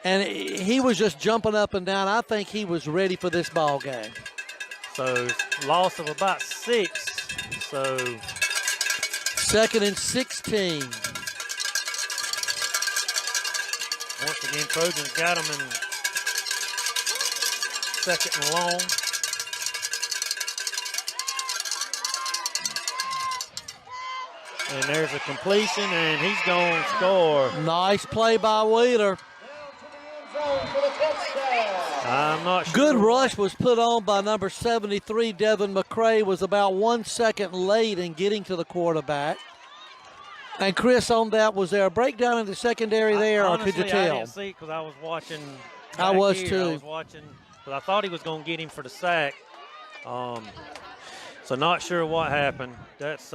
and he was just jumping up and down. I think he was ready for this ball game. So loss of about 6. So 2nd and 16. Once again, Trojans got him in 2nd and long. And there's a completion, and he's going to score. Nice play by Wheeler. I'm not sure. Good rush was put on by number 73, Devin McCray, was about 1 second late in getting to the quarterback. And Chris, on that, was there a breakdown in the secondary there, honestly, or could you tell? I didn't see it because I was watching. I was here. too. I was watching because I thought he was going to get him for the sack. So not sure what happened. That's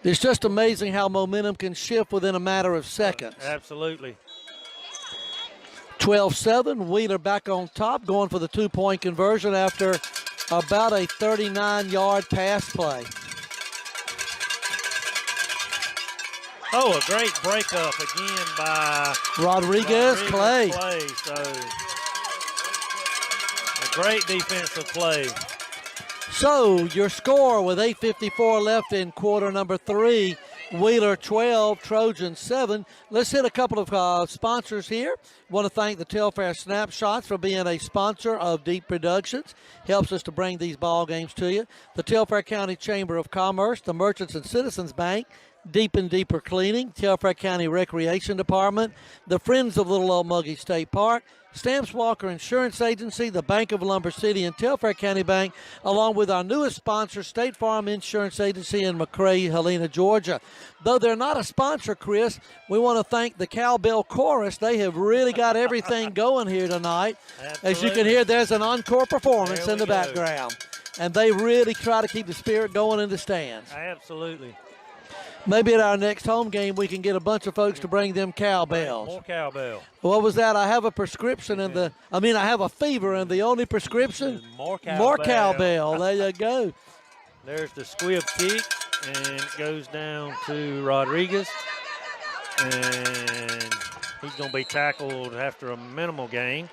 It's just amazing how momentum can shift within a matter of seconds. Absolutely. 12-7, Wheeler back on top, going for the 2-point conversion after about a 39-yard pass play. Oh, a great breakup again by Rodriguez Clay. So a great defensive play. So your score with 8:54 left in quarter number 3, Wheeler 12, Trojans 7. Let's hit a couple of sponsors here. Want to thank the Telfair Snapshots for being a sponsor of Deep Productions. Helps us to bring these ball games to you. The Telfair County Chamber of Commerce, the Merchants and Citizens Bank, Deep and Deeper Cleaning, Telfair County Recreation Department, the Friends of Little Old Muggy State Park, Stamps Walker Insurance Agency, the Bank of Lumber City and Telfair County Bank, along with our newest sponsor, State Farm Insurance Agency in McRae, Helena, Georgia. Though they're not a sponsor, Chris, we want to thank the Cowbell Chorus. They have really got everything going here tonight. Absolutely. As you can hear, there's an encore performance There in the we go. background. And they really try to keep the spirit going in the stands. Absolutely. Maybe at our next home game, we can get a bunch of folks to bring them cowbells. More cowbell. What was that? I have a prescription I have a fever, and the only prescription? More cowbell. More cowbell. There you go. There's the squib kick, and it goes down to Rodriguez. And he's going to be tackled after a minimal gain.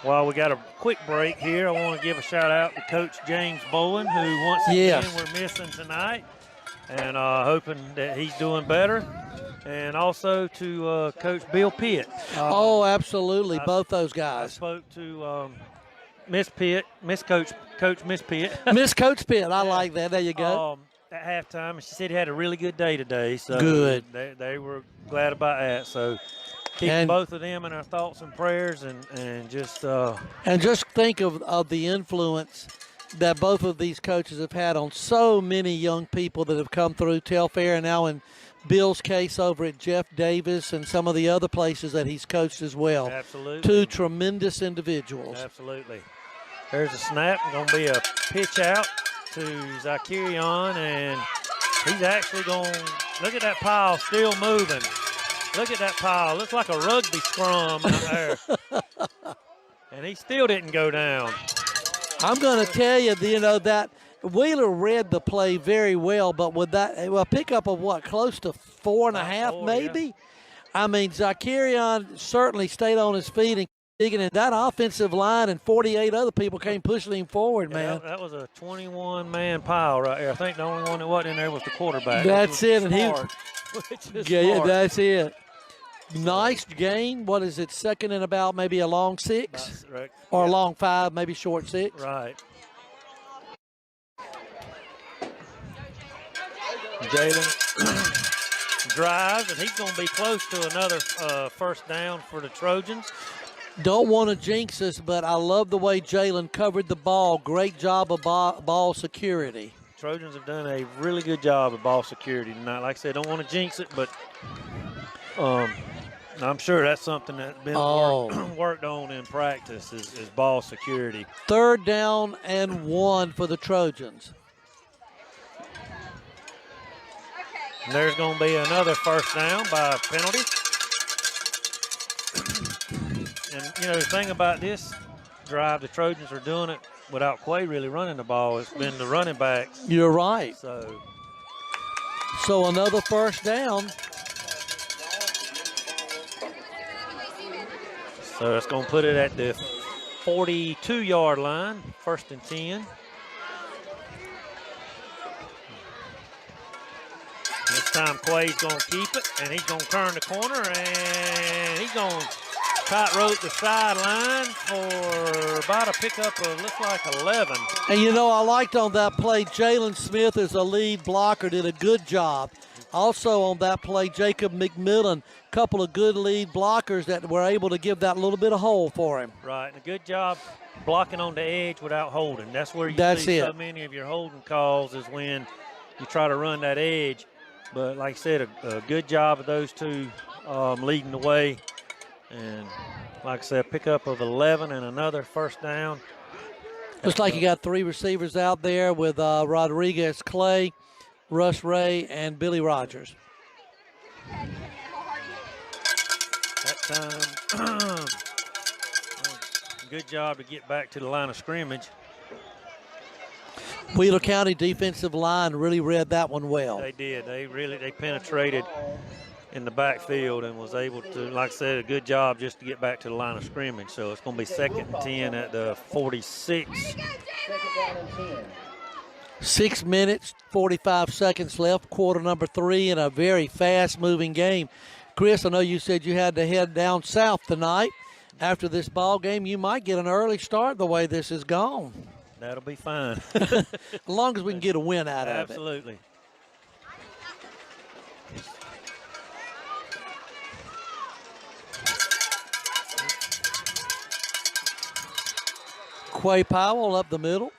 While we got a quick break here, I want to give a shout out to Coach James Bowen, who once again we're missing tonight. And hoping that he's doing better. And also to Coach Bill Pitt. Absolutely, both those I guys. spoke to Miss Pitt, Coach Miss Pitt. Miss Coach Pitt, I like that. There you go. At halftime, she said he had a really good day today. So Good. They were glad about that. So keep both of them in our thoughts and prayers, and just and just think of the influence that both of these coaches have had on so many young people that have come through Telfair, and now in Bill's case over at Jeff Davis and some of the other places that he's coached as well. Absolutely. Two tremendous individuals. Absolutely. There's a snap. Going to be a pitch out to Zakirian, and he's actually going to look at that pile still moving. Look at that pile. Looks like a rugby scrum out there. And he still didn't go down. I'm going to tell you, that Wheeler read the play very well, but with that, a pickup of what, close to 4.5 maybe? Yeah. I mean, Zakirian certainly stayed on his feet and digging in that offensive line, and 48 other people came pushing him forward, man. That was a 21-man pile right there. I think the only one that wasn't in there was the quarterback. That's it. Smart, Yeah, that's it. Nice gain. What is it, second and about maybe a long 6? Right. Or a long 5, maybe short 6? Right. Jalen drives, and he's going to be close to another first down for the Trojans. Don't want to jinx us, but I love the way Jalen covered the ball. Great job of ball security. Trojans have done a really good job of ball security tonight. Like I said, don't want to jinx it, but I'm sure that's something that's been worked on in practice is ball security. 3rd down and 1 for the Trojans. And there's going to be another first down by penalty. And, the thing about this drive, the Trojans are doing it without Quay really running the ball. It's been the running backs. You're right. So another first down. So it's going to put it at the 42-yard line, 1st and 10. This time Quay's going to keep it, and he's going to turn the corner, and he's going to tightrope the sideline for about a pickup of, looks like 11. And I liked on that play, Jalen Smith as a lead blocker did a good job. Also on that play, Jacob McMillan, couple of good lead blockers that were able to give that little bit of hole for him. Right, and a good job blocking on the edge without holding. That's where you see so many of your holding calls is when you try to run that edge. But like I said, a good job of those two leading the way. And like I said, pickup of 11 and another first down. Looks like you got 3 receivers out there with Rodriguez Clay, Russ Ray, and Billy Rogers. That time, good job to get back to the line of scrimmage. Wheeler County defensive line really read that one well. They did. They penetrated in the backfield and was able to, like I said, a good job just to get back to the line of scrimmage. So it's going to be 2nd and 10 at the 46. 6 minutes, 45 seconds left, quarter number 3 in a very fast-moving game. Chris, I know you said you had to head down south tonight. After this ball game, you might get an early start the way this is gone. That'll be fine. As long as we can get a win out of it. Absolutely. Quay Powell up the middle.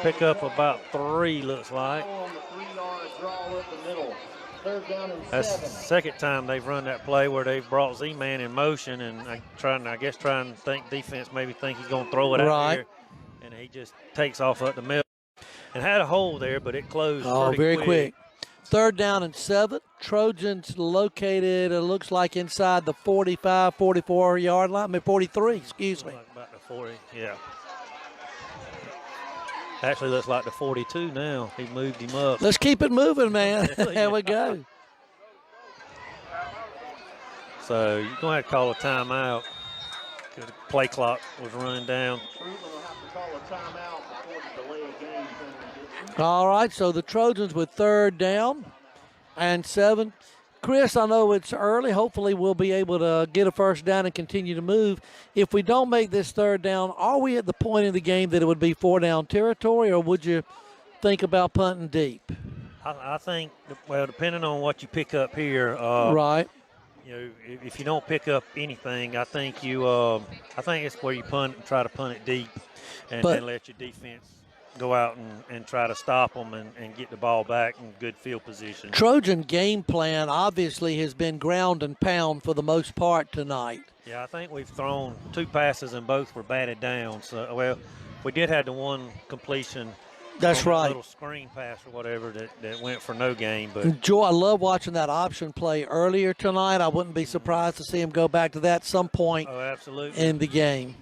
Pick up about 3, looks like. That's the second time they've run that play where they've brought Z-Man in motion and trying to think defense maybe think he's going to throw it out here. And he just takes off up the middle. And had a hole there, but it closed very quick. 3rd down and 7. Trojans located, it looks like inside the 45, 44-yard line. I mean, 43, excuse me. Like about the 40, yeah. Actually looks like the 42 now. He moved him up. Let's keep it moving, man. There we go. So you're going to have to call a timeout because the play clock was running down. All right, so the Trojans with 3rd down and 7. Chris, I know it's early. Hopefully we'll be able to get a first down and continue to move. If we don't make this 3rd down, are we at the point in the game that it would be 4-down territory, or would you think about punting deep? I think, well, depending on what you pick up here. Right. If you don't pick up anything, I think I think it's where you punt and try to punt it deep and let your defense go out and try to stop them and get the ball back in good field position. Trojan game plan obviously has been ground and pound for the most part tonight. Yeah, I think we've thrown 2 passes and both were batted down. So, well, we did have the one completion. That's on that right. little screen pass or whatever that went for no gain. But Joe, I love watching that option play earlier tonight. I wouldn't be surprised to see him go back to that some point absolutely. in the game.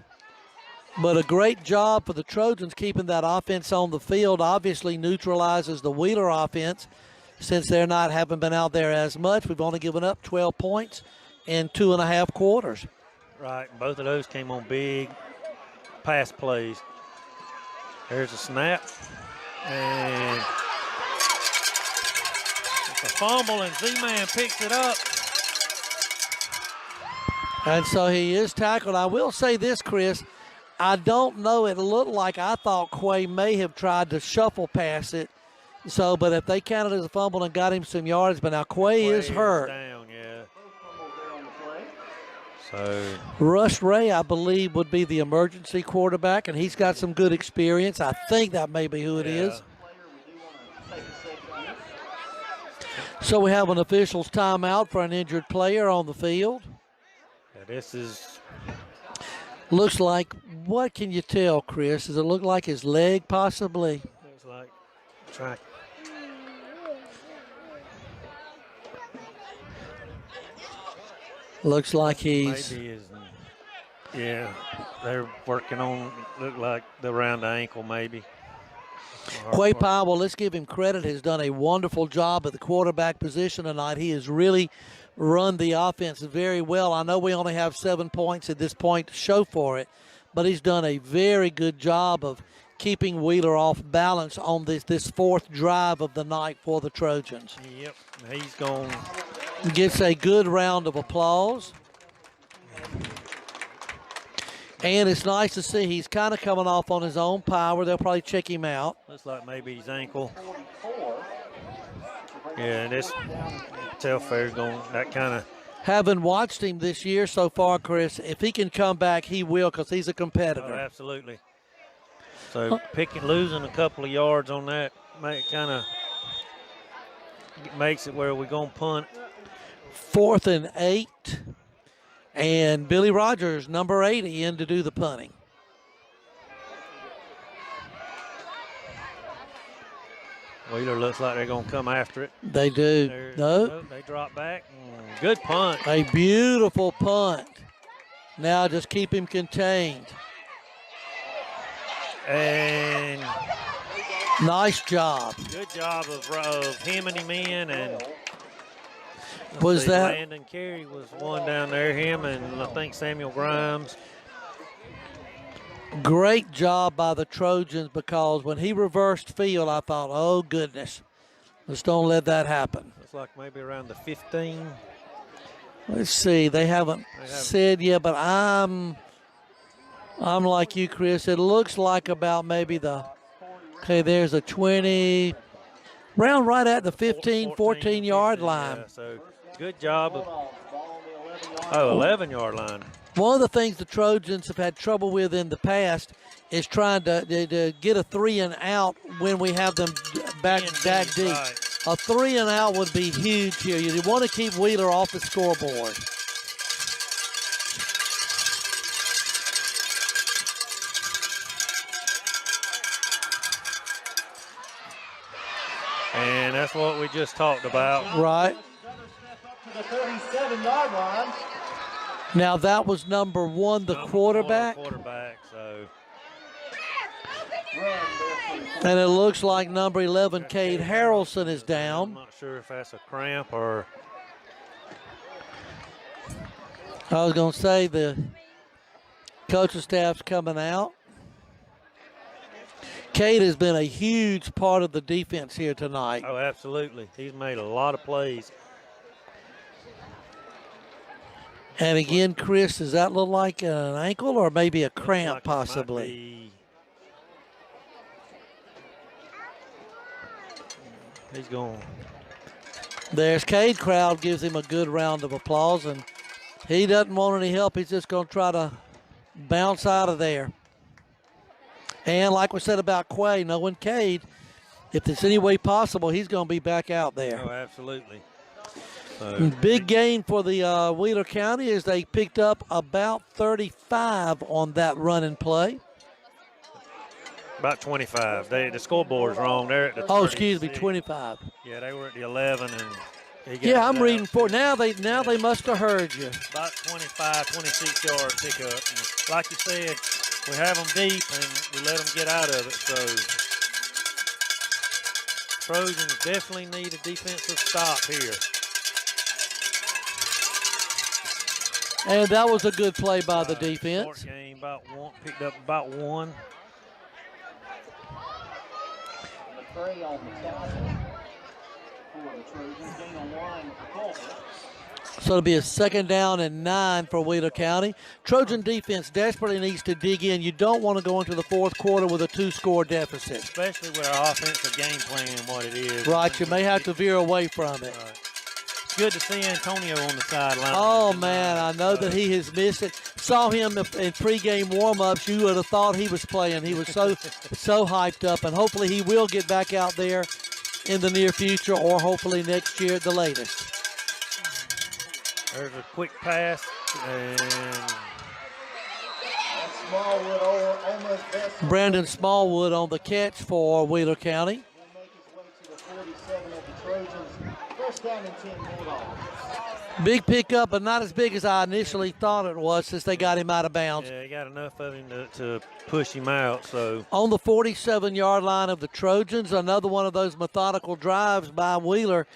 But a great job for the Trojans keeping that offense on the field. Obviously neutralizes the Wheeler offense since they're not haven't been out there as much. We've only given up 12 points in 2.5 quarters. Right, and both of those came on big pass plays. There's a snap. And it's a fumble, and Z-Man picks it up. And so he is tackled. I will say this, Chris. I don't know. It looked like I thought Quay may have tried to shuffle pass it. So, but if they counted as a fumble and got him some yards, but now Quay is hurt. Down, yeah. So Russ Ray, I believe, would be the emergency quarterback, and he's got some good experience. I think that may be who it is. So we have an official's timeout for an injured player on the field. Yeah, this is. Looks like, what can you tell, Chris? Does it look like his leg possibly? Looks like track. Looks like he's. Maybe is. Yeah, they're working on. Look like around the ankle, maybe. Quay Powell, let's give him credit, has done a wonderful job at the quarterback position tonight. He has really run the offense very well. I know we only have 7 points at this point to show for it, but he's done a very good job of keeping Wheeler off balance on this fourth drive of the night for the Trojans. Yep, he's gone. Gets a good round of applause. And it's nice to see he's kind of coming off on his own power. They'll probably check him out. Looks like maybe his ankle. Yeah, this Telfair's going that kind of. Having watched him this year so far, Chris, if he can come back, he will, because he's a competitor. Oh, absolutely. So losing a couple of yards on that kind of makes it where we're going to punt. 4th and 8. And Billy Rogers, number 80, in to do the punting. Wheeler looks like they're going to come after it. They do. No. They drop back. Good punt. A beautiful punt. Now just keep him contained. And nice job. Good job of hemming him in. And was that Landon Carey was one down there, him and I think Samuel Grimes. Great job by the Trojans, because when he reversed field, I thought, oh goodness, let's don't let that happen. Looks like maybe around the 15. Let's see, they haven't said yet, but I'm like you, Chris. It looks like about maybe there's a 20, round right at the 14 yard line. Yeah, so good job of 11-yard line. One of the things the Trojans have had trouble with in the past is trying to get a 3 and out when we have them back deep. Right. A 3 and out would be huge here. You want to keep Wheeler off the scoreboard. And that's what we just talked about. Right. The 37-yard line. Now that was number 1, the quarterback. So. And it looks like number 11, Gage Harrelson, is down. I'm not sure if that's a cramp or. I was going to say the coaching staff's coming out. Cade has been a huge part of the defense here tonight. Oh, absolutely. He's made a lot of plays. And again, Chris, does that look like an ankle or maybe a cramp possibly? He's going. There's Cade. Crowd gives him a good round of applause, and he doesn't want any help. He's just going to try to bounce out of there. And like we said about Quay, knowing Cade, if there's any way possible, he's going to be back out there. Oh, absolutely. So big gain for the Wheeler County as they picked up about 35 on that running play. about 25. The scoreboard's wrong. They're at the 36. Excuse me, 25. Yeah, they were at the 11 and he got Yeah, I'm it out. reading for now. They must have heard you. About 25, 26 yard pickup. And like you said, we have them deep and we let them get out of it. So Trojans definitely need a defensive stop here. And that was a good play by the defense. Short game, picked up about one. Three on the tackle for the Trojans. Gain on line for Telfair. So it'll be a 2nd down and 9 for Wheeler County. Trojan defense desperately needs to dig in. You don't want to go into the 4th quarter with a 2-score deficit. Especially with our offensive game plan, what it is. Right, you may have to veer away from it. Right. It's good to see Antonio on the sideline. Oh, man, I know that he has missed it. Saw him in pregame warm-ups. You would have thought he was playing. He was so hyped up, and hopefully he will get back out there in the near future or hopefully next year at the latest. There's a quick pass, and Smallwood almost best. Brandon Smallwood on the catch for Wheeler County. Will make his way to the 47 of the Trojans. First down and 10 Bulldogs. Big pickup, but not as big as I initially thought it was since they got him out of bounds. yeah, he got enough of him to push him out. So On the 47-yard line of the Trojans, another one of those methodical drives by Wheeler.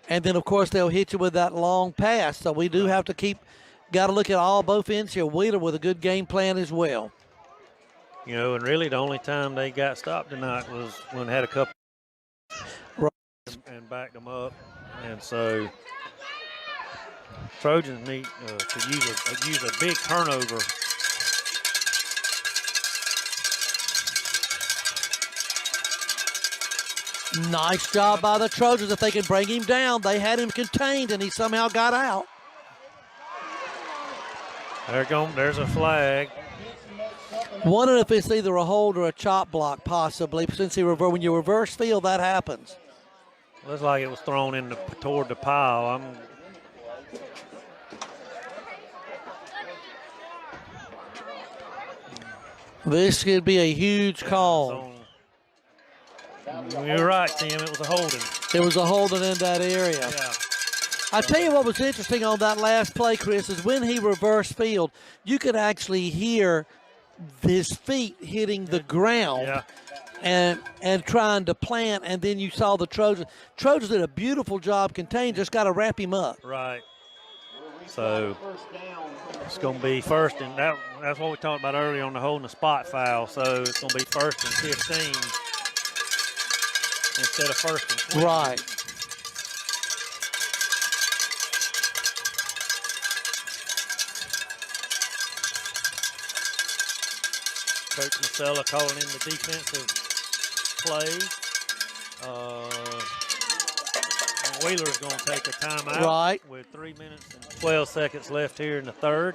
And then, of course, they'll hit you with that long pass. So we do have to got to look at both ends here. Wheeler with a good game plan as well. and really the only time they got stopped tonight was when they had a couple Right. and backed them up. And so Trojans need to use a big turnover. Nice job by the Trojans. If they can bring him down, they had him contained, and he somehow got out. There's a flag. Wondering if it's either a hold or a chop block, possibly, since when you reverse field, that happens. Looks like it was thrown toward the pile. This could be a huge call. You're right, Tim. It was a holding. It was a holding in that area. Yeah. I tell you what was interesting on that last play, Chris, is when he reversed field, you could actually hear his feet hitting the ground. Yeah. And trying to plant, and then you saw the Trojans. Trojans did a beautiful job contained, just got to wrap him up. Right. So it's going to be first, and that's what we talked about earlier on the holding the spot foul. So it's going to be 1st and 15 instead of 1st and 20. Right. Coach Masella calling in the defensive play. Wheeler's going to take a timeout. Right. With 3 minutes and 12 seconds left here in the 3rd.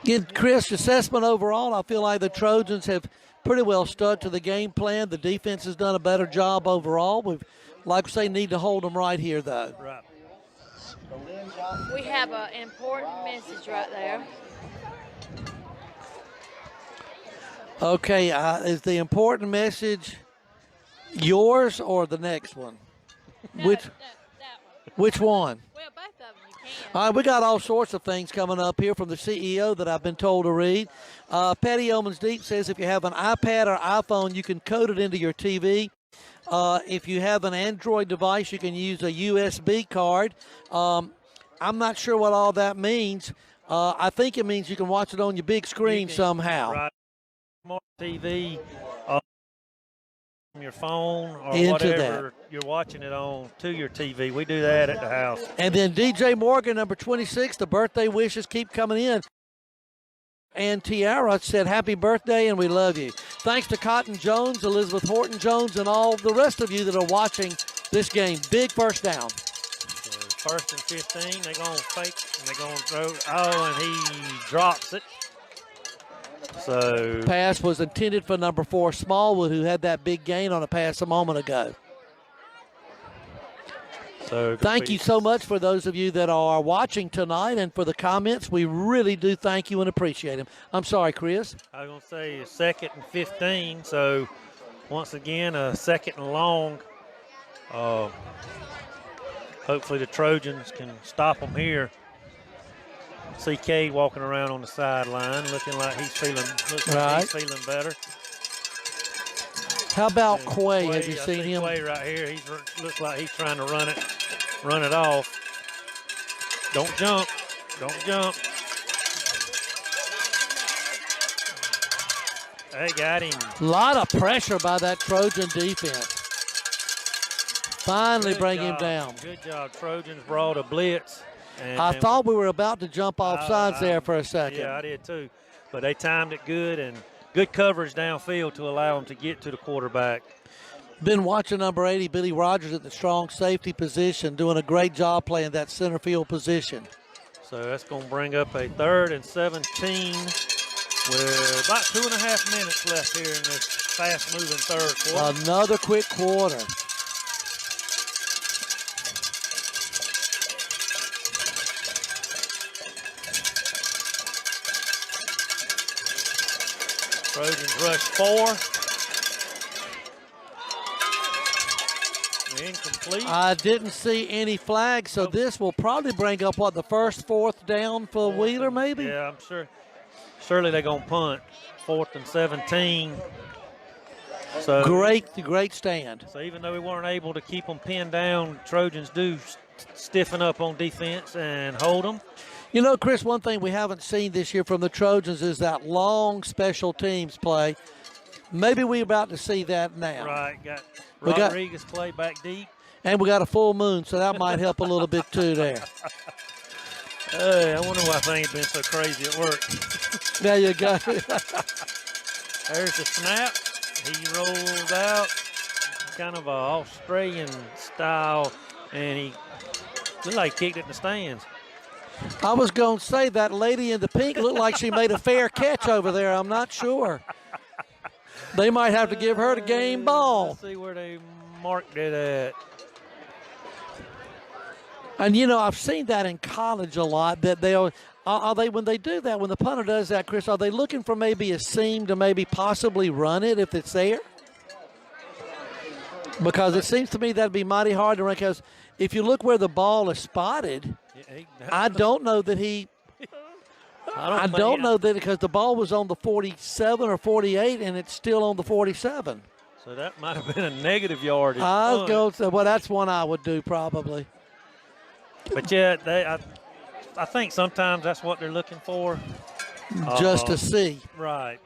Again, Chris, assessment overall, I feel like the Trojans have pretty well stuck to the game plan. The defense has done a better job overall. We've, like we say, need to hold them right here, though. Right. We have an important message right there. Okay, is the important message yours or the next one? No, that one. Which one? Well, both of them you can. All right, we got all sorts of things coming up here from the CEO that I've been told to read. Patty Yeomans Deep says if you have an iPad or iPhone, you can code it into your TV. If you have an Android device, you can use a USB card. I'm not sure what all that means. I think it means you can watch it on your big screen somehow. Right. Smart TV on your phone or Into whatever you're watching it on to your TV. We do that at the house. And then DJ Morgan, number 26, the birthday wishes keep coming in. And Tiara said, happy birthday, and we love you. Thanks to Cotton Jones, Elizabeth Horton Jones, and all the rest of you that are watching this game. Big first down. So 1st and 15, they're going to fake, and they're going to throw. Oh, and he drops it. So Pass was intended for number 4, Smallwood, who had that big gain on a pass a moment ago. So thank you so much for those of you that are watching tonight and for the comments. We really do thank you and appreciate them. I'm sorry, Chris. I was going to say 2nd and 15. So once again, a 2nd and long. Hopefully the Trojans can stop them here. See Cade walking around on the sideline, looking like he's feeling better. How about And Quay? Have you seen him? Quay right here. He looks like he's trying to run it off. Don't jump. Don't jump. They got him. A lot of pressure by that Trojan defense. Finally bring him down. Good job. Trojans brought a blitz. I thought we were about to jump off sides there for a second. Yeah, I did too. But they timed it good and good coverage downfield to allow them to get to the quarterback. Been watching number 80, Billy Rogers, at the strong safety position, doing a great job playing that center field position. So that's going to bring up a 3rd and 17 with about 2.5 minutes left here in this fast-moving third quarter. Another quick quarter. Trojans rush 4. Incomplete. I didn't see any flags, so this will probably bring up, the first 4th down for Wheeler, maybe? Yeah, I'm sure. Surely they're going to punt. 4th and 17. So Great stand. So even though we weren't able to keep them pinned down, Trojans do stiffen up on defense and hold them. You know, Chris, one thing we haven't seen this year from the Trojans is that long special teams play. Maybe we're about to see that now. Right, got Rodriguez play back deep. And we got a full moon, so that might help a little bit too there. Hey, I wonder why things been so crazy at work. There you go. There's the snap. He rolls out, kind of a Australian style, and he looked like he kicked it in the stands. I was going to say that lady in the pink looked like she made a fair catch over there. I'm not sure. They might have to give her the game ball. Let's see where they marked it at. And, you know, I've seen that in college a lot, that are they, when they do that, when the punter does that, Chris, are they looking for maybe a seam to maybe possibly run it if it's there? Because it seems to me that'd be mighty hard to run, because if you look where the ball is spotted, I don't know that I don't know that, because the ball was on the 47 or 48 and it's still on the 47. So that might have been a negative yardage. I was going to say, well, that's one I would do probably. But yeah, I think sometimes that's what they're looking for. Just to see. Right.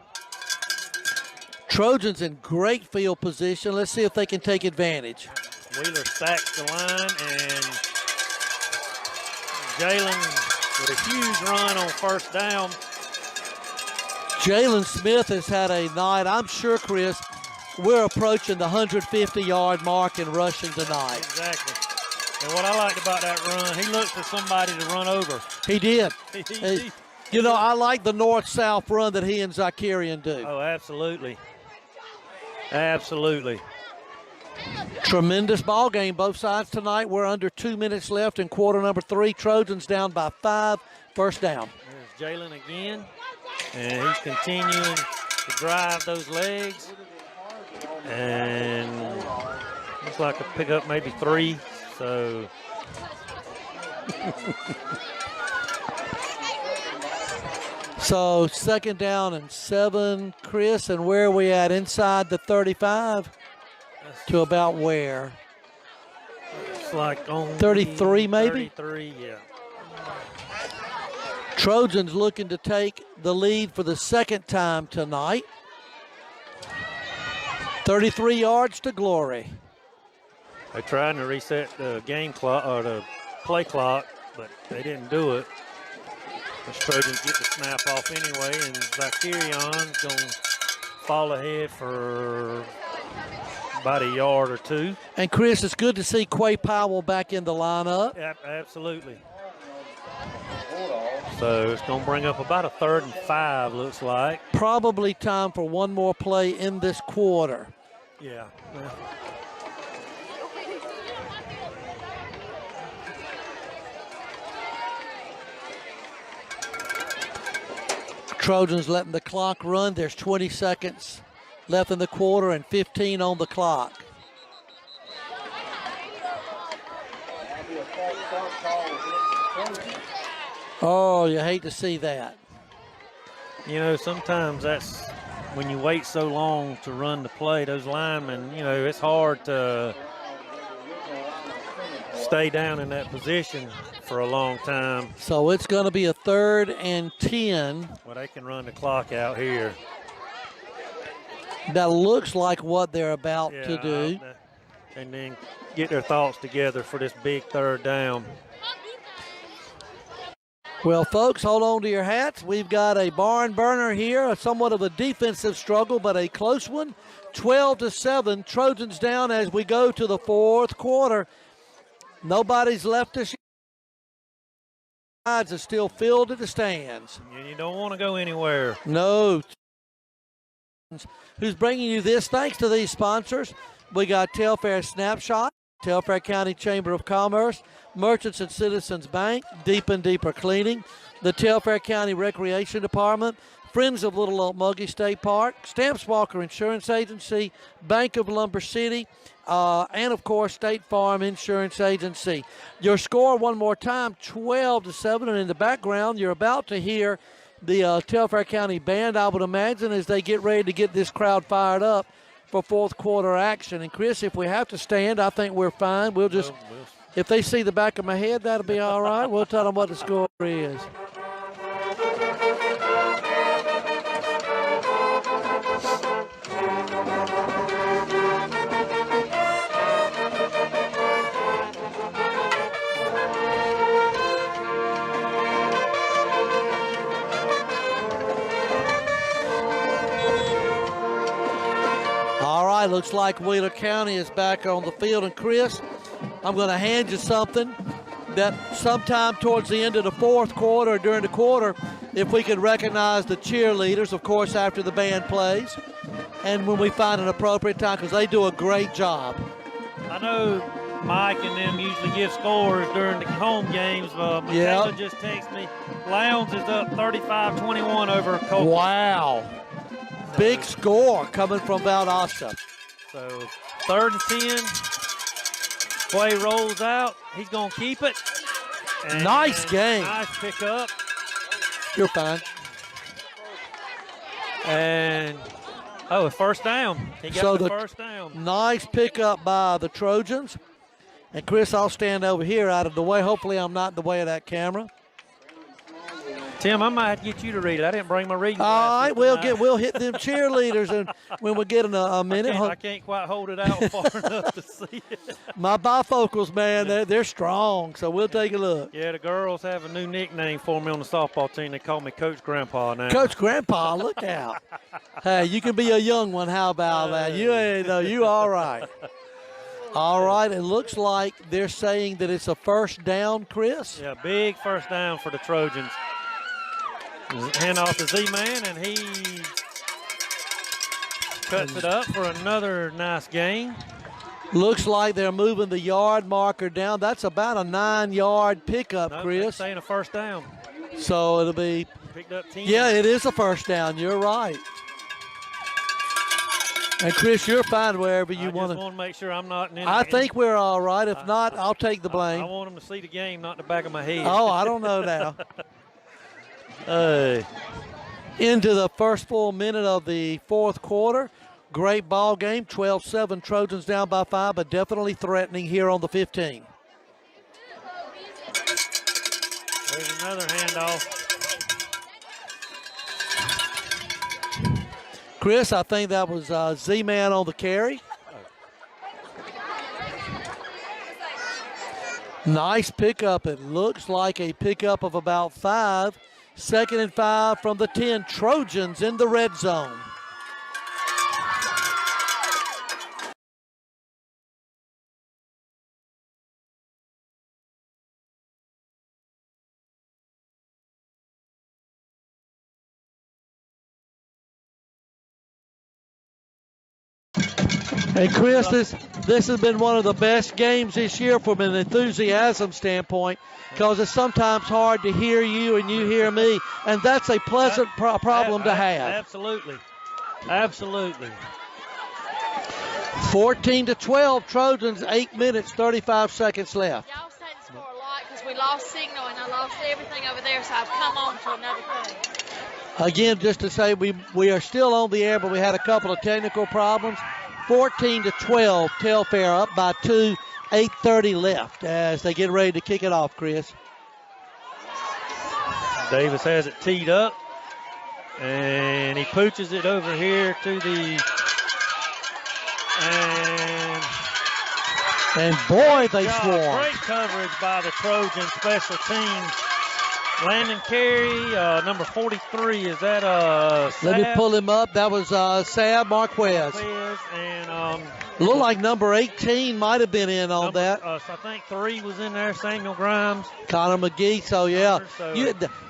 Trojans in great field position. Let's see if they can take advantage. Wheeler stacks the line, and Jalen with a huge run on 1st down. Jalen Smith has had a night. I'm sure, Chris, we're approaching the 150-yard mark in rushing tonight. Exactly. And what I liked about that run, he looked for somebody to run over. He did. You know, I like the north-south run that he and Zakarian do. Oh, absolutely. Absolutely. Tremendous ball game, both sides tonight. We're under 2 minutes left in quarter number 3. Trojans down by 5, 1st down. There's Jalen again, and he's continuing to drive those legs. And looks like a pick up maybe 3. So So 2nd down and 7, Chris, and where are we at? Inside the 35 to about where? It's like on 33 maybe? 33, yeah. Trojans looking to take the lead for the 2nd time tonight. 33 yards to glory. They're trying to reset the game clock or the play clock, but they didn't do it. The Trojans get the snap off anyway, and Zakarion's going to fall ahead for about a yard or 2. And Chris, it's good to see Quay Powell back in the lineup. Absolutely. So it's going to bring up about a 3rd and 5, looks like. Probably time for one more play in this quarter. Yeah. Trojans letting the clock run. There's 20 seconds left in the quarter and 15 on the clock. Oh, you hate to see that. You know, sometimes that's when you wait so long to run the play, those linemen, you know, it's hard to stay down in that position for a long time. So it's going to be a 3rd and 10. Well, they can run the clock out here. That looks like what they're about to do. And then get their thoughts together for this big 3rd down. Well, folks, hold on to your hats. We've got a barn burner here, somewhat of a defensive struggle, but a close one. 12-7, Trojans down as we go to the 4th quarter. Nobody's left us. Sides are still filled to the stands. And you don't want to go anywhere. No. Who's bringing you this? Thanks to these sponsors. We got Telfair Snapshot, Telfair County Chamber of Commerce, Merchants and Citizens Bank, Deep and Deeper Cleaning, the Telfair County Recreation Department, Friends of Little Old Muggy State Park, Stamps Walker Insurance Agency, Bank of Lumber City, and, of course, State Farm Insurance Agency. Your score one more time, 12-7, and in the background you're about to hear the Telfair County Band, I would imagine, as they get ready to get this crowd fired up for 4th quarter action. And, Chris, if we have to stand, I think we're fine. We'll just, if they see the back of my head, that'll be all right. We'll tell them what the score is. All right, looks like Wheeler County is back on the field. And, Chris, I'm going to hand you something that sometime towards the end of the 4th quarter or during the quarter, if we could recognize the cheerleaders, of course, after the band plays, and when we find an appropriate time, because they do a great job. I know Mike and them usually give scores during the home games. Michaela just texted me, Lowndes is up 35-21 over Colton. Wow. Big score coming from Valdosta. So 3rd and 10. Quay rolls out. He's going to keep it. And nice game. Nice pickup. You're fine. And, a 1st down. He got the 1st down. Nice pickup by the Trojans. And, Chris, I'll stand over here out of the way. Hopefully I'm not in the way of that camera. Tim, I might have to get you to read it. I didn't bring my reading glasses. All right, tonight. we'll hit them cheerleaders and when we get in a minute. I can't quite hold it out far enough to see it. My bifocals, man, they're strong, so we'll take a look. Yeah, the girls have a new nickname for me on the softball team. They call me Coach Grandpa now. Coach Grandpa, look out. Hey, you can be a young one. How about that? You ain't, though. You all right. All right, it looks like they're saying that it's a 1st down, Chris. Yeah, big 1st down for the Trojans. Hand off to Z-Man, and he cuts it up for another nice gain. Looks like they're moving the yard marker down. That's about a 9-yard pickup, Chris. They're saying a 1st down. So it'll be. Picked up 10. Yeah, it is a 1st down. You're right. And, Chris, you're fine wherever you want to. I just want to make sure I'm not in. I think we're all right. If not, I'll take the blame. I want them to see the game, not the back of my head. Oh, I don't know now. Into the first full minute of the 4th quarter. Great ball game. 12-7. Trojans down by 5, but definitely threatening here on the 15. There's another handoff. Chris, I think that was Z-Man on the carry. Nice pickup. It looks like a pickup of about 5. 2nd and 5 from the 10. Trojans in the red zone. Hey, Chris, this has been one of the best games this year from an enthusiasm standpoint, because it's sometimes hard to hear you and you hear me, and that's a pleasant problem to have. Absolutely. Absolutely. 14-12, Trojans, 8 minutes, 35 seconds left. Y'all say the score a lot because we lost signal and I lost everything over there, so I've come on to another thing. Again, just to say we are still on the air, but we had a couple of technical problems. 14-12, Telfair up by 2, 8:30 left as they get ready to kick it off, Chris. Davis has it teed up, and he pooches it over here to the, and boy, they swarm. Great coverage by the Trojan special teams. Landon Carey, number 43, is that Let me Sab? pull him up. That was Sab Marquez. And looked like number 18 might have been in on that. So I think 3 was in there, Samuel Grimes. Connor McGee, so yeah.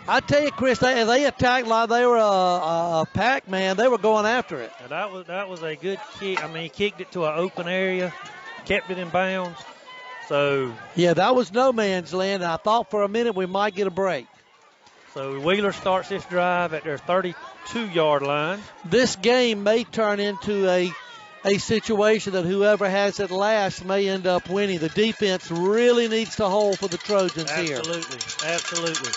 I tell you, Chris, they attacked like they were a pack, man. They were going after it. And that was a good kick. I mean, he kicked it to an open area, kept it in bounds. So yeah, that was no man's land, and I thought for a minute we might get a break. So Wheeler starts this drive at their 32-yard line. This game may turn into a situation that whoever has it last may end up winning. The defense really needs to hold for the Trojans here. Absolutely.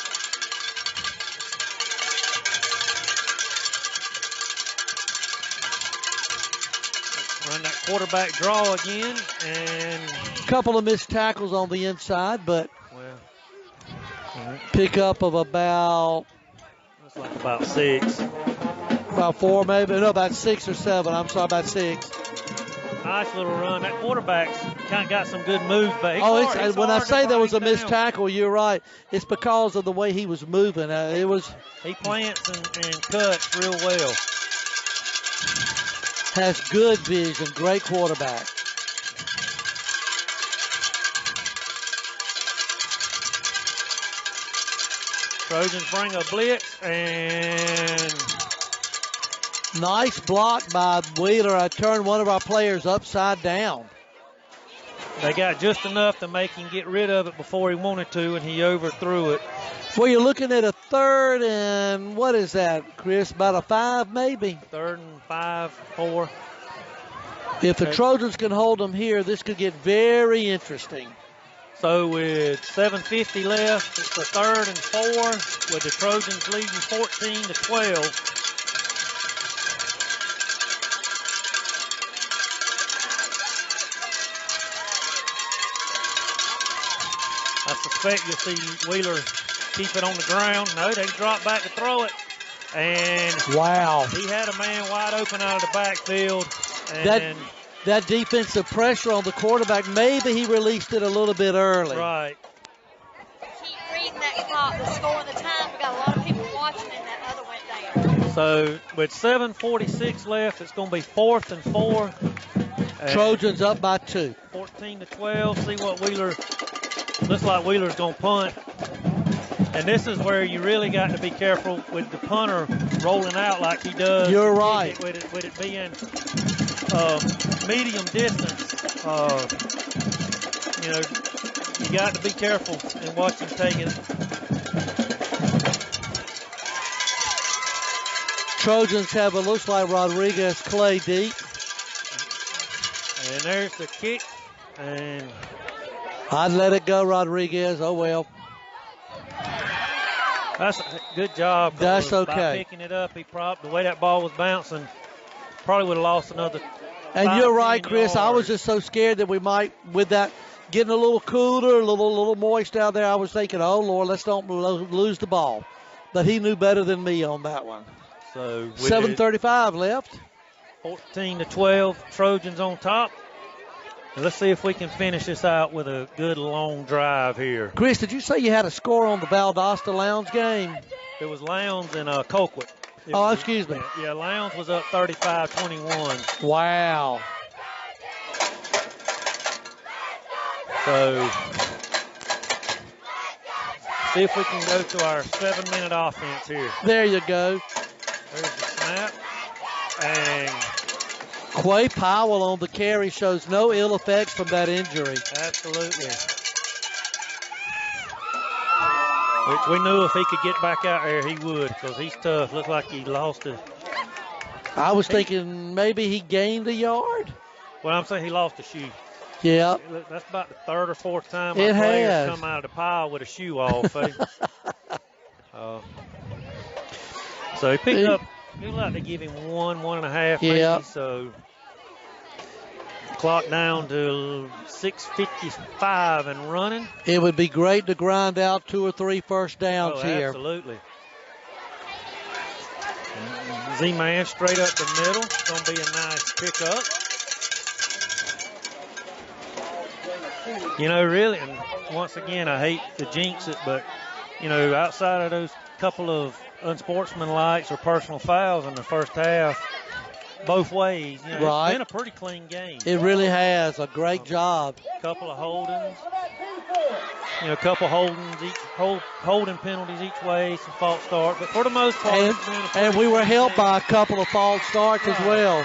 Run that quarterback draw again, and a couple of missed tackles on the inside, but pick-up of about 6. About 4 maybe. No, about 6 or 7. I'm sorry, about 6. Nice little run. That quarterback's kind of got some good moves, but when I say there was a missed tackle, you're right. It's because of the way he was moving. He plants and cuts real well. Has good vision. Great quarterback. Trojans bring a blitz, and nice block by Wheeler. I turned one of our players upside down. They got just enough to make him get rid of it before he wanted to, and he overthrew it. Well, you're looking at a 3rd and what is that, Chris? About a 5 maybe? 3rd and 5, 4. If the Trojans can hold them here, this could get very interesting. So with 7:50 left, it's a 3rd and 4 with the Trojans leading 14-12. I suspect you'll see Wheeler keep it on the ground. No, they drop back to throw it. And wow, he had a man wide open out of the backfield. And that defensive pressure on the quarterback, maybe he released it a little bit early. Right. Keep reading that clock, the score and the time. We got a lot of people watching, and that other went down. So with 7:46 left, it's going to be 4th and 4. Trojans up by 2. 14-12. See what Wheeler. Looks like Wheeler's going to punt. And this is where you really got to be careful with the punter rolling out like he does. You're right. With it being medium distance, you got to be careful and watch him take it. Trojans have it looks like Rodriguez Clay deep. And there's the kick. And I'd let it go, Rodriguez. Oh, well. That's a good job. That's okay. By picking it up, the way that ball was bouncing, probably would have lost another. And you're right, Chris. I was just so scared that we might, with that getting a little cooler, a little moist out there, I was thinking, oh, Lord, let's don't lose the ball. But he knew better than me on that one. So 7:35 left. 14-12, Trojans on top. Let's see if we can finish this out with a good long drive here. Chris, did you say you had a score on the Valdosta Lowndes game? It was Lowndes and Colquitt. Excuse me. Yeah, Lowndes was up 35-21. Wow. So, see if we can go to our 7-minute offense here. There you go. There's the snap. And Quay Powell on the carry shows no ill effects from that injury. Absolutely. Which we knew if he could get back out there, he would, because he's tough. Looked like he lost it. I was thinking maybe he gained a yard. Well, I'm saying he lost a shoe. Yeah. That's about the third or fourth time It my players has. come out of the pile with a shoe off. So he picked up. We'd like to give him 1.5 maybe. So clock down to 6:55 and running. It would be great to grind out 2 or 3 first downs here. Absolutely. Z-man straight up the middle. It's going to be a nice pickup. You know, really, and once again, I hate to jinx it, but, you know, outside of those couple of unsportsmanlikes or personal fouls in the first half, both ways, you know, right. It's been a pretty clean game. It really has. A great job. A couple of holdings. You know, a couple holdings, holding penalties each way, some false start, but for the most part, and we were helped by a couple of false starts as well.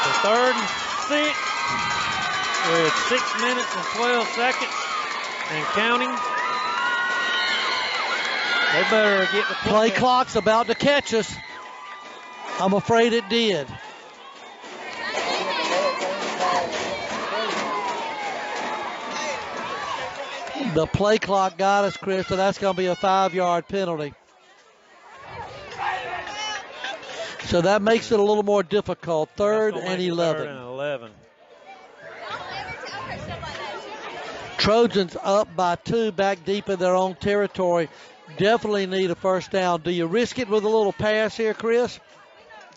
So 3rd and 6 with 6 minutes and 12 seconds and counting. They better get the play clock's about to catch us. I'm afraid it did. The play clock got us, Chris, so that's going to be a 5-yard penalty. So that makes it a little more difficult. 3rd and 11. 3rd and 11. Trojans up by 2, back deep in their own territory. Definitely need a first down. Do you risk it with a little pass here, Chris?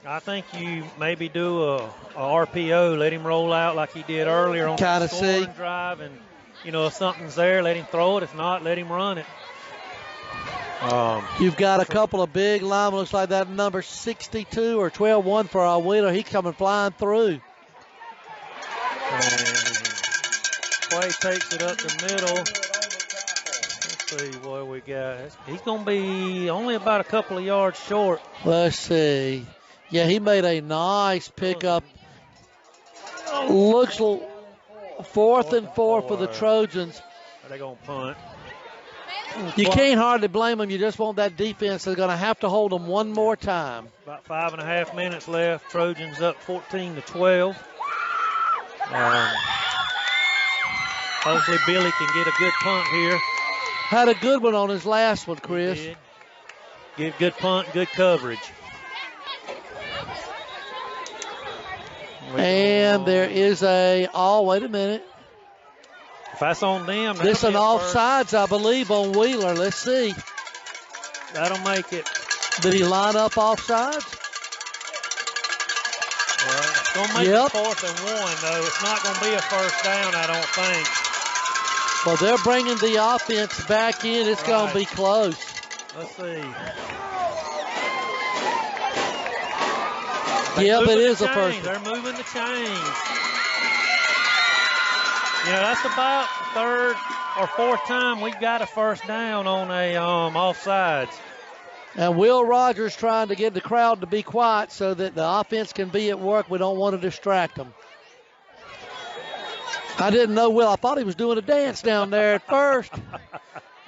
I think you maybe do a RPO, let him roll out like he did earlier on the scoring drive, and you know, if something's there, let him throw it. If not, let him run it. You've got a couple of big linemen. Looks like that number 62 or 12-1 for our Wheeler. He's coming flying through. Clay takes it up the middle. Let's see what we got. He's going to be only about a couple of yards short. Let's see. Yeah, he made a nice pickup. Looks 4th and 4 for the Trojans. Are they going to punt? You can't hardly blame them. You just want that defense. They're going to have to hold them one more time. About 5.5 minutes left. Trojans up 14-12. Hopefully Billy can get a good punt here. Had a good one on his last one, Chris. He did. Get good punt, good coverage. And there is wait a minute. If that's on them, this an offsides, I believe, on Wheeler. Let's see. That'll make it. Did he line up offsides? Well, it's going to make it 4th and 1, though. It's not going to be a first down, I don't think. Well, they're bringing the offense back in. It's going to be close. Let's see. Yep, it is a first. They're moving the chains. You know, that's about the 3rd or 4th time we've got a first down on a offsides. And Will Rogers trying to get the crowd to be quiet so that the offense can be at work. We don't want to distract them. I didn't know Will. I thought he was doing a dance down there at first.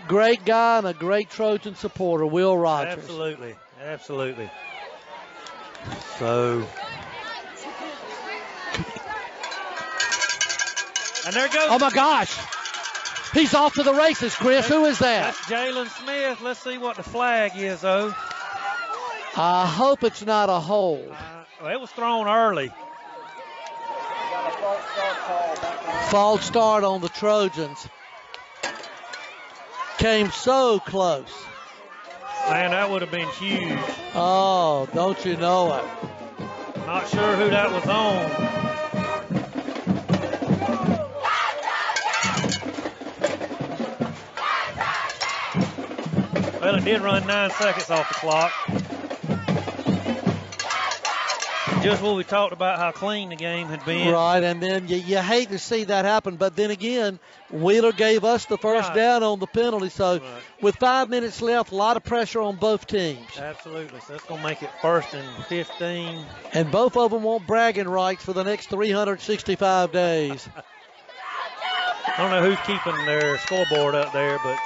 Great guy and a great Trojan supporter, Will Rogers. Absolutely, absolutely. So, and there goes. Oh my gosh, he's off to the races, Chris. Who is that? That's Jalen Smith. Let's see what the flag is, though. I hope it's not a hold. It was thrown early. False start on the Trojans. Came so close. Man, that would have been huge. Oh, don't you know it? Not sure who that was on. Well, it did run 9 seconds off the clock. just what we talked about, how clean the game had been. Right, and then you hate to see that happen, but then again, Wheeler gave us the first down on the penalty, so with 5 minutes left, a lot of pressure on both teams. Absolutely, so that's going to make it 1st and 15. And both of them want bragging rights for the next 365 days. I don't know who's keeping their scoreboard up there, but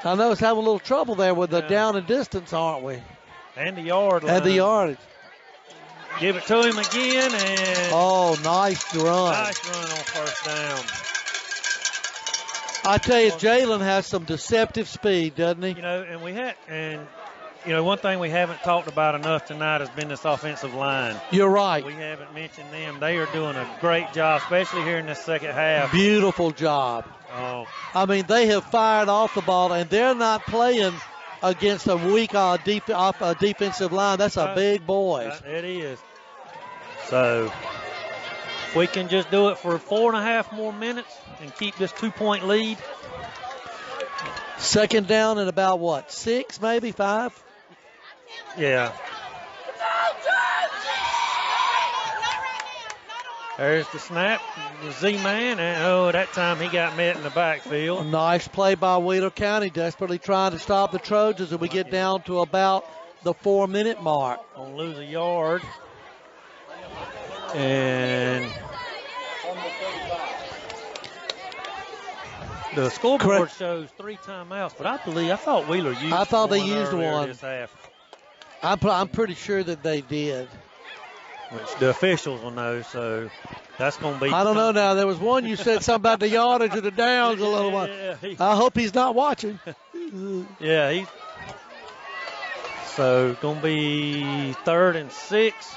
I know it's having a little trouble there with the down and distance, aren't we? And the yard line. And the yardage. Give it to him again, and nice run. Nice run on 1st down. I tell you, Jalen has some deceptive speed, doesn't he? You know, and one thing we haven't talked about enough tonight has been this offensive line. You're right. We haven't mentioned them. They are doing a great job, especially here in this second half. Beautiful job. Oh. I mean, they have fired off the ball, and they're not playing against a weak defensive line. That's a big boys. It is. So if we can just do it for 4.5 more minutes and keep this 2-point lead. 2nd down and about 6, maybe 5? Yeah. There's the snap, the Z-man, and that time he got met in the backfield. A nice play by Wheeler County, desperately trying to stop the Trojans, and we get down to about the 4-minute mark. Gonna lose a yard. And the scoreboard shows 3 timeouts, but I thought Wheeler used one. I thought they used one. This half. I'm pretty sure that they did. Which the officials will know, so that's going to be. I don't know now. There was one you said something about the yardage of the downs a little while. I hope he's not watching. Yeah, so going to be 3rd and 6.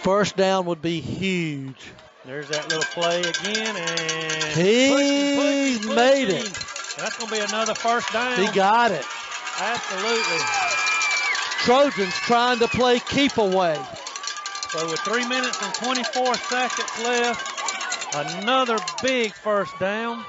1st down would be huge. There's that little play again, and he made it. That's going to be another 1st down. He got it. Absolutely. Trojans trying to play keep away. So with 3 minutes and 24 seconds left, another big 1st down.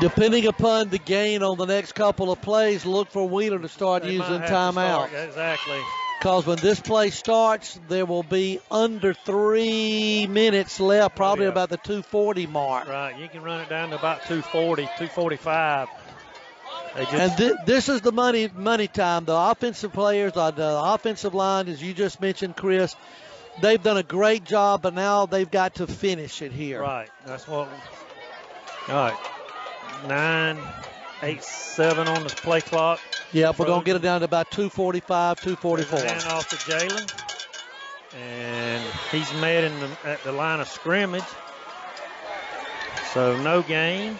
Depending upon the gain on the next couple of plays, look for Wheeler to start using timeout. Exactly. Because when this play starts, there will be under 3 minutes left, probably about the 2:40 mark. Right, you can run it down to about 2:40, 2:45. This is the money time. The offensive players, the offensive line, as you just mentioned, Chris, they've done a great job, but now they've got to finish it here. Right, that's what. All right, 9, 8, 7 on the play clock. Yep, we're going to get it down to about 2:45, 2:44. Hand off to Jalen, and he's met at the line of scrimmage. So no gain.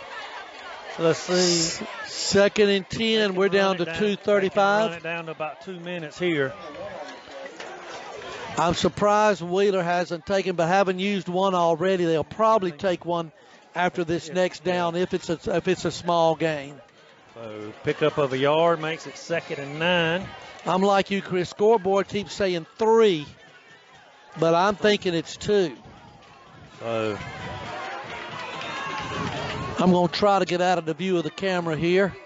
Let's see. 2nd and 10. We're down to 2:35. Run it down to about 2 minutes here. I'm surprised Wheeler hasn't taken, but having used one already, they'll probably take one after this next down if it's a small gain. So pickup of a yard makes it 2nd and 9. I'm like you, Chris. Scoreboard keeps saying 3, but I'm thinking it's 2. So I'm going to try to get out of the view of the camera here.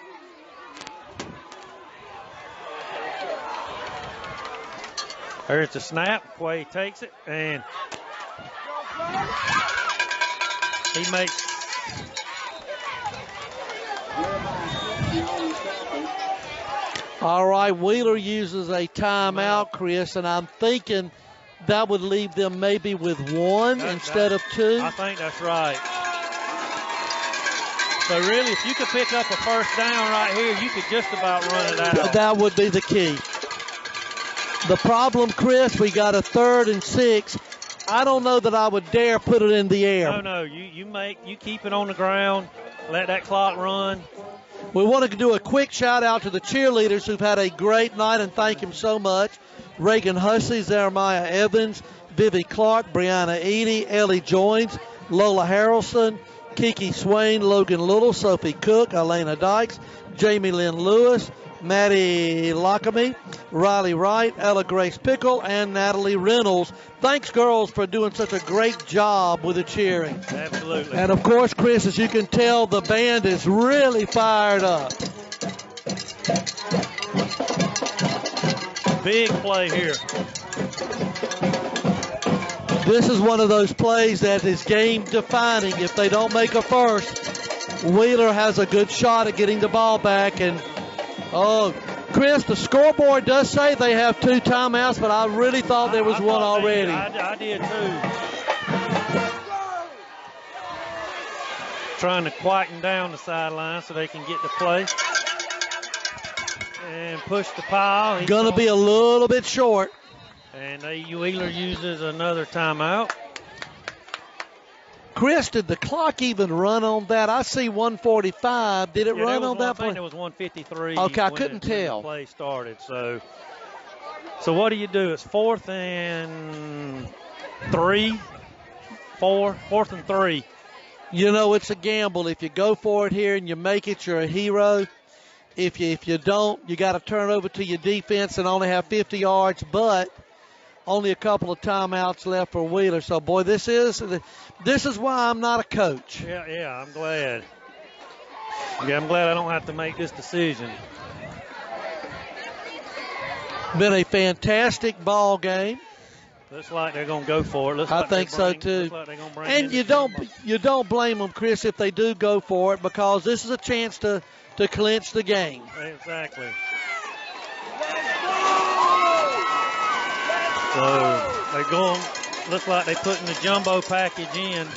There's the snap. Quay takes it, and he makes. All right, Wheeler uses a timeout, Chris, and I'm thinking that would leave them maybe with 1 instead of 2. I think that's right. So really, if you could pick up a 1st down right here, you could just about run it out. That would be the key. The problem, Chris, we got a 3rd and 6. I don't know that I would dare put it in the air. No, you keep it on the ground, let that clock run. We want to do a quick shout out to the cheerleaders who've had a great night and thank them so much. Reagan Hussey, Jeremiah Evans, Vivi Clark, Brianna Edie, Ellie Joins, Lola Harrelson, Kiki Swain, Logan Little, Sophie Cook, Elena Dykes, Jamie Lynn Lewis, Maddie Lockamy, Riley Wright, Ella Grace Pickle, and Natalie Reynolds. Thanks, girls, for doing such a great job with the cheering. Absolutely. And, of course, Chris, as you can tell, the band is really fired up. Big play here. This is one of those plays that is game defining. If they don't make a first, Wheeler has a good shot at getting the ball back. And, oh, Chris, the scoreboard does say they have 2 timeouts, but I really thought there was one already. I did too. Trying to quieten down the sideline so they can get the play. And push the pile. Going to be a little bit short. And Wheeler uses another timeout. Chris, did the clock even run on that? I see 1:45. Did it run on that point? I think play? it was 1:53. Okay, I couldn't tell. When the play started. So what do you do? It's 4th and 3. 4th and 3. You know, it's a gamble. If you go for it here and you make it, you're a hero. If you don't, you got to turn over to your defense and only have 50 yards, but only a couple of timeouts left for Wheeler. So, boy, this is why I'm not a coach. Yeah, I'm glad. Yeah, I'm glad I don't have to make this decision. Been a fantastic ball game. Looks like they're going to go for it. I think so too. Looks like they're going to bring and you don't blame them, Chris, if they do go for it, because this is a chance to clinch the game. Exactly. So they're going. Looks like they're putting the jumbo package in.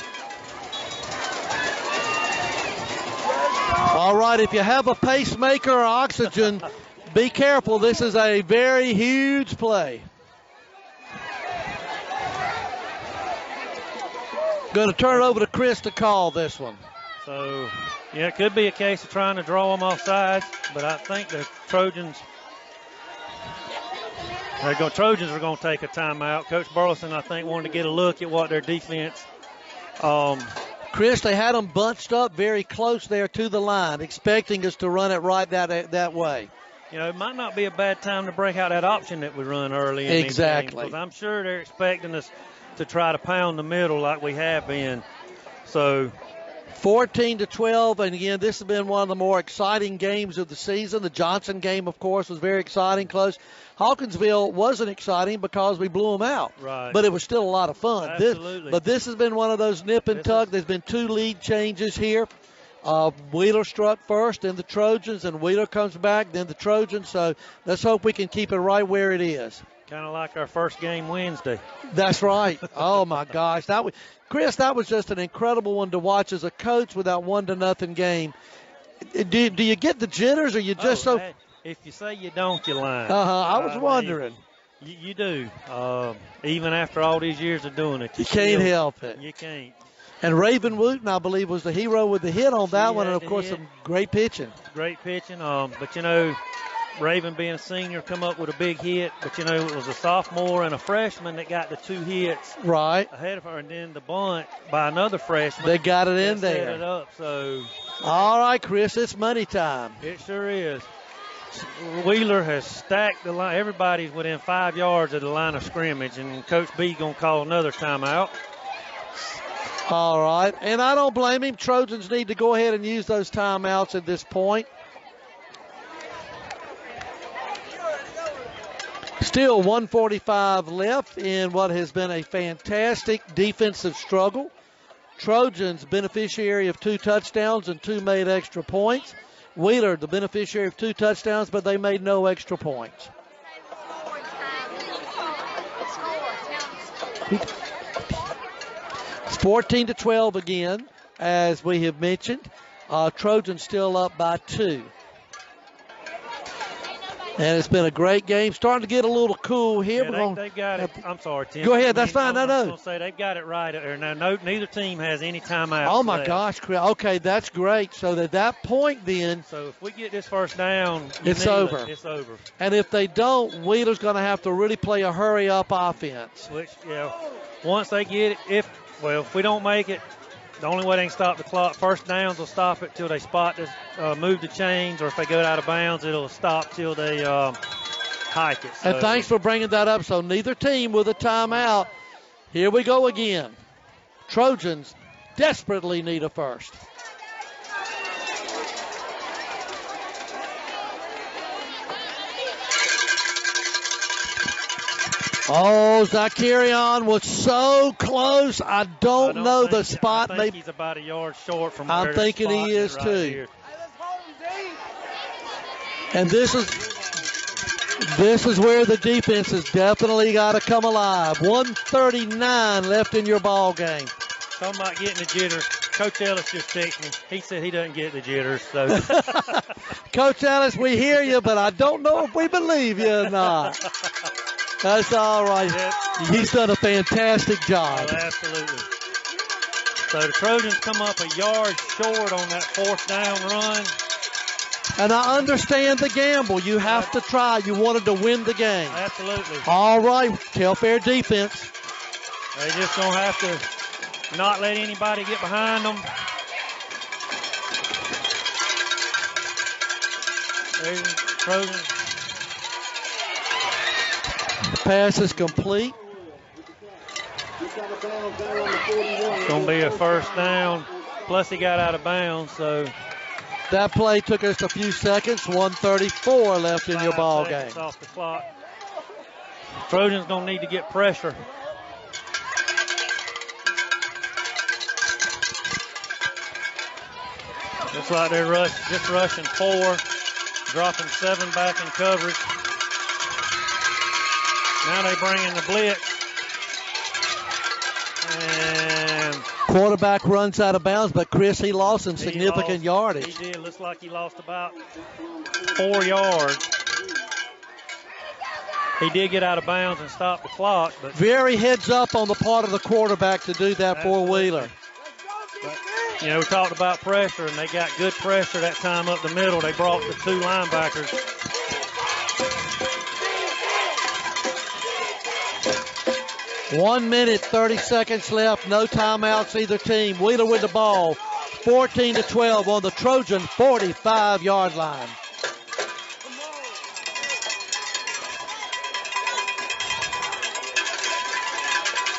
All right, if you have a pacemaker or oxygen, be careful. This is a very huge play. Going to turn it over to Chris to call this one. So, yeah, it could be a case of trying to draw them off sides, but I think the Trojans are going to take a timeout. Coach Burleson, I think, wanted to get a look at what their defense. Chris, they had them bunched up very close there to the line, expecting us to run it right that way. You know, it might not be a bad time to break out that option that we run early in exactly. these games, because I'm sure they're expecting us to try to pound the middle like we have been. So 14-12, and again, this has been one of the more exciting games of the season. The Johnson game, of course, was very exciting, close. Hawkinsville wasn't exciting because we blew them out. Right. But it was still a lot of fun. Absolutely. This has been one of those nip and tuck. There's been 2 lead changes here. Wheeler struck first, then the Trojans, and Wheeler comes back, then the Trojans. So let's hope we can keep it right where it is. Kind of like our first game Wednesday. That's right. Oh, my gosh. Chris, that was just an incredible one to watch as a coach with that 1-0 game. Do you get the jitters, or you just Hey, if you say you don't, you lie. I was wondering. You do. Even after all these years of doing it. You can't help it. You can't. And Raven Wooten, I believe, was the hero with the hit on that one, and, of course, some great pitching. Great pitching. But, you know, Raven being a senior come up with a big hit, but, you know, it was a sophomore and a freshman that got the 2 hits right ahead of her, and then the bunt by another freshman. They got it in there. Set it up, so. All right, Chris, it's money time. It sure is. Wheeler has stacked the line. Everybody's within 5 yards of the line of scrimmage, and Coach B going to call another timeout. All right, and I don't blame him. Trojans need to go ahead and use those timeouts at this point. Still 1:45 left in what has been a fantastic defensive struggle. Trojans beneficiary of 2 touchdowns and 2 made extra points. Wheeler, the beneficiary of 2 touchdowns, but they made no extra points. It's 14-12 again, as we have mentioned. Trojans still up by 2. And it's been a great game. Starting to get a little cool here. Yeah, they've got it. I'm sorry, Tim. Go ahead. That's fine. I was going to say they've got it right there. Now, neither team has any timeouts. Oh, my gosh. Okay, that's great. So at that point then. So if we get this first down, it's over. It's over. And if they don't, Wheeler's going to have to really play a hurry-up offense. Which, once they get it, if we don't make it, the only way they can stop the clock, first downs will stop it till they spot this, move the chains, or if they go out of bounds, it'll stop till they hike it. So. And thanks for bringing that up. So neither team with a timeout. Here we go again. Trojans desperately need a first. Oh, Zacharion was so close. I don't know the spot. I think he's about a yard short from where I'm thinking he is right too. Here. And this is where the defense has definitely got to come alive. 1:39 left in your ball game. Talking about getting the jitters. Coach Ellis just texted me. He said he doesn't get the jitters. So, Coach Ellis, we hear you, but I don't know if we believe you or not. That's all right. Yep. He's done a fantastic job. Oh, absolutely. So the Trojans come up a yard short on that 4th down run. And I understand the gamble. You have to try. You wanted to win the game. Absolutely. All right, Telfair defense. They just going to have to not let anybody get behind them. There's Trojans. Pass is complete. It's going to be a 1st down. Plus he got out of bounds, so. That play took us a few seconds. 1:34 left in your ball game. Off the clock. Trojans going to need to get pressure. Looks like they're just rushing 4, dropping 7 back in coverage. Now they bring in the blitz. And quarterback runs out of bounds, but Chris, he lost some significant yardage. He did. Looks like he lost about 4 yards. He did get out of bounds and stop the clock. But very heads up on the part of the quarterback to do that for Wheeler. But, you know, we talked about pressure, and they got good pressure that time up the middle. They brought the 2 linebackers. One minute, 30 seconds left. No timeouts either team. Wheeler with the ball. 14-12 on the Trojan 45-yard line.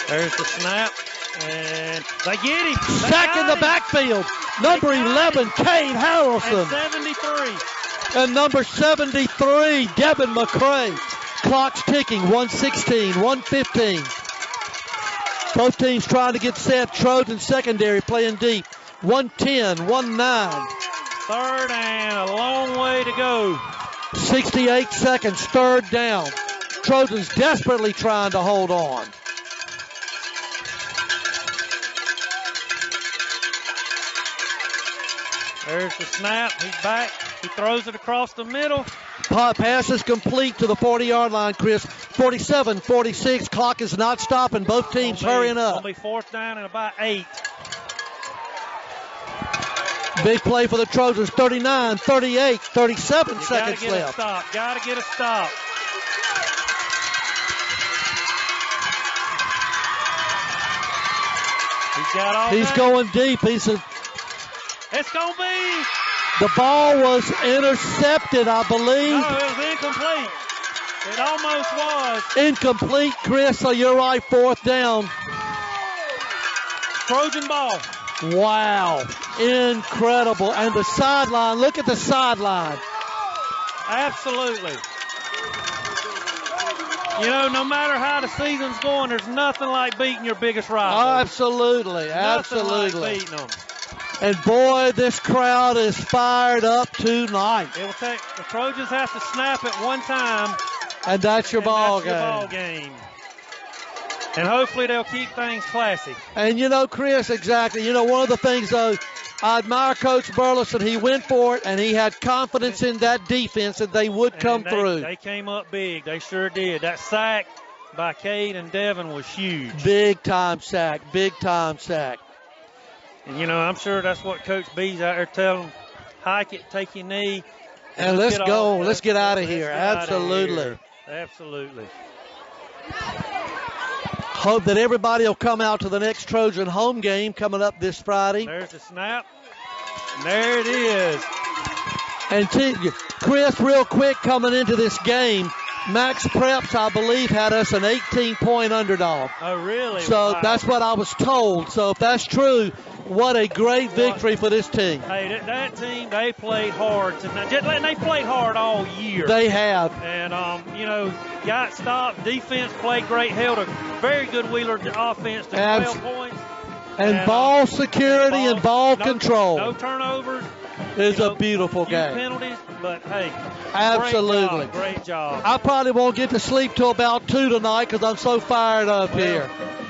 There's the snap, and they get him. Sack in the backfield. Number 11, Gage Harrelson. And 73. And number 73, Devin McCray. Clock's ticking. 1:16, 1:15. Both teams trying to get set. Trojan secondary playing deep. 1:10, 1:9. 3rd and a long way to go. 68 seconds, 3rd down. Trojans desperately trying to hold on. There's the snap. He's back. He throws it across the middle. Pass is complete to the 40-yard line, Chris. 47, 46. Clock is not stopping. Both teams hurrying up. It'll be 4th down and about 8. Big play for the Trojans. 39, 38, 37 seconds left. Got to get a stop. He's got all He's day. going deep. It's going to be. The ball was intercepted, I believe. No, it was incomplete. It almost was. Incomplete, Chris, so you're right, 4th down. Trojan ball. Wow, incredible. And the sideline, look at the sideline. Absolutely. You know, no matter how the season's going, there's nothing like beating your biggest rival. Absolutely, absolutely. Nothing like beating them. And boy, this crowd is fired up tonight. It will take the Trojans have to snap it one time. And that's your ball game. And hopefully they'll keep things classy. And you know, Chris, exactly. You know, one of the things, though, I admire Coach Burleson. He went for it, and he had confidence in that defense that they would come through. They came up big. They sure did. That sack by Cade and Devin was huge. Big-time sack, big-time sack. And, you know, I'm sure that's what Coach B's out there telling them. Hike it, take your knee. And let's go. Let's get out of here. Absolutely. Absolutely. Hope that everybody will come out to the next Trojan home game coming up this Friday. There's the snap. And there it is. And Chris, real quick, coming into this game, Max Preps, I believe, had us an 18-point underdog. Oh, really? So wow. That's what I was told. So if that's true, What a great victory for this team. Hey, that team, they played hard tonight. And they played hard all year. They have. And, got stopped. Defense played great. Held a very good Wheeler offense to 12 points. And ball security and ball control. No turnovers. It's a beautiful game. Penalties, but hey, absolutely. Great job. I probably won't get to sleep till about 2 tonight because I'm so fired up here.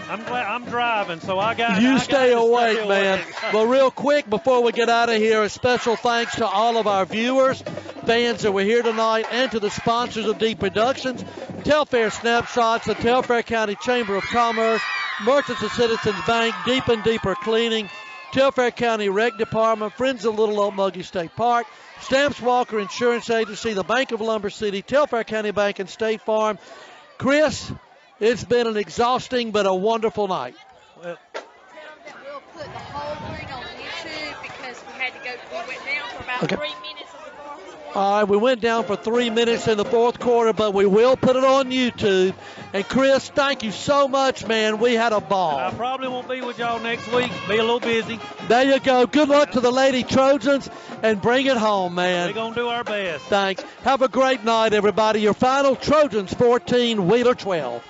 I'm glad I'm driving, so I got you stay awake, man. Well, real quick before we get out of here, a special thanks to all of our viewers, fans that were here tonight, and to the sponsors of Deep Productions, Telfair Snapshots, the Telfair County Chamber of Commerce, Merchants of Citizens Bank, Deep and Deeper Cleaning, Telfair County Rec Department, Friends of Little Oak Muggy State Park, Stamps Walker Insurance Agency, the Bank of Lumber City, Telfair County Bank, and State Farm. Chris, it's been an exhausting but a wonderful night. Well, we'll put the whole thing on YouTube because we went down for about 3 minutes in the fourth quarter. All right, we went down for 3 minutes in the fourth quarter, but we will put it on YouTube. And Chris, thank you so much, man. We had a ball. I probably won't be with y'all next week. Be a little busy. There you go. Good luck to the Lady Trojans, and bring it home, man. We're going to do our best. Thanks. Have a great night, everybody. Your final, Trojans 14, Wheeler 12.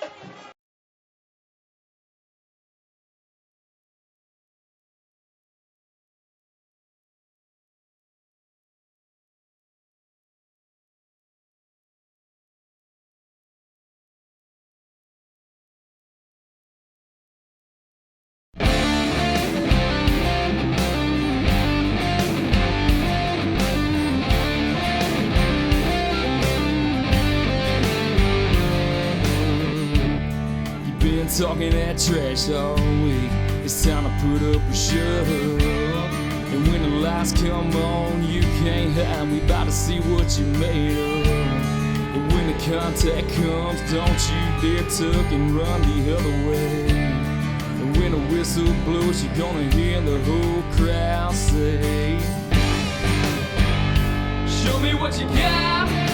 Talking that trash all week. It's time to put up a show. And when the lights come on, you can't hide. We about to see what you made of. And when the contact comes, don't you dare tuck and run the other way. And when the whistle blows, you're gonna hear the whole crowd say, show me what you got.